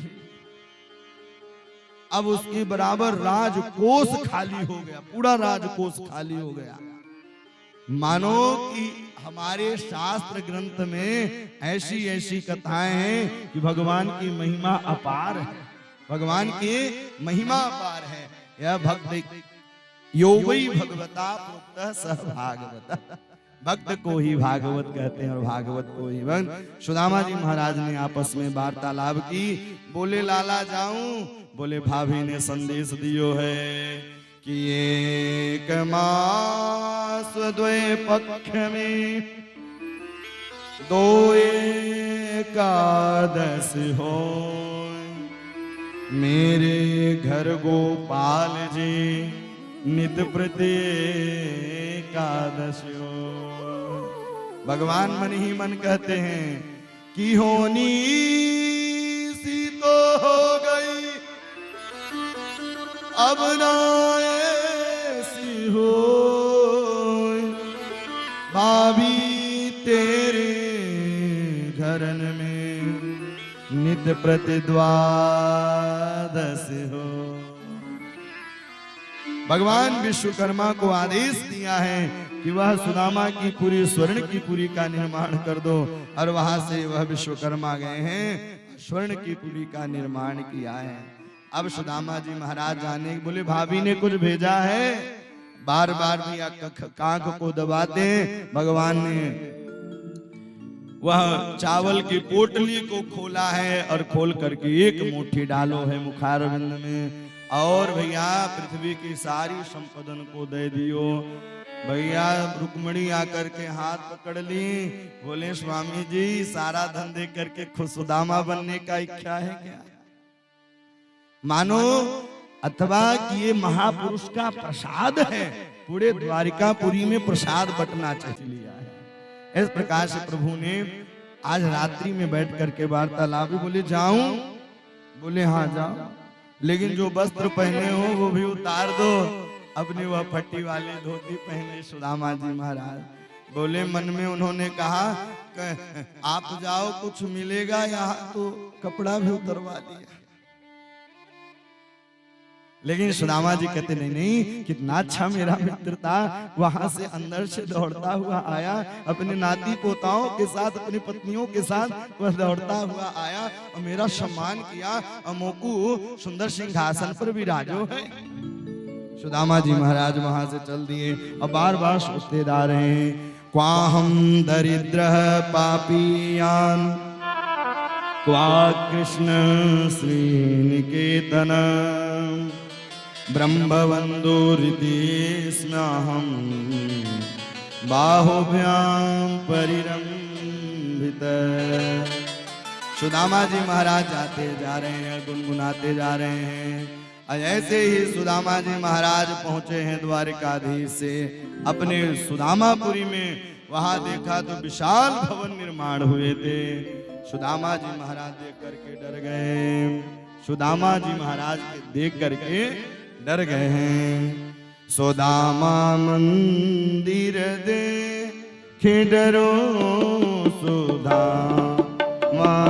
अब उसके बराबर राजकोष खाली हो गया, पूरा राजकोष खाली हो गया। मानो कि हमारे शास्त्र ग्रंथ में ऐसी ऐसी कथाएं हैं कि भगवान की महिमा अपार है, भगवान की महिमा अपार है। यह भक्त यो वै भगवता प्रोक्तः सह भागवत। भक्त को ही भागवत कहते हैं और भागवत को ही भक्त। सुदामा जी महाराज ने आपस में वार्तालाप की। बोले लाला जाऊं? बोले भाभी ने संदेश दियो है कि एक मास द्वे पक्ष में दो एकादश हो, मेरे घर गोपाल जी नित प्रति एकादश हो। भगवान मन ही मन कहते हैं कि होनी सी तो हो गई, अब ना ऐसी हो, भाभी तेरे घरन में नित प्रति द्वादश हो। भगवान विश्वकर्मा को आदेश दिया है कि वह सुदामा की पूरी स्वर्ण की पुरी का निर्माण कर दो और वहां से वह विश्वकर्मा गए हैं, स्वर्ण की पुरी का निर्माण किया है। अब सुदामा जी महाराज जाने बोले भाभी ने कुछ भेजा है, बार बार भी कांख को दबाते। भगवान ने वह चावल की पोटली को खोला है और खोल करके एक मुट्ठी डालो है मुखारविंद में, और भैया पृथ्वी की सारी संपदन को दे दियो। भैया रुक्मणी आकर के हाथ पकड़ ली, बोले स्वामी जी सारा धन दे करके खुद सुदामा बनने का इच्छा है क्या? मानो अथवा कि ये महापुरुष का प्रसाद है, पूरे द्वारिकापुरी में प्रसाद बटना चाहिए लिया है। इस प्रकार से प्रभु ने आज रात्रि में बैठ करके वार्तालाप। बोले जाऊं? बोले हाँ जाओ, लेकिन जो वस्त्र पहने हो वो भी उतार दो। अपनी वह फटी वाली धोती पहने सुदामा जी महाराज। बोले मन में उन्होंने कहा आप जाओ कुछ मिलेगा, यहाँ तो कपड़ा भी उतरवा दिया। लेकिन सुदामा जी कहते नहीं नहीं, कितना अच्छा मेरा मित्र था, वहां से अंदर से दौड़ता हुआ आया, अपने नाती पोताओं के साथ अपनी पत्नियों के साथ वह दौड़ता हुआ आया और मेरा सम्मान किया और मोकू सुंदर सिंहासन पर विराजो है। सुदामा जी महाराज वहां से चल दिए और बार बार सोचते जा रहे हैं, क्वाहम दरिद्र पापियान क्वा कृष्ण श्रीनिकेतन ब्रह्मबंधुरिति स्म्यहं बाहुभ्याम परिरंभित। सुदामा जी महाराज जाते जा रहे हैं, गुनगुनाते जा रहे हैं ऐसे ही सुदामा जी महाराज पहुंचे हैं द्वारिकाधीश से अपने सुदामापुरी में। वहां देखा तो विशाल भवन निर्माण हुए थे। सुदामा जी महाराज देख करके डर गए। सुदामा जी महाराज के देख करके डर गए हैं। सुदामा मंदिर देखे डरो, सुदामा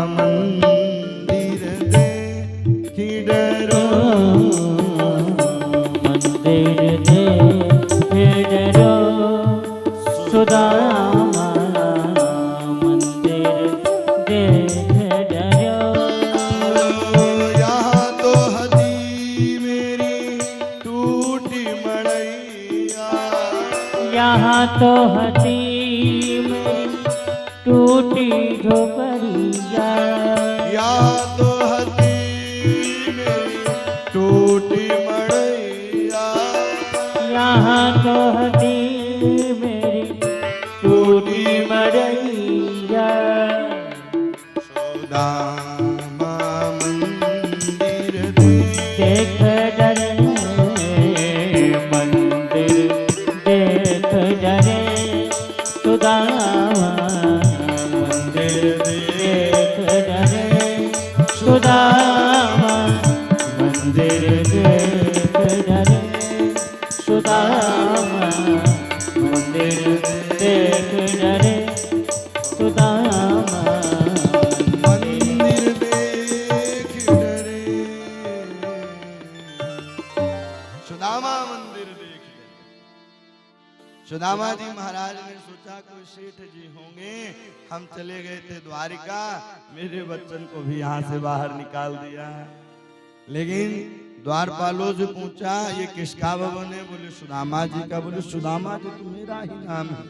मंदिर देखे डरो, मंदिर देखे डरो, सुदामा मंदिर देखे डरो। यहाँ तो हदी मेरी टूटी मड़ैया, यहाँ तो हदी मेरी टूटी झोपड़िया, यहाँ तो हदी मेरी टूटी मड़ैया, यहाँ तो हदी मेरी टूटी मड़ैया। सुदामा मंदिर देख डरे, मंदिर देख डरे, सुदामा मंदिर देख डरे, सुदामा मंदिर देख डरे, सुदामा मंदिर देख डरे, सुदामा मंदिर देख डरे, सुदामा मंदिर देख डरे। सुदामा जी महाराज ने सोचा कोई सेठ जी होंगे, हम चले गए थे द्वारिका, मेरे बच्चन को भी यहाँ से बाहर निकाल दिया। लेकिन द्वारपालों से पूछा ये किसका भवन है? बोले सुदामा जी का। बोले सुदामा जी तो मेरा ही नाम है।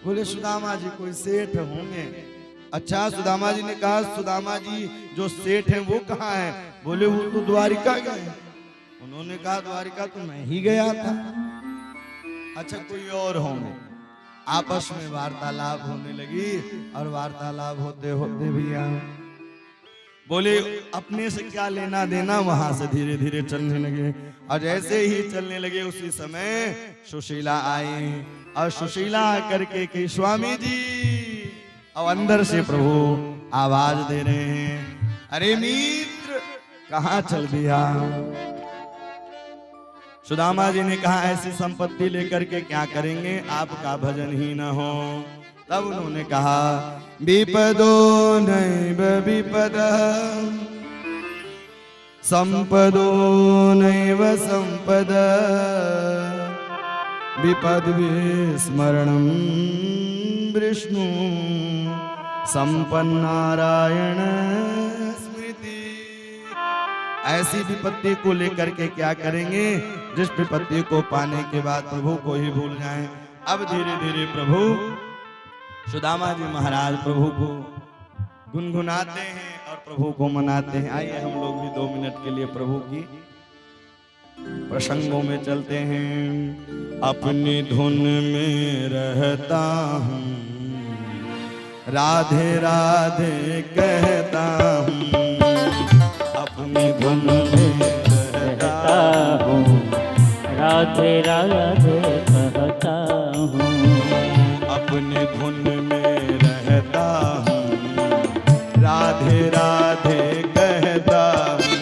बोले सुदामा जी कोई सेठ होंगे। अच्छा, सुदामा जी ने कहा सुदामा जी जो सेठ हैं वो कहाँ हैं? बोले वो तो द्वारिका गए। उन्होंने कहा द्वारिका तो मैं ही गया था। अच्छा, कोई और होंगे। आपस में वार्तालाप होने लगी और वार्तालाप होते होते भैया बोले अपने से क्या लेना देना, वहां से धीरे धीरे चलने लगे। और जैसे ही चलने लगे उसी समय सुशीला आई और सुशीला करके कि स्वामी जी, और अंदर से प्रभु आवाज दे रहे हैं, अरे मित्र कहाँ चल दिया? सुदामा जी ने कहा ऐसी संपत्ति लेकर के क्या करेंगे, आपका भजन ही न हो। तब उन्होंने कहा विपदो नैव विपद, संपदो नैव संपद, विपद विस्मरणं विष्णु संपन्नारायण स्मृति। ऐसी विपत्ति को लेकर के क्या करेंगे जिस विपत्ति को पाने के बाद प्रभु को ही भूल जाएं। अब धीरे धीरे प्रभु सुदामा जी महाराज प्रभु को गुनगुनाते हैं और प्रभु को मनाते हैं। आइए हम लोग भी 2 मिनट के लिए प्रभु की प्रसंगों में चलते हैं। अपनी धुन में रहता हूँ, राधे राधे कहता हूँ, अपनी धुन में रहता हूँ, राधे राधे कहता हूँ, अपनी धुन में रहता हूँ, राधे राधे कहता हूँ,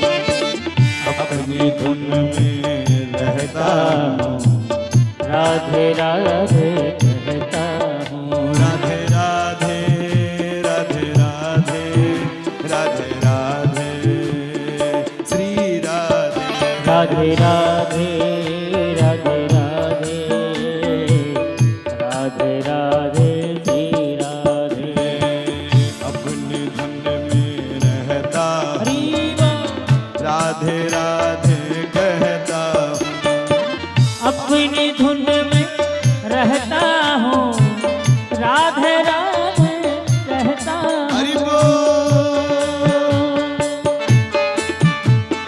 अपनी धुन में रहता हूँ, राधे राधे कहता हूँ, राधे राधे राधे राधे राधे राधे श्री राधे राधे राधे राधे राधे राधे राधे श्री राधे। अपनी धुन में रहता हूँ, हरि बोल। राधे राधे कहता हूँ, अपनी धुन में रहता हूँ, राधे राधे कहता हूँ। हरि बोल।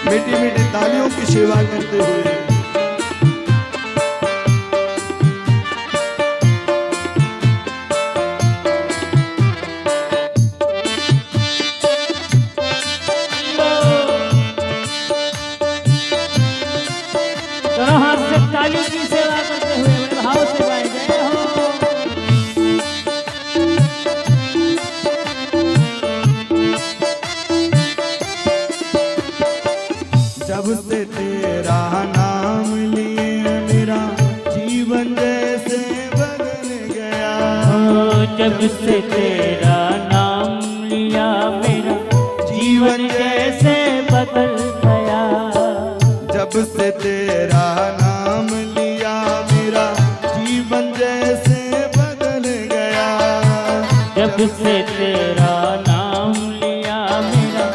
मीठी मीठी तालियों की सेवा करते हुए जब से तेरा नाम लिया मेरा जीवन जैसे बदल गया। जब से तेरा नाम लिया मेरा जीवन जैसे बदल गया। जब से तेरा नाम लिया मेरा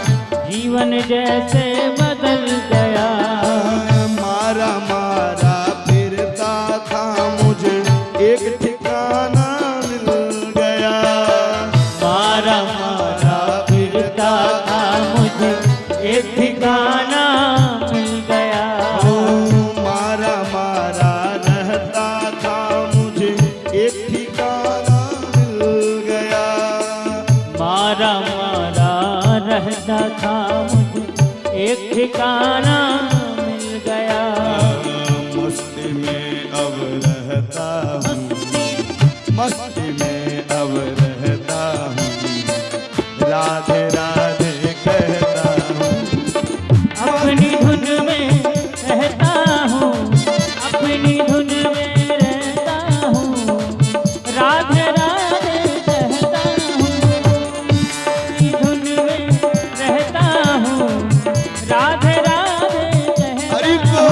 जीवन जैसे बदल गया। मारा मारा फिरता था मुझे एक ठिकाना मिल गया। मारा मारा फिरता था मुझे एक ठिकाना मिल गया। मारा मारा रहता था मुझे एक ठिकाना मिल गया। मारा मारा रहता था मुझे एक ठिकाना मिल गया। मस्ती में अब रहता हूँ, मस्ती में अब रहता हूँ, राधे राधे कहता हूँ। अपनी धुन में रहता हूँ, अपनी धुन में रहता हूँ, राधे राधे कहता हूँ। अपनी धुन में रहता हूँ, राधे राधे कहता हरि हूँ। को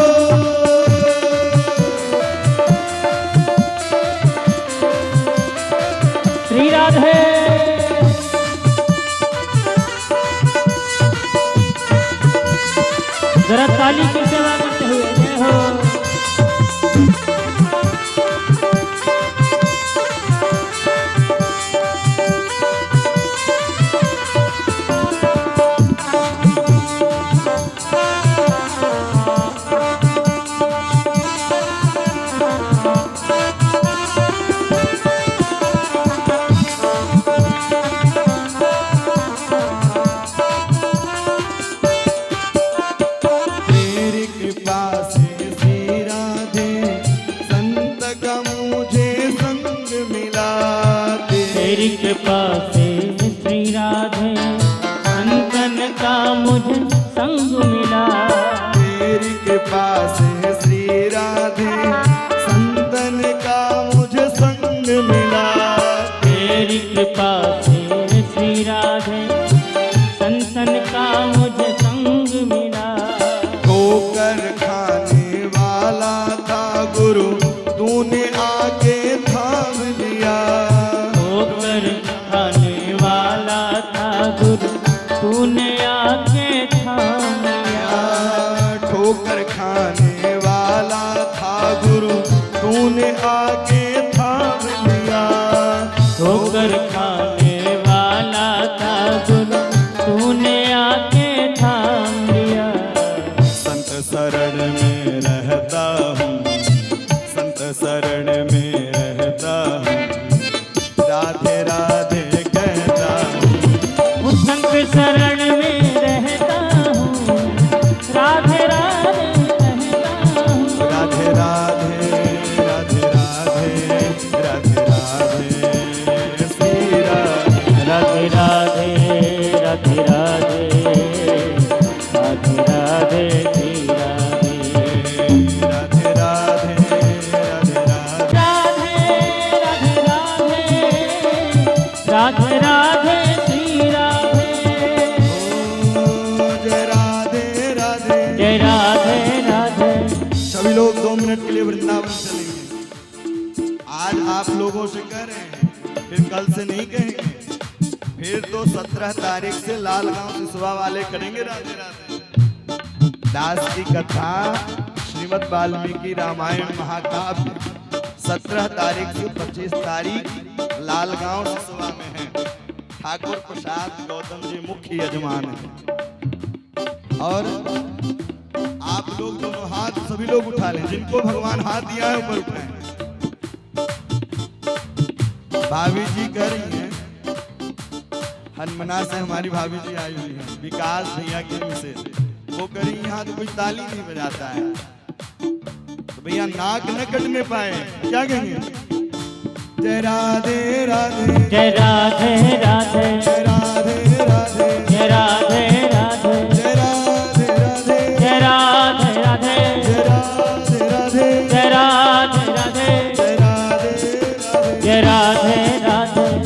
श्री राधे। जरा ताली की सेवा करते हुए जय हो। तेरी कृपा से श्री राधे संत का मुझे संग मिला। तेरी कृपा से श्री राधे संतन का मुझे संग मिला। तेरी कृपा से श्री राधे संतन का मुझे संग मिला। तेरी कृपा से श्री राधे संतन का मुझे संग मिला। ठोकर खाने वाला था गुरु तूने आके थाम लिया। ठोकर खाने वाला था गुरु तूने आके थाम लिया। ठोकर खाने वाला था गुरु तूने आके थाम लिया। ठोकर खाने वाला था गुरु तूने आके थाम लिया। संत शरण में रहता हूँ, संत शरण में रहता हूँ, राधे राधे कहता हूँ। उस संत शरण में रहता हूँ, राधे राधे कहता हूँ। राधे राधे राधे राधे राधे राधे श्री राधे। राधे राधे राधे राधे राधे राधे श्री राधे। राधे राधे राधे राधे राधे राधे राधे श्री राधे। ओ जय राधे राधे। जय राधे राधे। सभी लोग 2 मिनट के लिए वृंदावन चलेंगे। आज आप लोगों से कह रहे हैं, फिर कल से नहीं कहेंगे। फिर तो 17 तारीख से लाल गांव सिसवा वाले करेंगे राधे राधे। दास की कथा श्रीमद् वाल्मीकि रामायण महाकाव्य 17 तारीख से 25 तारीख लाल गांव सिसवा में है। ठाकुर प्रसाद गौतम जी मुख्य यजमान है। और आप लोग दोनों हाथ सभी लोग उठा लें, जिनको भगवान हाथ दिया है ऊपर उठाएं। भाभी जी कह रही हैं, हनुमना से हमारी भाभी जी आई हुई है, विकास भैया के से वो कह रही यहाँ तो कोई ताली नहीं बजाता है, तो भैया नाक न कटने पाए क्या कहेंगे? जय राधे राधे। जय राधे राधे। जय राधे राधे। जय राधे राधे। जय राधे राधे। जय राधे राधे। जय राधे राधे। जय राधे राधे। जय राधे राधे। जय राधे राधे।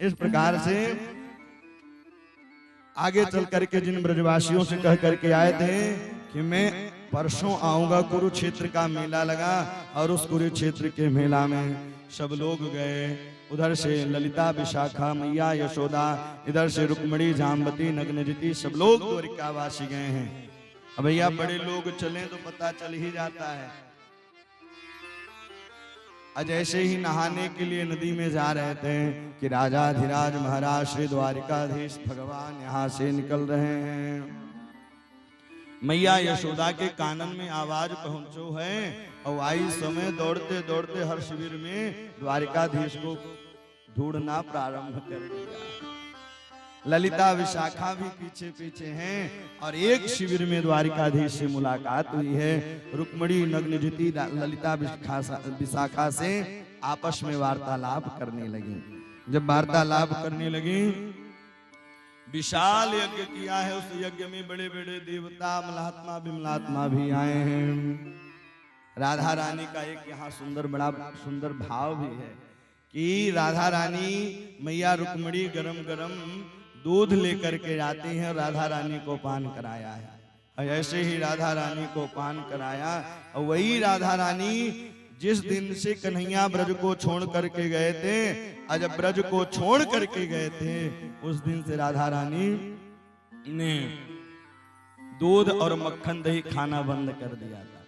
इस प्रकार से आगे चल करके जिन ब्रजवासियों से कह करके आए थे कि मैं परसों आऊंगा, कुरुक्षेत्र का मेला लगा और उस कुरुक्षेत्र के मेला में सब लोग गए। उधर से ललिता, विशाखा, मैया यशोदा, इधर से रुक्मणी, जाम्बती, नग्नजिती सब लोग द्वारिकावासी गए हैं। अब भैया बड़े लोग चलें तो पता चल ही जाता है। आज ऐसे ही नहाने के लिए नदी में जा रहे थे कि राजाधिराज महाराज श्री द्वारिकाधीश भगवान यहाँ से निकल रहे हैं। मैया यशोदा के कानन में आवाज पहुंचो है और आई समय दौड़ते दौड़ते हर शिविर में द्वारिकाधीश को ढूंढना प्रारंभ कर दिया। ललिता, विशाखा भी पीछे पीछे हैं और एक शिविर में द्वारिकाधीश से मुलाकात हुई है। रुक्मणी, नग्नजिती, ललिता, विशाखा से आपस में वार्तालाप करने लगी। जब वार्तालाप करने लगी, विशाल यज्ञ किया है, उस यज्ञ में बड़े बड़े देवता, मलात्मा, विमलात्मा भी आए हैं। राधा रानी का एक यहाँ सुंदर, बड़ा सुंदर भाव भी है कि राधा रानी मैया रुक्मणी गरम गरम दूध लेकर के आती हैं, राधा रानी को पान कराया है। ऐसे ही राधा रानी को पान कराया और वही राधा रानी जिस दिन से कन्हैया ब्रज को छोड़ करके गए थे, जब ब्रज को छोड़ करके गए थे उस दिन से राधा रानी ने दूध और मक्खन दही खाना बंद कर दिया था।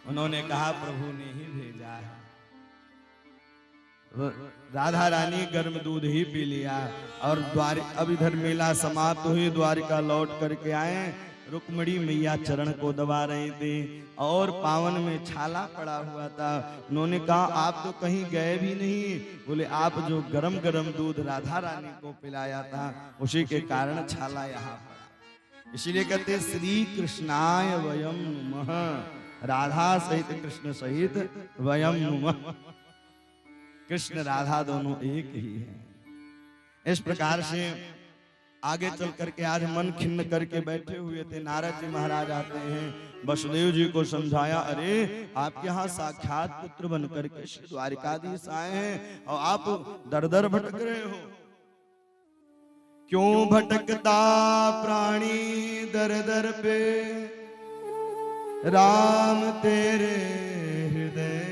उन्होंने कहा प्रभु ने ही भेजा है। राधा रानी गर्म दूध ही पी लिया और अब इधर मेला समाप्त हुई, द्वारिका लौट करके आए। रुक्मणी मैया चरण को दबा रही थी और पावन में छाला पड़ा हुआ था। उन्होंने कहा आप तो कहीं गए भी नहीं। बोले आप जो गरम गरम दूध राधा रानी को पिलाया था उसी के कारण छाला यहाँ पड़ा। इसीलिए कहते श्री कृष्णाय वयम नुमः, राधा सहित कृष्ण सहित वयम नुमः। कृष्ण राधा दोनों एक ही हैं। इस प्रकार से आगे चल करके आज मन खिन्न करके बैठे हुए थे। नारद जी महाराज आते हैं, वसुदेव जी को समझाया, अरे आपके यहाँ साक्षात पुत्र बन करके श्री द्वारिकाधीश आए हैं और आप दर दर भटक रहे हो। क्यों भटकता प्राणी दर दर पे, राम तेरे हृदय।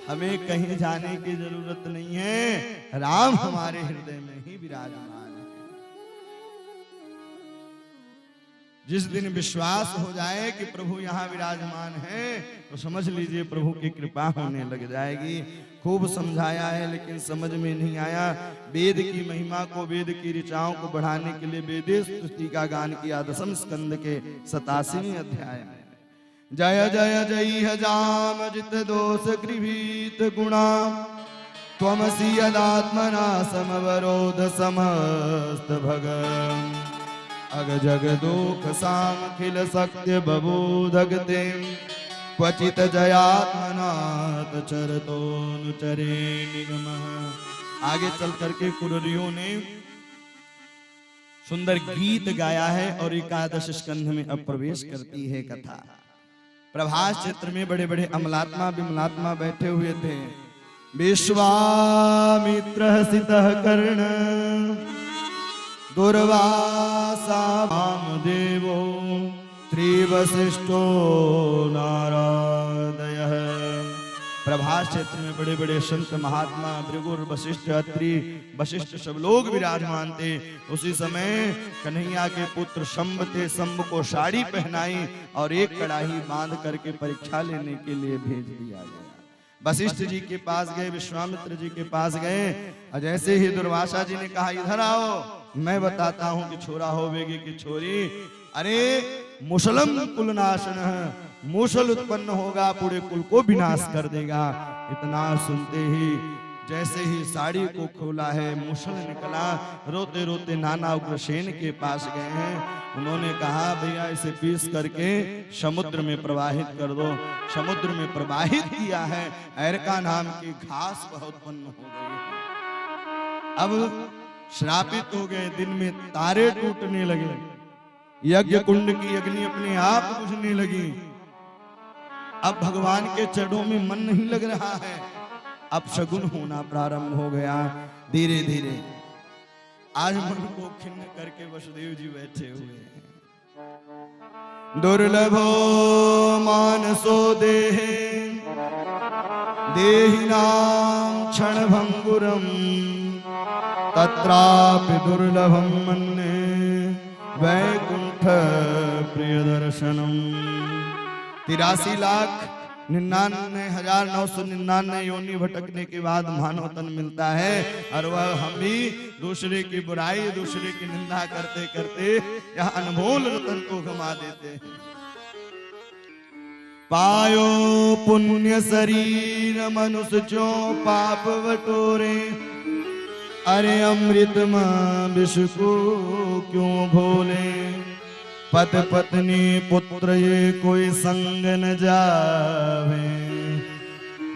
हमें कहीं जाने की जरूरत नहीं है, राम हमारे हृदय में ही विराजमान है। जिस दिन विश्वास हो जाए कि प्रभु यहाँ विराजमान है तो समझ लीजिए प्रभु की कृपा होने लग जाएगी। खूब समझाया है लेकिन समझ में नहीं आया। वेद की महिमा को, वेद की ऋचाओं को बढ़ाने के लिए वेदे स्तुति का गान किया 10वें स्कंद के 87वें अध्याय में। जय जय जय हजाम जित दोष गृहीत गुणा, त्वमसि यदात्मना समवरोध समस्त भगम। अग जग दुख सामखिल सत्य बबूधगते, क्वचित जयात्मनाथ चरतोनुचरे निगमः। आगे चल करके कुररियों ने सुंदर गीत गाया है और 11 स्कंध में अब प्रवेश करती है कथा। प्रभास क्षेत्र में बड़े बड़े अमलात्मा विमलात्मा बैठे हुए थे। विश्वामित्र सितः कर्ण, दुर्वासा वामदेवो, त्रिवशिष्ठो नारदयः। प्रभास क्षेत्र में बड़े बड़े संत महात्मा भृगुर, वशिष्ठ, अत्रि, वशिष्ठ सब लोग विराजमान थे। उसी समय कन्हैया के पुत्र शंभ थे। शंभ को साड़ी पहनाई और एक कड़ाही बांध करके परीक्षा लेने के लिए भेज दिया गया। वशिष्ठ जी के पास गए, विश्वामित्र जी के पास गए और जैसे ही दुर्वासा जी ने कहा इधर आओ, मैं बताता हूं कि छोरा होवेगी कि छोरी। अरे मुसलम कुलनाशन, मूसल उत्पन्न होगा, पूरे कुल को विनाश कर देगा। इतना सुनते ही जैसे ही साड़ी को खोला है मूसल निकला। रोते रोते नाना उग्रसेन के पास गए हैं। उन्होंने कहा भैया इसे पीस करके समुद्र में प्रवाहित कर दो। समुद्र में प्रवाहित किया है, ऐरका नाम की घास वह उत्पन्न हो गई है। अब श्रापित हो गए, दिन में तारे टूटने लगे, यज्ञ कुंड की अग्नि अपने आप बुझने लगी। अब भगवान के चरणों में मन नहीं लग रहा है। अपशगुन होना प्रारंभ हो गया। धीरे धीरे आज मन को खिन्न करके वसुदेव जी बैठे हुए हैं। दुर्लभो मानसो देहे देहिनां क्षणभंगुरम तत्रापि दुर्लभम मन्ये वैकुंठ प्रियदर्शनम। 83,99,999 योनि भटकने के बाद मानव तन मिलता है और वह हम भी दूसरे की बुराई दूसरे की निंदा करते करते यह अनमोल रतन को गमा देते हैं। पायो पुण्य शरीर मनुष्य चो पाप बटोरे अरे अमृत मां विष को क्यों भोले। पत पत्नी पुत्र ये कोई संग न जावे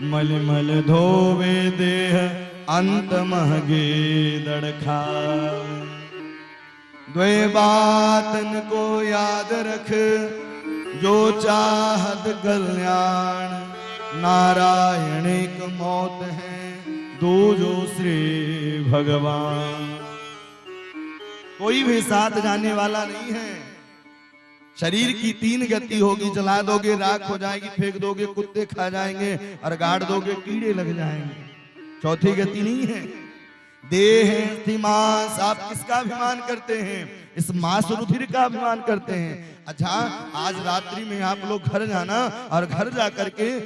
मल मल धोवे देह अंत महगे दड़खावे। द्वे बातन को याद रख जो चाहत कल्याण नारायण एक मौत है दो जो श्री भगवान। कोई भी साथ जाने वाला नहीं है। शरीर की 3 गति होगी, जला दोगे राख हो जाएगी, फेंक दोगे कुत्ते खा जाएंगे और गाड़ दोगे कीड़े लग जाएंगे। चौथी गति नहीं है। देह है मांस। आप किसका अभिमान करते हैं? इस मांस रुधिर का अभिमान करते हैं। अच्छा, आज रात्रि में आप लोग घर जाना और घर जा करके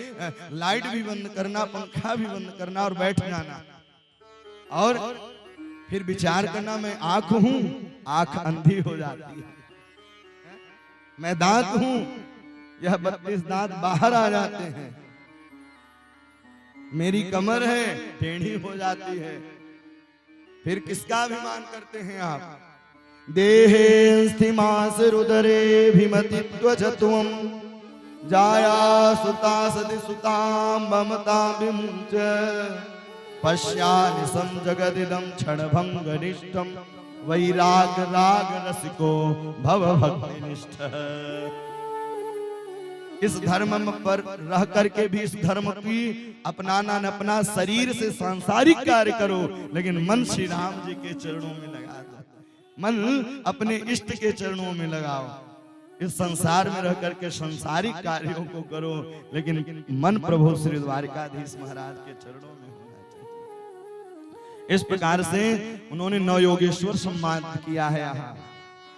लाइट भी बंद करना, पंखा भी बंद करना और बैठ जाना और फिर विचार करना मैं आंख हूं, आंख अंधी हो जाती है। मैं दांत हूं, यह 32 दांत बाहर आ जाते हैं। मेरी कमर है, टेढ़ी हो जाती है। फिर किसका अभिमान करते हैं आप? देहे स्थिमास रुदरे भिमति त्वचत्वम जाया सुता सति सुतां ममता विमुच पश्यानि सं जगदिदं क्षणभंगनिष्ठं वैराग राग रसिको भव भक्तिनिष्ठ। इस धर्म पर रह करके भी इस धर्म की अपनाना न अपना, शरीर से सांसारिक कार्य करो लेकिन मन श्री राम जी के चरणों में लगा दो। मन अपने इष्ट के चरणों में लगाओ। इस संसार में रह करके सांसारिक कार्यों को करो लेकिन मन प्रभु श्री द्वारिकाधीश महाराज के चरणों में होना चाहिए। इस प्रकार से उन्होंने नवयोगेश्वर सम्मान किया है। यहाँ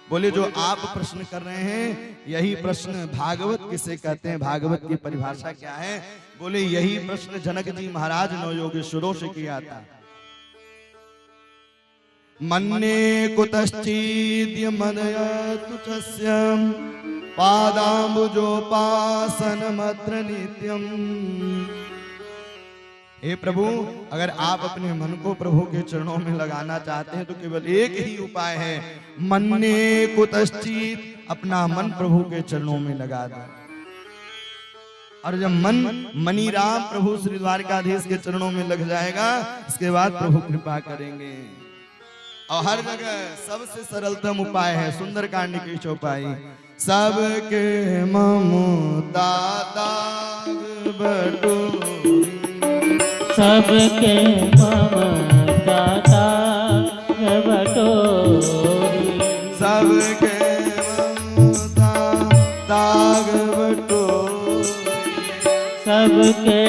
बोले जो आप प्रश्न कर रहे हैं यही प्रश्न भागवत किसे कहते हैं, भागवत की परिभाषा क्या है? बोले यही प्रश्न जनक जी महाराज नवयोगेश्वरों से किया था। मन्ये कुतश्चिद्य मदयतु तस्य पादाम्बुजोपासनमत्र नित्यम्। हे प्रभु, अगर आप अपने मन को प्रभु के चरणों में लगाना चाहते हैं तो केवल एक ही उपाय है, मन्ये कुतश्चित्, अपना मन प्रभु के चरणों में लगा दो। और जब मन मनी राम प्रभु श्री द्वारकाधीश के चरणों में लग जाएगा इसके बाद प्रभु कृपा करेंगे। और हर जगह सबसे सरलतम उपाय है सुंदरकांड की चौपाई, सबके ममता दाग बटोरी, सबके ममता दाग बटोरी, सबके ममता दाग बटोरी, सबके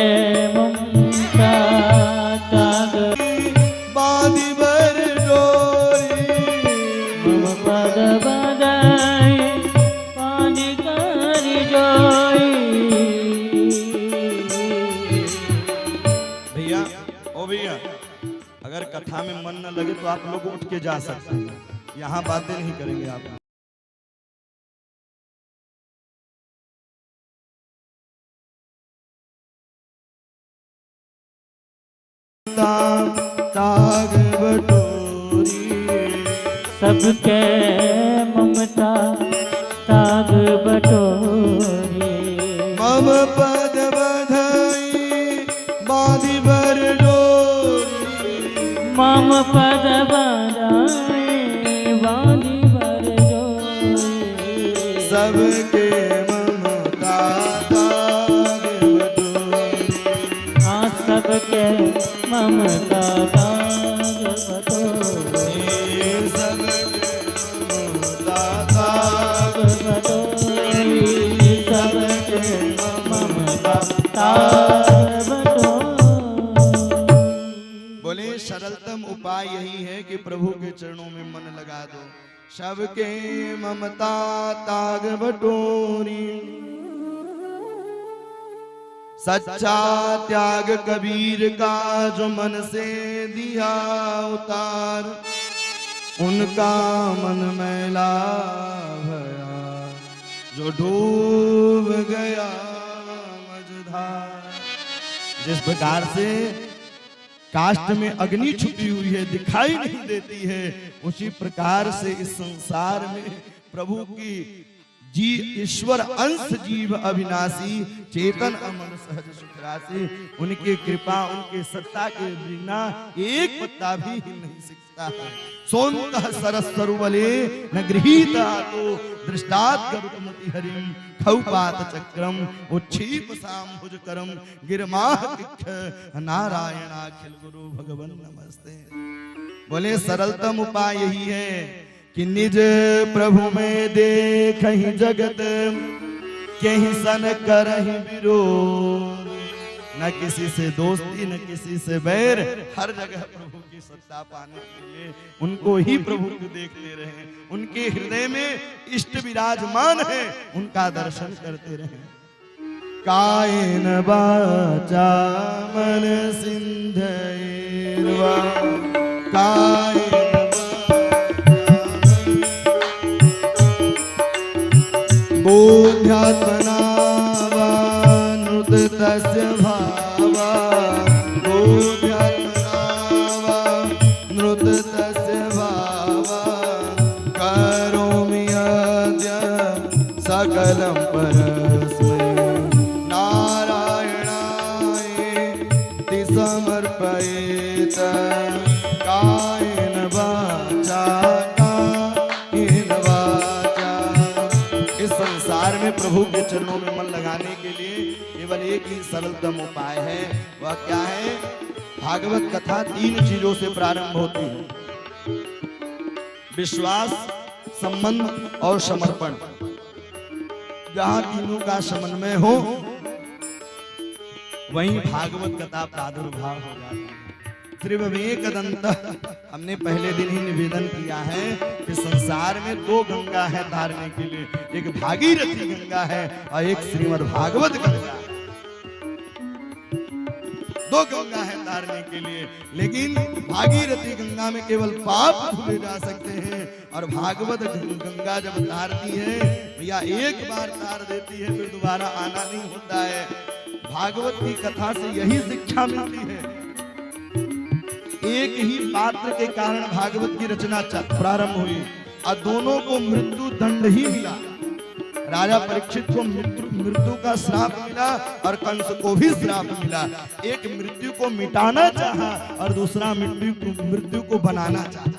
ममता दाग बांधी भर डोरी, मम पद बदाई पानी करी जोई। भैया ओ भैया, अगर कथा में मन न लगे तो आप लोग उठ के जा सकते हैं, यहाँ बातें नहीं करेंगे आप। ताग बटोरी, सबके ममता ताग बटोरी, मम पद बधाई बांधी भर डोरी, मम पद बधाई बांधी भर डोरी, सबके ममता ताग बटोरी, हाँ सबके ममता ताग बटोरी सबके ममता ताग बटोरी। बोले सरलतम उपाय यही है कि प्रभु के चरणों में मन लगा दो। सबके ममता ताग बटोरी, सच्चा त्याग कबीर का जो मन से दिया उतार, उनका मन मैला भया जो डूब गया मझधार। जिस प्रकार से काष्ठ में अग्नि छुपी हुई है, दिखाई नहीं देती है, उसी प्रकार से इस संसार में प्रभु की जी ईश्वर अंश जीव अविनाशी चेतन अमर सहज सुख राशि, उनकी कृपा उनके सत्ता के बिना एक पत्ता भी हिल नहीं सकता है। सोन्तः सरस सरुवले न गृहीत आतो दृष्टात् गरुतमति हरिम खौपात चक्रम उच्छीप साम्भुज करम गिरमाह किक्ष नारायणाखिल गुरु भगवन नमस्ते। बोले सरलतम उपाय यही है कि निज प्रभु में देखहि जगत कहीं सन करहि विरोध, न किसी से दोस्ती न किसी से बैर, हर जगह प्रभु की सत्ता पाने के लिए उनको ही प्रभु को देखते रहे, उनके हृदय में इष्ट विराजमान है, उनका दर्शन करते रहे। कायेन वाचा मन सिंधैर्वा कायेन बोध्यात्मना वा नृतस्य भावा, बोध्यात्मना वा नृतस्य भावा, करोमि अद्य सकलं परस्मै नारायणाय समर्पयेत। कायेन वाचा कायेन वाचा। इस संसार में प्रभु के चरणों में मन लगाने के लिए केवल एक ही सरलतम उपाय है। वह क्या है? भागवत कथा 3 चीजों से प्रारंभ होती है, विश्वास, संबंध और समर्पण। जहां तीनों का समन्वय हो वहीं भागवत कथा प्रादुर्भाव हो जाता है। त्रिविवेकदंत, हमने पहले दिन ही निवेदन किया है कि संसार में 2 गंगा है तारने के लिए, एक भागीरथी गंगा है और एक श्रीमद् भागवत गंगा है। 2 गंगा है तारने के लिए, लेकिन भागीरथी गंगा में केवल पाप धुले जा सकते हैं और भागवत गंगा जब तारती है भैया, एक बार तार देती है फिर दोबारा आना नहीं होता है। भागवत की कथा से यही शिक्षा मिलती है। एक ही पात्र के कारण भागवत की रचना प्रारंभ हुई और दोनों को मृत्यु दंड ही मिला। राजा परीक्षित को मृत्यु का श्राप मिला और कंस को भी श्राप मिला। एक मृत्यु को मिटाना चाहा और दूसरा मृत्यु को बनाना चाहा।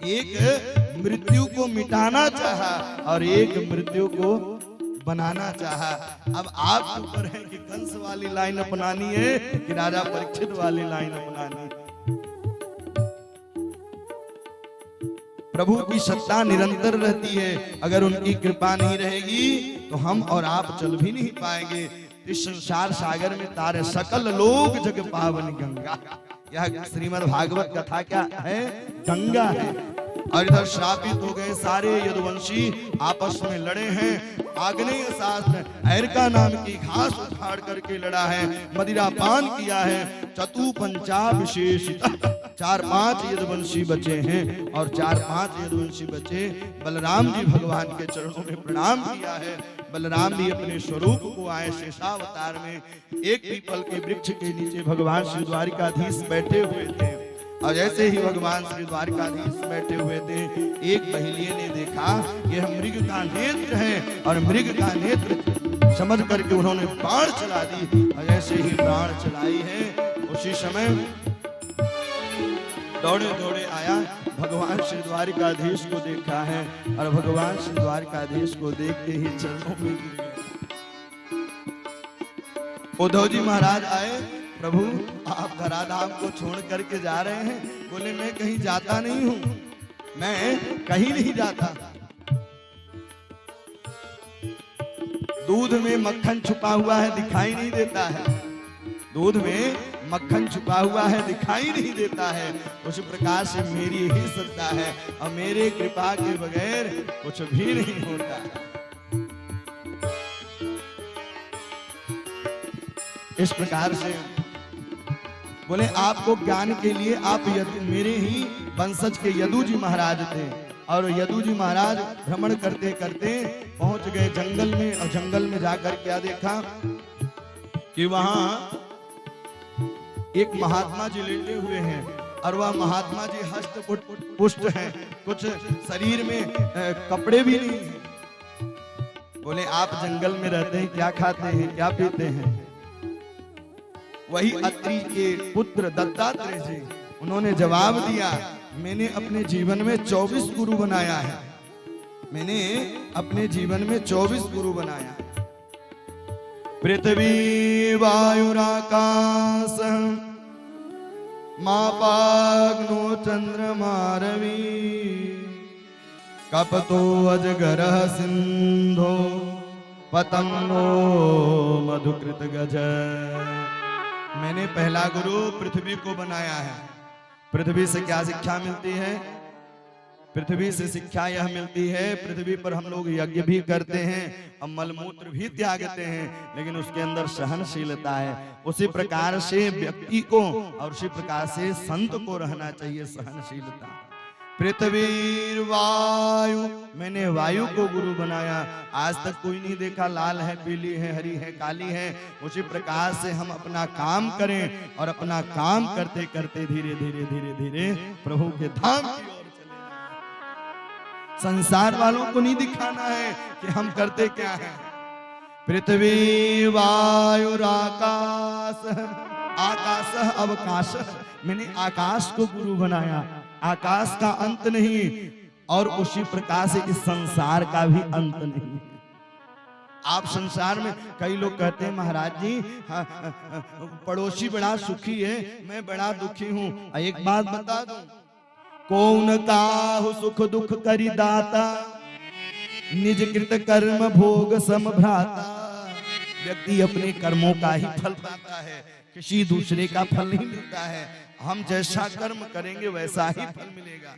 एक मृत्यु को मिटाना चाहा और एक मृत्यु को बनाना चाहा। अब आप ऊपर है कि कंस वाली लाइन अपनानी है कि राजा परीक्षित वाली लाइन अपनानी है। प्रभु की सत्ता निरंतर रहती है, अगर उनकी कृपा नहीं रहेगी तो हम और आप चल भी नहीं पाएंगे। इस संसार सागर में तारे सकल लोग जग पावन गंगा। यह श्रीमद् भागवत कथा क्या है? गंगा है। और इधर श्रापित हो गए सारे यदुवंशी आपस में लड़े हैं। आग्नेय शास्त्र ऐरका नाम की घास उखाड़ करके लड़ा है, मदिरा पान किया है। चतु पंचा विशेषित 4-5 यदुवंशी बचे हैं और 4-5 यदुवंशी बचे। बलराम जी भगवान के चरणों में प्रणाम किया है। बलराम भी अपने स्वरूप को आए शेषावतार में। एक पीपल के वृक्ष के नीचे भगवान श्री द्वारिकाधीश बैठे हुए थे और जैसे ही भगवान श्री द्वारिकाधीश बैठे हुए थे, एक बहेलिये ने देखा यह मृग का नेत्र है और मृग का नेत्र समझ करके उन्होंने बाण चला दी। और जैसे ही बाण चलाई है उसी समय दौड़े दौड़े आया, भगवान श्री द्वारिकाधीश को देखा है और भगवान श्री द्वारिकाधीश को देखते ही चरणों में गिर गया। उद्धव जी महाराज आए, प्रभु आप धराधाम को छोड़ करके जा रहे हैं? बोले मैं कहीं जाता नहीं हूं, मैं कहीं नहीं जाता। दूध में मक्खन छुपा हुआ है, दिखाई नहीं देता है। दूध में मक्खन छुपा हुआ है, दिखाई नहीं देता है। उस प्रकार से मेरी ही सत्ता है और मेरे कृपा के बगैर कुछ भी नहीं होता। इस प्रकार से बोले आपको ज्ञान के लिए आप मेरे ही वंशज के यदु जी महाराज थे और यदु जी महाराज भ्रमण करते करते पहुंच गए जंगल में और जंगल में जाकर क्या देखा कि वहां एक महात्मा जी लेटे हुए हैं और वह महात्मा जी हस्त पुष्ट हैं, कुछ शरीर में कपड़े भी नहीं हैं। बोले आप जंगल में रहते हैं, क्या खाते हैं, क्या पीते हैं? वही अत्रि के पुत्र दत्तात्रेय जी उन्होंने जवाब दिया, मैंने अपने जीवन में 24 गुरु बनाया है। मैंने अपने जीवन में 24 गुरु बनाया। पृथ्वी वायुराकाश मापाग्नो चंद्रमा रवि कपतो अजगर सिंधो पतंगो मधुकृत गज। मैंने पहला गुरु पृथ्वी को बनाया है। पृथ्वी से क्या शिक्षा मिलती है? पृथ्वी से शिक्षा यह मिलती है, पृथ्वी पर हम लोग यज्ञ भी करते हैं और मलमूत्र भी त्यागते हैं, लेकिन उसके अंदर सहनशीलता है। उसी प्रकार से व्यक्ति को और उसी प्रकार से संत को रहना चाहिए, सहनशीलता। पृथ्वी वायु, मैंने वायु को गुरु बनाया। आज तक कोई नहीं देखा लाल है, पीली है, हरी है, काली है। उसी प्रकार से हम अपना काम करें और अपना काम करते करते धीरे धीरे धीरे धीरे प्रभु के धाम की ओर चले। संसार वालों को नहीं दिखाना है कि हम करते क्या हैं। पृथ्वी वायुराकाश, आकाश अवकाश, मैंने आकाश को गुरु बनाया। आकाश का अंत नहीं और उसी प्रकार से इस संसार का भी अंत नहीं। आप संसार में कई लोग कहते हैं महाराज जी पड़ोसी बड़ा सुखी है, मैं बड़ा दुखी हूं। एक बात बता दूं, कौन काहु सुख दुख करी दाता, निज कृत कर्म भोग समभ्राता। व्यक्ति अपने कर्मों का ही फल पाता है, किसी दूसरे का फल नहीं मिलता है। हम जैसा कर्म करेंगे वैसा ही फल मिलेगा।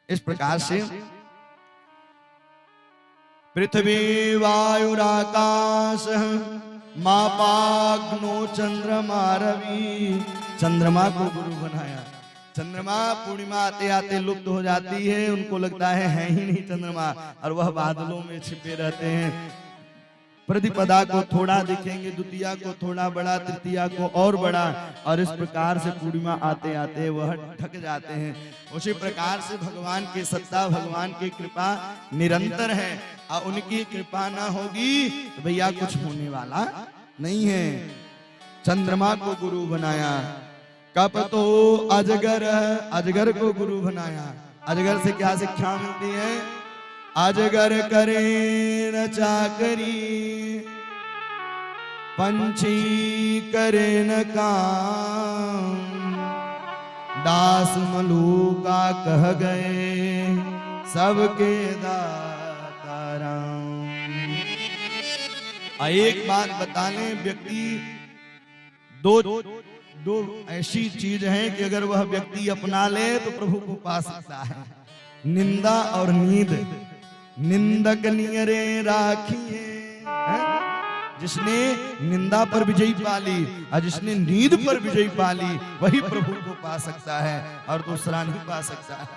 इस प्रकार से पृथ्वी वायुराकाश मापाग्नो चंद्रमा रवि, चंद्रमा को गुरु बनाया। चंद्रमा पूर्णिमा आते आते लुप्त हो जाती है, उनको लगता है ही नहीं चंद्रमा, और वह बादलों में छिपे रहते हैं। प्रतिपदा को थोड़ा दिखेंगे, द्वितीया को थोड़ा बड़ा, तृतीया को और बड़ा, और इस प्रकार से पूर्णिमा आते आते वह ढक जाते हैं। उसी प्रकार से भगवान की सत्ता, भगवान की कृपा निरंतर है, और उनकी कृपा ना होगी तो भैया कुछ होने वाला नहीं है। चंद्रमा को गुरु बनाया। कपतो अजगर, अजगर को गुरु बनाया। अजगर से क्या शिक्षा मिलती है? अजगर करे न चाकरी, पंछी करे न काम, दास मलूका कह गए सबके दाता राम। एक बात बता लें, व्यक्ति दो ऐसी चीज है कि अगर वह व्यक्ति अपना ले तो प्रभु को पा सकता है, निंदा और नींद। निंदक नियरे राखिए, जिसने निंदा पर विजयी पाली और जिसने नींद पर विजयी पाली वही प्रभु को पा सकता है और दूसरा नहीं पा सकता है।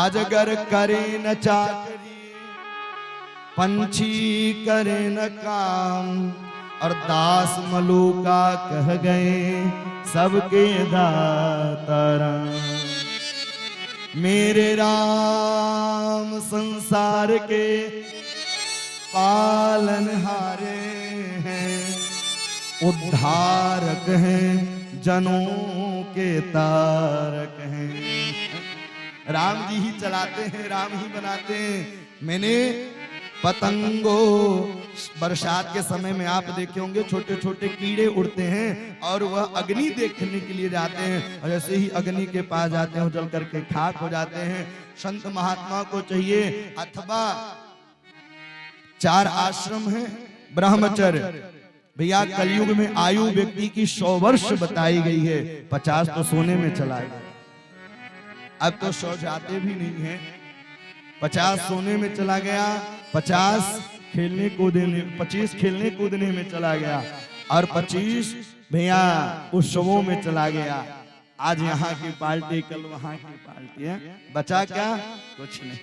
अजगर करे न चाकरी, पंछी करे न काम, और दास मलूका कह गए सबके दाता राम। मेरे राम संसार के पालनहारे हैं, उद्धारक हैं, जनों के तारक हैं। राम जी ही चलाते हैं, राम ही बनाते हैं। मैंने पतंगों। बरसात के समय में आप देखे होंगे छोटे छोटे कीड़े उड़ते हैं और वह अग्नि देखने के लिए जाते हैं, और जैसे ही अग्नि के पास जाते हैं जल करके खाक हो जाते हैं। संत महात्मा को चाहिए, अथवा 4 आश्रम हैं। ब्रह्मचर्य, भैया कलयुग में आयु व्यक्ति की 100 वर्ष बताई गई है, 50 तो सोने में चला गया। अब तो 100 जाते भी नहीं है, 50 सोने में चला गया, 50 खेलने कूदने, 25 खेलने कूदने में चला गया, और 25 भैया उत्सवों में चला गया। आज यहाँ की पार्टी, कल वहां की पार्टी है, बचा क्या? कुछ नहीं।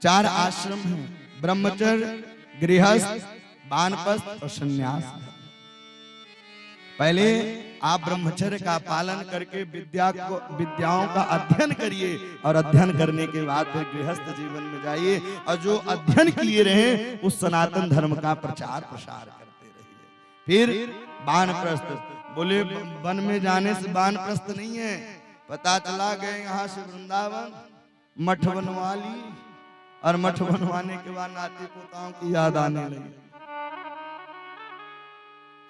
4 आश्रम हैं, ब्रह्मचर्य, गृहस्थ, वानप्रस्थ और सन्यास। पहले आप ब्रह्मचर्य का पालन करके विद्याओं का अध्ययन करिए, और अध्ययन करने के बाद फिर गृहस्थ जीवन में जाइए, और जो अध्ययन किए रहे उस सनातन धर्म का प्रचार प्रसार करते रहिए। फिर वानप्रस्थ, बोले वन में जाने से वानप्रस्थ नहीं है, पता चला गए यहाँ से वृंदावन मठ बनवा ली, और मठ बनवाने के बाद नाती पोताओं की याद आने लगी।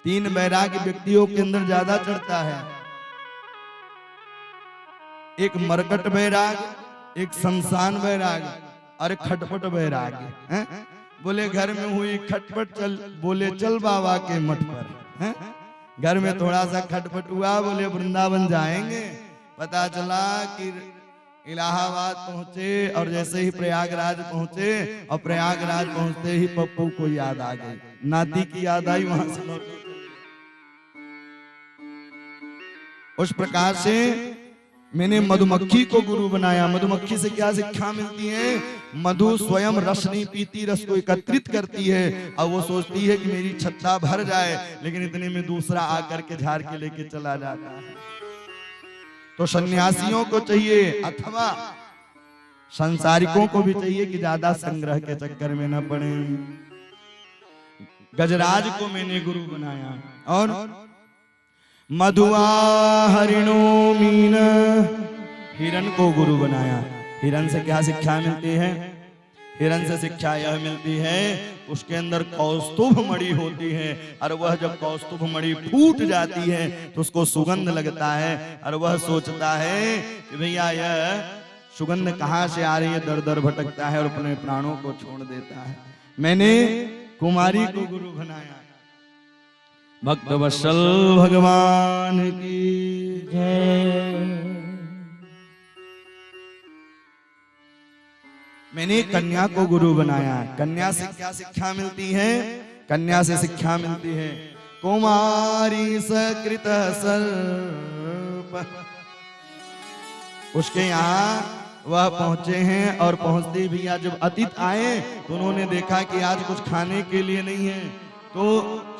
3 वैराग्य व्यक्तियों के अंदर ज्यादा चढ़ता है, एक मरकट वैराग्य, एक शमशान वैराग्य और एक खटपट वैराग्य। बोले घर में हुई खटपट, चल बोले चल बाबा के मठ पर। घर में थोड़ा सा खटपट हुआ, बोले वृंदावन जाएंगे। पता चला कि इलाहाबाद पहुंचे, और जैसे ही प्रयागराज पहुंचे, और प्रयागराज पहुंचते ही पप्पू को याद आ गई, नाती की याद आई, वहां से लौटे। उस प्रकार से मैंने मधुमक्खी को गुरु बनाया। मधुमक्खी से क्या शिक्षा मिलती है? मधु स्वयं रस नहीं पीती, रस को एकत्रित करती है, और वो सोचती है कि मेरी छत्ता भर जाए, लेकिन इतने में दूसरा आकर के झाड़ के लेके चला जाता है। तो सन्यासियों को चाहिए, अथवा संसारिकों को भी चाहिए कि ज्यादा संग्रह के चक्कर में न पड़े। गजराज को मैंने गुरु बनाया, और मधुआ हरिणो मीन, हिरण को गुरु बनाया। हिरण से क्या शिक्षा मिलती है? हिरण से शिक्षा यह मिलती है, उसके अंदर कौस्तुभ मणि होती है, और वह जब कौस्तुभ मणि फूट जाती है तो उसको सुगंध लगता है, और वह सोचता है कि भैया यह सुगंध कहाँ से आ रही है, दर दर भटकता है और अपने प्राणों को छोड़ देता है। मैंने कुमारी को गुरु बनाया। भक्त वत्सल भगवान की जय। मैंने कन्या को गुरु बनाया। कन्या से क्या शिक्षा मिलती है? कन्या से शिक्षा मिलती है कुमारी सकृत सर्प। उसके यहाँ वह पहुंचे हैं, और पहुंचते भी जब अतिथि आए तो उन्होंने देखा कि आज कुछ खाने के लिए नहीं है, तो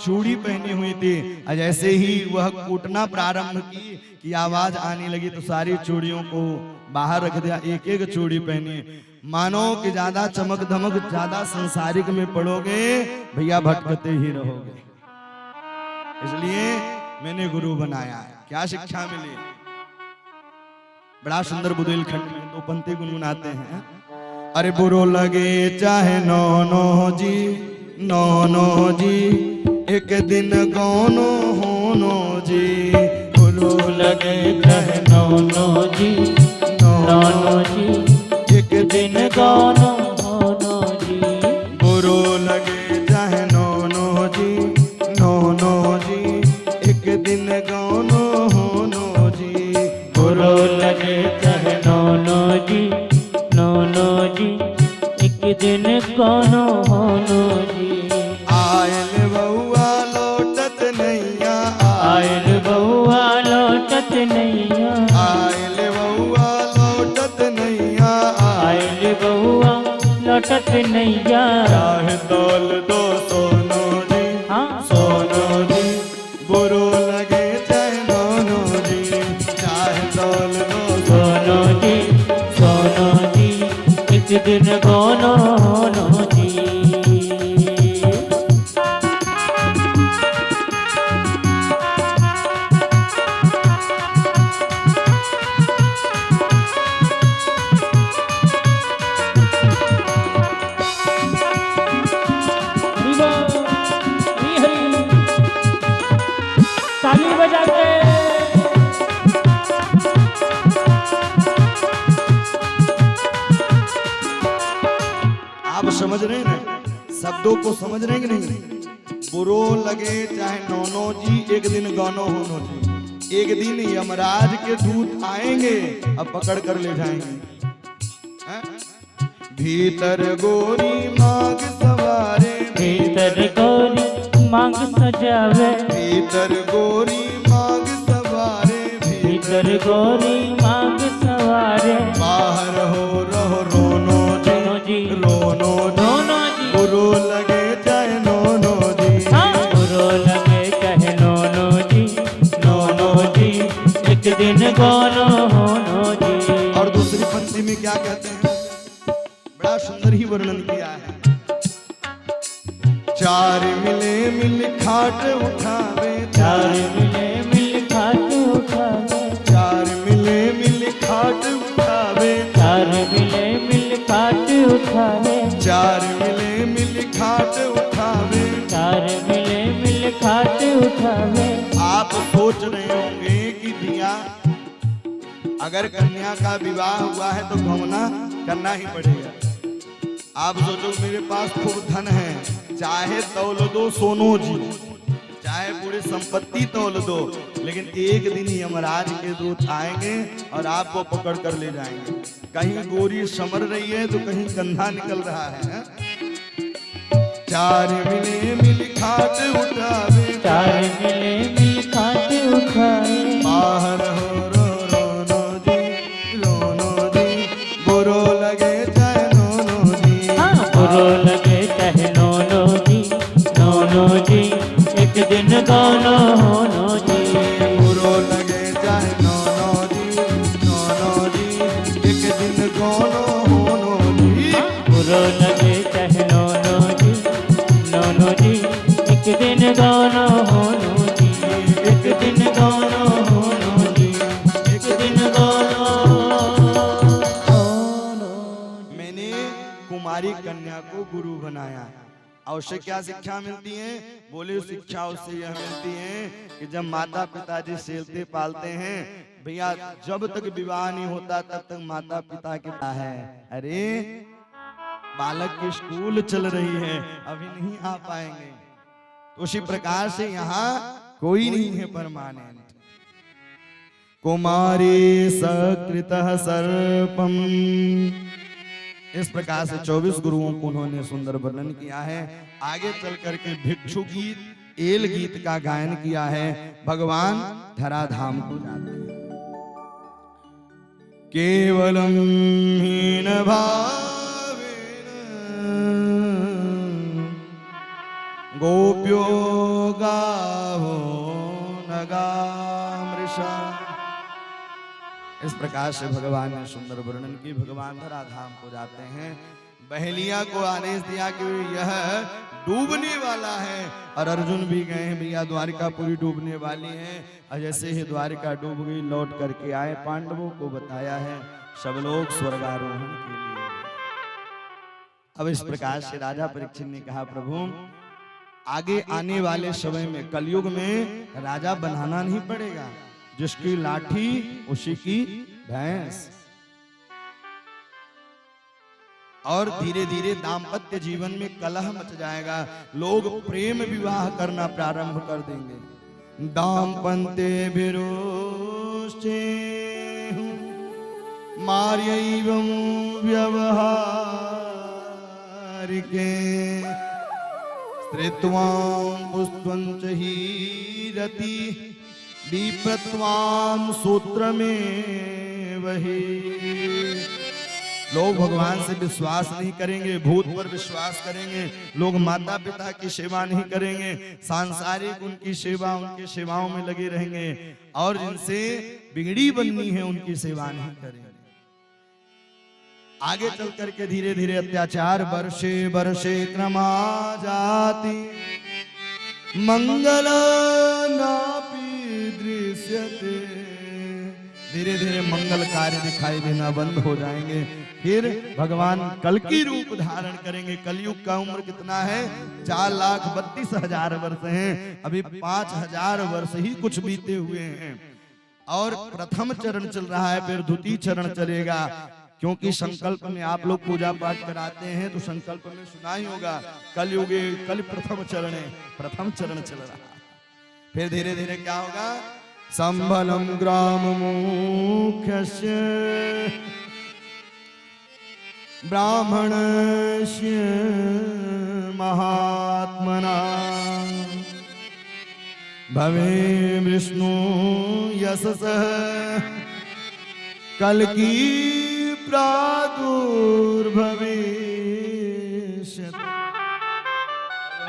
चूड़ी पहनी हुई थी। जैसे ही वह कूटना प्रारंभ की कि आवाज आने लगी, तो सारी चूड़ियों को बाहर रख दिया, एक एक चूड़ी पहनी। मानो कि ज्यादा चमक धमक, ज्यादा संसारिक में पड़ोगे भैया भटकते ही रहोगे। इसलिए मैंने गुरु बनाया। क्या शिक्षा मिली? बड़ा सुंदर बुदेलखंड में 2 पंक्ति गुनगुनाते हैं। अरे बुरो लगे चाहे नौनो जी, नौनो जी, एक दिन गौनो होनो जी। बुरो लगे चाहे नौनो जी, नौनो जी, एक दिन गौनो होनो जी। बुरो लगे चाहे नौनो जी, नौनो जी, एक दिन गौनो होनो जी। बुरो लगे चाहे नौनो जी, नौनो जी, एक दिन गौनो होनो जी। आयल बउआ लौटत नैया, आयल बउआ लौटत नैया, आयल बउआ लौटत नैया, आयल बउआ लौटत नैया। चाहे तौल दो सोनो जी, हाँ सोनो जी। बुरो लगे चाहे नौनो जी, चाहे तौल दो सोनो जी, सोनो जी, एक दिन गौनो होनो जी। आप समझ रहे हैं ना, शब्दों को समझ रहे हैं कि नहीं? बुरो लगे चाहे नौनो जी, एक दिन गौनो होनो जी। एक दिन यमराज के दूत आएंगे, अब पकड़ कर ले जाएंगे। हैं? भीतर गोरी मांग सवारे, भीतर गोरी मांग सजावे, भीतर गोरी मांग सवारे, भीतर गोरी मांग सवारे। बाहर हो रहो रोनो जी, रोनो दोनों जी, बुरो लगे चाहे नौनो जी। हाँ बुरो लगे कहे नोनो जी, नोनो जी, एक दिन गोनो होनो जी। और दूसरी पंक्ति में क्या कहते हैं? बड़ा सुंदर ही वर्णन किया है। चार मिले मिल खाट उठावे, चार मिले मिल खाट उठावे, चार मिले मिल खाट उठावे, चार मिले मिल खाट उठावे, चार मिले मिल खाट उठावे। चार मिले मिल खाट उठावे। आप सोच रहे होंगे कि भैया अगर कन्या का विवाह हुआ है तो गौना करना ही पड़ेगा। आप सोचो मेरे पास खूब धन है, चाहे तौल दो सोनो जी, चाहे पूरी संपत्ति तौल दो, लेकिन एक दिन यमराज के दूत आएंगे और आपको पकड़ कर ले जाएंगे। कहीं गोरी समर रही है तो कहीं कंधा निकल रहा है। चार मिले मिल खाट उठावे, चार मिले मिल खाट उठावे। बाहर हो रोनो जी, रोनो जी, बुरो लगे चाहे नौनो जी। हाँ बुरो लगे चाहे नोनो जी, नोनो जी, एक दिन गोनो होनो जी। बुरो लगे चाहे नौनो जी, नौनो जी, एक दिन गौनो होनो जी। बुरो लगे चाहे नोनो जी, नोनो जी, एक दिन गोनो होनो जी, एक दिन गोनो होनो जी, एक दिन गोनो होनो। मैंने कुमारी कन्या को गुरु बनाया और उससे क्या शिक्षा मिलती है? बोले शिक्षा उससे यह मिलती है कि जब माता पिता जी सेलते पालते हैं, भैया जब तक विवाह नहीं होता तब तक माता पिता के पास है। अरे बालक की स्कूल चल रही है, अभी नहीं आ पाएंगे। तो उसी प्रकार से यहाँ कोई नहीं है परमानेंट। कुमारी सकृतः सर्पम, इस प्रकार से 24 गुरुओं को उन्होंने सुंदर वर्णन किया है। आगे चल करके भिक्षु गीत, एल गीत का गायन किया है। भगवान धराधाम को जाते हैं। केवलम हीन भावेन गोप्यो गावो नगामृषा। इस प्रकार से भगवान ने सुंदर वर्णन की। भगवान धराधाम को जाते हैं। बहेलिया को आदेश दिया कि यह डूबने वाला है, और अर्जुन भी गए हैं, भैया द्वारिका पूरी डूबने वाली है। और जैसे ही द्वारिका डूब गई, लौट करके आए, पांडवों को बताया है, सब लोग स्वर्गारोहण के लिए। अब इस प्रकार से राजा परीक्षित ने कहा, प्रभु आगे आने वाले समय में कलयुग में राजा बनाना नहीं पड़ेगा, जिसकी लाठी उसी की भैंस। और धीरे धीरे दाम्पत्य जीवन में कलह मच जाएगा, लोग प्रेम विवाह करना प्रारंभ कर देंगे। दाम्पत्य विरोष्टे मार्यैवं व्यवहारिके स्त्रीत्वां पुष्पं च हीरति विप्रत्वां सूत्र में वही। लोग भगवान से विश्वास नहीं करेंगे, भूत पर विश्वास करेंगे, लोग माता पिता की सेवा नहीं करेंगे, सांसारिक उनकी सेवा, उनकी सेवाओं में लगे रहेंगे, और जिनसे बिगड़ी बननी है उनकी सेवा नहीं करेंगे। आगे चल करके धीरे धीरे अत्याचार वर्षे वर्षे क्रमा जाति मंगल नापि दृश्यते। धीरे धीरे मंगल कार्य दिखाई देना बंद हो जाएंगे। फिर भगवान कल की रूप धारण करेंगे। कलयुग का उम्र कितना है? 4,32,000 वर्ष हैं। अभी 5,000 वर्ष ही कुछ बीते हुए हैं, और प्रथम चरण चल रहा है, फिर द्वितीय चरण चलेगा। क्योंकि संकल्प में आप लोग पूजा पाठ कराते हैं तो संकल्प में सुना ही होगा, कलयुगे कल प्रथम चरण चल रहा। फिर धीरे धीरे क्या होगा, संबलम ग्राम मुख्यस्य ब्राह्मणस्य महात्मना भवे विष्णु यशसः कल की प्रादुर्भविष्यति।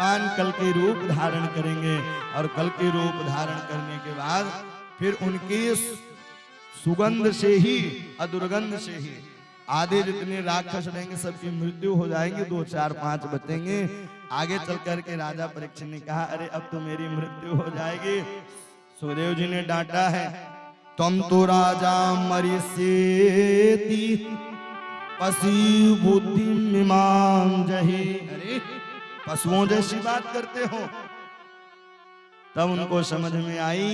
भगवान कल के रूप धारण करेंगे और कल के रूप धारण करने के बाद फिर उनके सुगंध से ही और दुर्गंध से ही आधे जितने राक्षस रहेंगे सबकी मृत्यु हो जाएगी, 2, 4, 5 बचेंगे। आगे चल करके राजा परीक्षित ने कहा, अरे अब तो मेरी मृत्यु हो जाएगी। सुखदेव जी ने डांटा है, तुम तो राजा मरिष्येति पशु बुद्धि मिमां जहि। अरे पशुओं जैसी बात करते हो। तब उनको समझ में आई,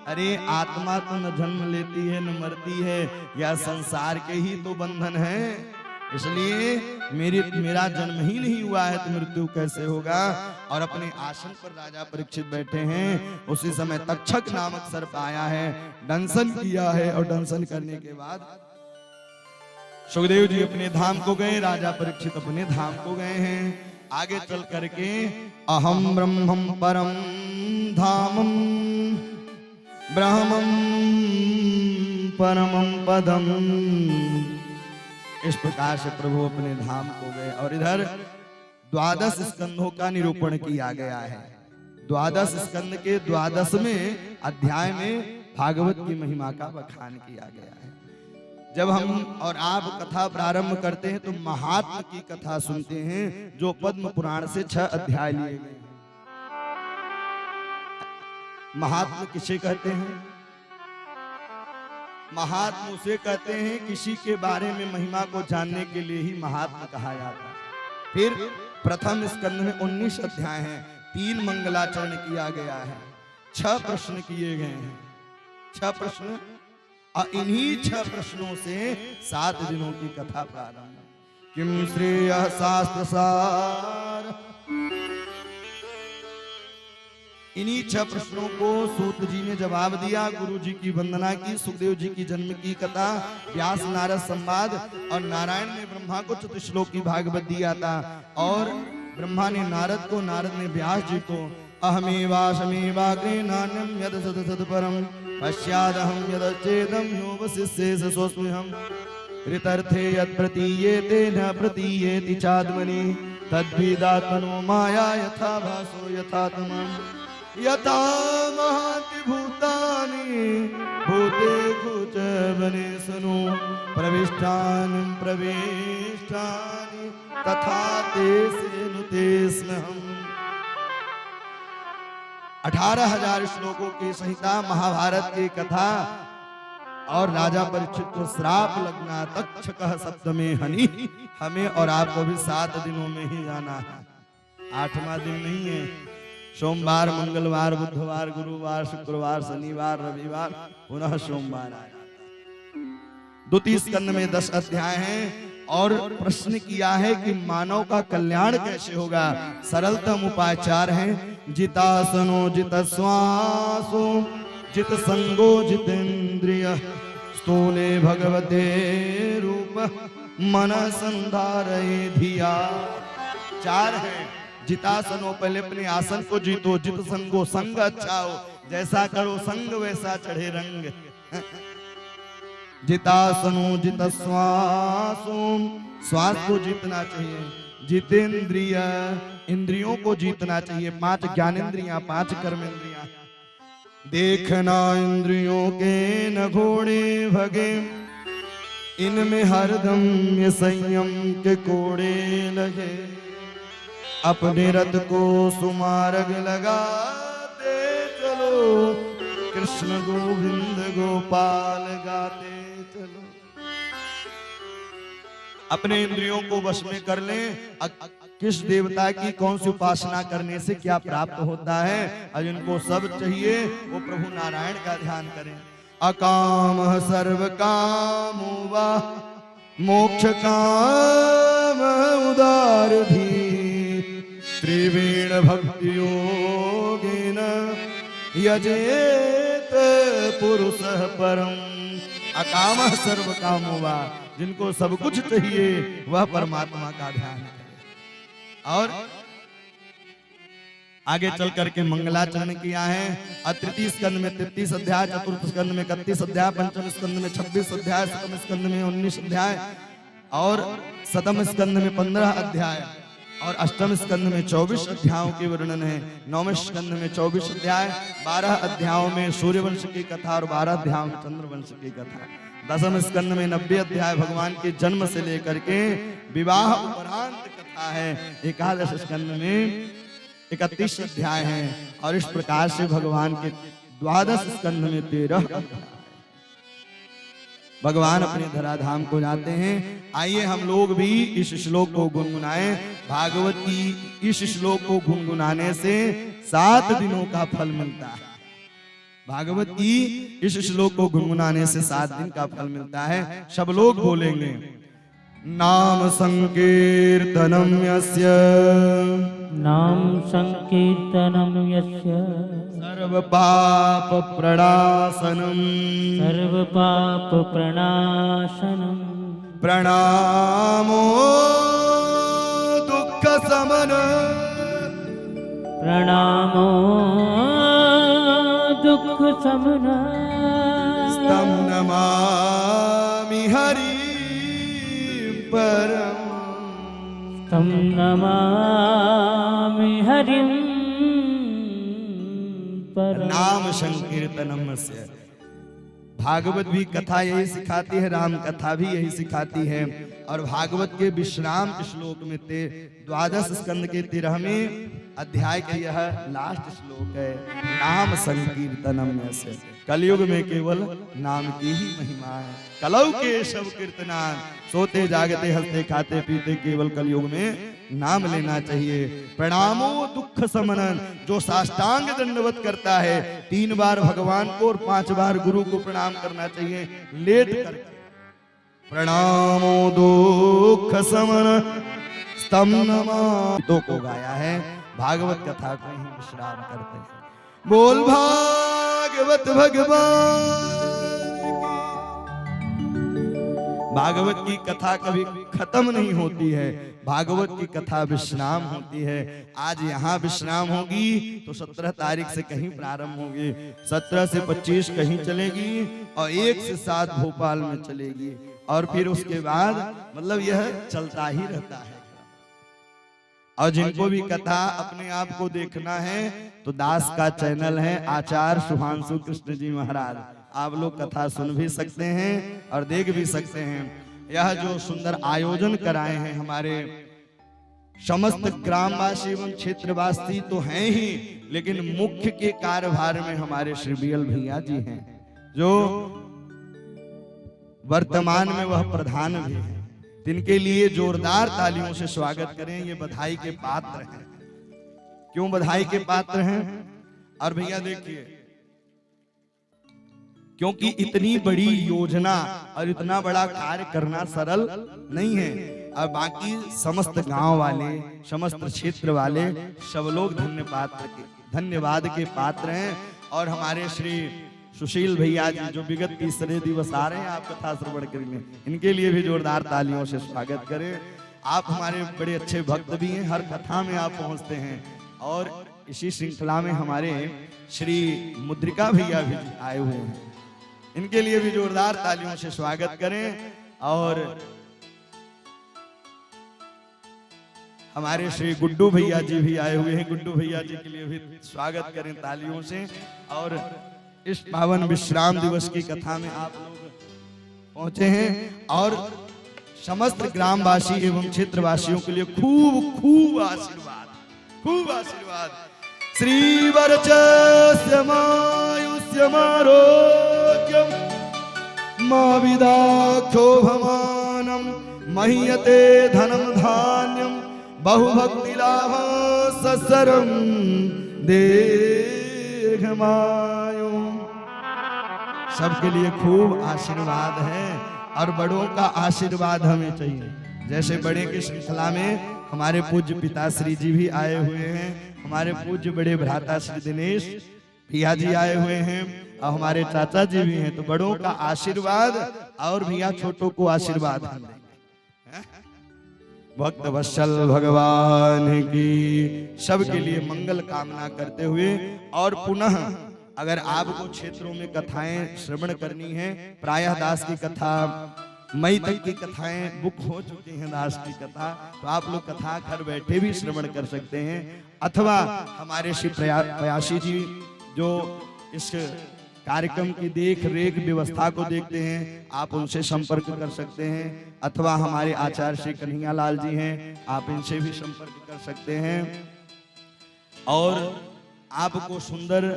अरे आत्मा तो न जन्म लेती है न मरती है, यह संसार के ही तो बंधन है, इसलिए मेरा जन्म ही नहीं हुआ है तो मृत्यु कैसे होगा। और अपने आसन पर राजा परीक्षित बैठे हैं, उसी समय तक्षक नामक सर्प आया है, दंशन किया है और दंशन करने के बाद सुखदेव जी अपने धाम को गए, राजा परीक्षित अपने धाम को गए हैं। आगे चल करके अहम ब्रह्मम परम धामम ब्रह्मम परमम पदम, इस प्रकार से प्रभु अपने धाम को गए। और इधर 12 स्कंधों का निरूपण किया गया है। 12 स्कंध के 12वें अध्याय में भागवत की महिमा का बखान किया गया है। जब हम और आप कथा प्रारंभ करते हैं तो महात्म की कथा सुनते हैं, जो पद्म पुराण से 6 अध्याय लिए गए हैं। महात्म किसे कहते हैं? महात्म उसे कहते हैं किसी के बारे में महिमा को जानने के लिए ही महात्म कहा जाता है। फिर प्रथम स्कंध में 19 अध्याय हैं, 3 मंगलाचरण किया गया है, 6 प्रश्न किए गए हैं, 6 प्रश्न, और इन्हीं 6 प्रश्नों से 7 दिनों की कथा प्रारंभ। किम श्रेय शास्त्र सार, इन्हीं 6 प्रश्नों को सूत जी ने जवाब दिया। गुरु जी की वंदना की, सुखदेव जी की जन्म की कथा, व्यास नारद संवाद, और नारायण ने ब्रह्मा को चतुश्लोक की भागवत दिया था, और ब्रह्मा ने नारद को, नारद ने व्यास जी को अहमेवाशमेवाग्रे नान्यं यद सत सत परम पश्चादहं यदचेदं यो वसिष्येष सोऽस्म्यहं ऋतर्थे यत् प्रतीयेते न प्रतीयेति चात्मनि तद्विदात्मनो माया यथा भासो यथा तमम् यथा महाति भूतानि भूतेषु च वनेषु प्रविष्टानि तथा तेषु तेष्म्यहम्। 18,000 श्लोकों की संहिता, महाभारत की कथा, और राजा परीक्षित को श्राप लगना, तक्षकः सप्तमे हनि, हमें और आपको भी 7 दिनों में ही जाना है। 8वां दिन नहीं है, सोमवार, मंगलवार, बुधवार, गुरुवार, शुक्रवार, शनिवार, रविवार, पुनः सोमवार आया। 2 स्कंद में 10 अध्याय हैं, और प्रश्न किया है कि मानव का कल्याण कैसे होगा। सरलतम उपाय 4 हैं, जितासनो जित श्वासो जित संगो जितेन्द्रिय स्थूले भगवते रूप मन संधारये धिया। 4 हैं, जितासनो, पहले अपने आसन को जीतो, जित संगो, संग अच्छा हो, जैसा करो संग वैसा चढ़े रंग। जितासनो जित श्वासो, श्वास को जीतना चाहिए, जितेंद्रिय, इंद्रियों को जीतना चाहिए, 5 ज्ञानेंद्रियां, 5 कर्मेंद्रियां। देखना इंद्रियों के न घोड़े भगे, इनमें हरदम ये संयम के कोड़े लगे, अपने रथ को सुमार्ग लगाते चलो, कृष्ण गोविंद गोपाल गाते चलो। अपने इंद्रियों को वश में कर लें। किस देवता की कौन सी उपासना करने से क्या प्राप्त होता है, और जिनको सब चाहिए वो प्रभु नारायण का ध्यान करें। अकाम सर्व कामो वा मोक्ष काम उदार भी त्रिवेण भक्ति योगेन यजेत पुरुष परम। अकामः सर्व कामोवा, जिनको सब कुछ चाहिए वह परमात्मा का ध्यान करे। और आगे चल करके मंगलाचरण किया है। तृतीय स्कंद में 33 अध्याय, चतुर्थ स्कंद में 31 अध्याय, पंचम स्कंद में 26 अध्याय, सप्तम स्कंद में 19 अध्याय और सप्तम स्कंद में 15 अध्याय और अष्टम स्कंद में 24 अध्यायों के वर्णन है। नौवें स्कंद में 24 अध्याय, 12 अध्यायों में सूर्यवंश की कथा और 12 अध्यायों में चंद्रवंश की कथा। दसम स्कंद में 90 अध्याय भगवान के जन्म से लेकर के विवाह उपरांत कथा है। एकादश स्कंद में 31 अध्याय हैं और इस प्रकार से भगवान के द्वादश स्कंध में 13 भगवान अपने धराधाम को जाते हैं। आइए हम लोग भी इस श्लोक को गुनगुनाएं। भागवत की इस श्लोक को गुनगुनाने से 7 दिनों का फल मिलता है। भागवत की इस श्लोक को गुनगुनाने से 7 दिन का फल मिलता है। सब लोग बोलेंगे नाम संकीर्तनम यस्य, नाम संकीर्तनम यस्य सर्व पाप प्रणाशनम, सर्व पाप प्रणाशनम, प्रणामो दुख समन, प्रणामो दुख समन, स्तम नमामि हरि परम, तं नमामि हरिं परम। नाम संकीर्तनम से भागवत भी कथा यही सिखाती है, राम कथा भी यही सिखाती है। और भागवत के विश्राम श्लोक में द्वादश स्कंद के 13वें अध्याय का यह लास्ट श्लोक है। नाम संकीर्तनम से कलयुग में केवल नाम की ही महिमा है। कलौ के शव कीर्तनान, सोते जागते हंसते खाते पीते केवल कलयुग में नाम लेना चाहिए। प्रणामो दुख समनन, जो साष्टांग दंडवत करता है 3 बार भगवान को और 5 बार गुरु को प्रणाम करना चाहिए लेट कर। प्रणामो दुख समन स्तम नमामि को गाया है। भागवत कथा को ही विश्राम करते हैं। बोल भागवत भगवान। भागवत की कथा कभी खत्म नहीं होती है, भागवत की कथा विश्राम होती है। आज यहाँ विश्राम होगी तो 17 तारीख से कहीं प्रारंभ होगी, 17 से 25 कहीं चलेगी और 1 से 7 भोपाल में चलेगी और फिर उसके बाद मतलब यह चलता ही रहता है। और जिनको भी कथा अपने आप को देखना है तो दास का चैनल है आचार्य शुभांशु कृष्ण जी महाराज, आप लोग कथा सुन भी सकते हैं और देख भी सकते हैं। यह जो सुंदर आयोजन कराए हैं हमारे समस्त ग्रामवासी एवं क्षेत्रवासी तो हैं ही, लेकिन मुख्य के कार्यभार में हमारे श्री बीएल भैया जी हैं, जो वर्तमान में वह प्रधान भी हैं। इनके लिए जोरदार तालियों से स्वागत करें। ये बधाई के पात्र हैं। क्यों बधाई के पात्र हैं? और भैया देखिए, क्योंकि इतनी बड़ी योजना और इतना बड़ा कार्य करना सरल नहीं है। और बाकी समस्त गांव वाले, समस्त क्षेत्र वाले सब लोग धन्यवाद के पात्र हैं। और हमारे श्री सुशील भैया जी जो विगत 3रे दिवस आ रहे हैं आप कथा श्रवण करने, इनके लिए भी जोरदार तालियों से स्वागत करें। आप हमारे बड़े अच्छे भक्त भी हैं, हर कथा में आप पहुंचते हैं। और इसी श्रृंखला में हमारे श्री मुद्रिका भैया भी आए हुए हैं, इनके लिए भी जोरदार तालियों से स्वागत करें। और हमारे श्री गुड्डू भैया जी भी आए हुए हैं, गुड्डू भैया जी के लिए भी स्वागत करें तालियों से। और इस पावन विश्राम दिवस की कथा में आप लोग पहुंचे हैं और समस्त ग्रामवासी एवं क्षेत्रवासियों के लिए खूब खूब आशीर्वाद, खूब आशीर्वाद। श्री वर्चस्यमायुष्यमारोग्यम मा विदाक्षोभमानं मह्यते धनं धान्यं बहुभक्ति लाभ सत्सरं दीर्घमायु। सबके लिए खूब आशीर्वाद है। और बड़ों का आशीर्वाद हमें चाहिए। जैसे बड़े की श्रृंखला में हमारे पूज्य पिताश्री जी भी आए हुए हैं, हमारे पूज्य बड़े भ्राता श्री दिनेश भैया जी आए हुए हैं और हमारे चाचा जी भी हैं। तो बड़ों का आशीर्वाद और भैया छोटों को आशीर्वाद हम देंगे। भक्त वत्सल भगवान की सबके लिए मंगल कामना करते हुए, और पुनः अगर आपको क्षेत्रों में कथाएं श्रवण करनी है, प्रायः दास की कथा मई तक की कथाएं बुक हो चुकी हैं, दास की कथा, तो आप लोग कथा घर बैठे भी श्रवण कर सकते हैं। अथवा हमारे श्री प्रयासी जी जो इस कार्यक्रम की देख रेख व्यवस्था को देखते हैं, आप उनसे संपर्क कर सकते हैं। अथवा हमारे आचार्य श्री कन्हैया लाल जी हैं, आप इनसे भी संपर्क कर सकते हैं। और आपको सुंदर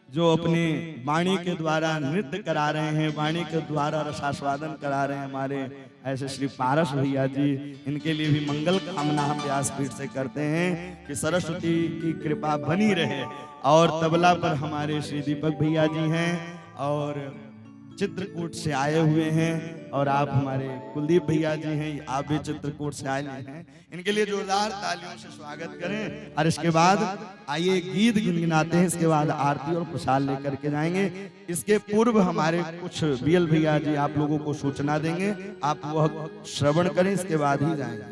जो अपने वाणी के द्वारा नृत्य करा रहे हैं, वाणी के द्वारा रसास्वादन करा रहे हैं हमारे ऐसे श्री पारस भैया जी, इनके लिए भी मंगल कामना हम व्यासपीठ से करते हैं कि सरस्वती की कृपा बनी रहे। और तबला पर हमारे श्री दीपक भैया जी हैं और चित्रकूट से आए हुए हैं, और आप हमारे कुलदीप भैया जी हैं, आप भी चित्रकूट से आए हैं। इनके लिए जोरदार तालियों से स्वागत करें। और इसके बाद आइए गीत गुनगुनाते हैं, इसके बाद आरती और प्रसाद लेकर के जाएंगे। इसके पूर्व हमारे कुछ बीएल भैया जी आप लोगों को सूचना देंगे, आप वह श्रवण करें, इसके बाद ही जाएंगे।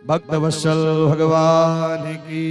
भक्त वत्सल भगवान की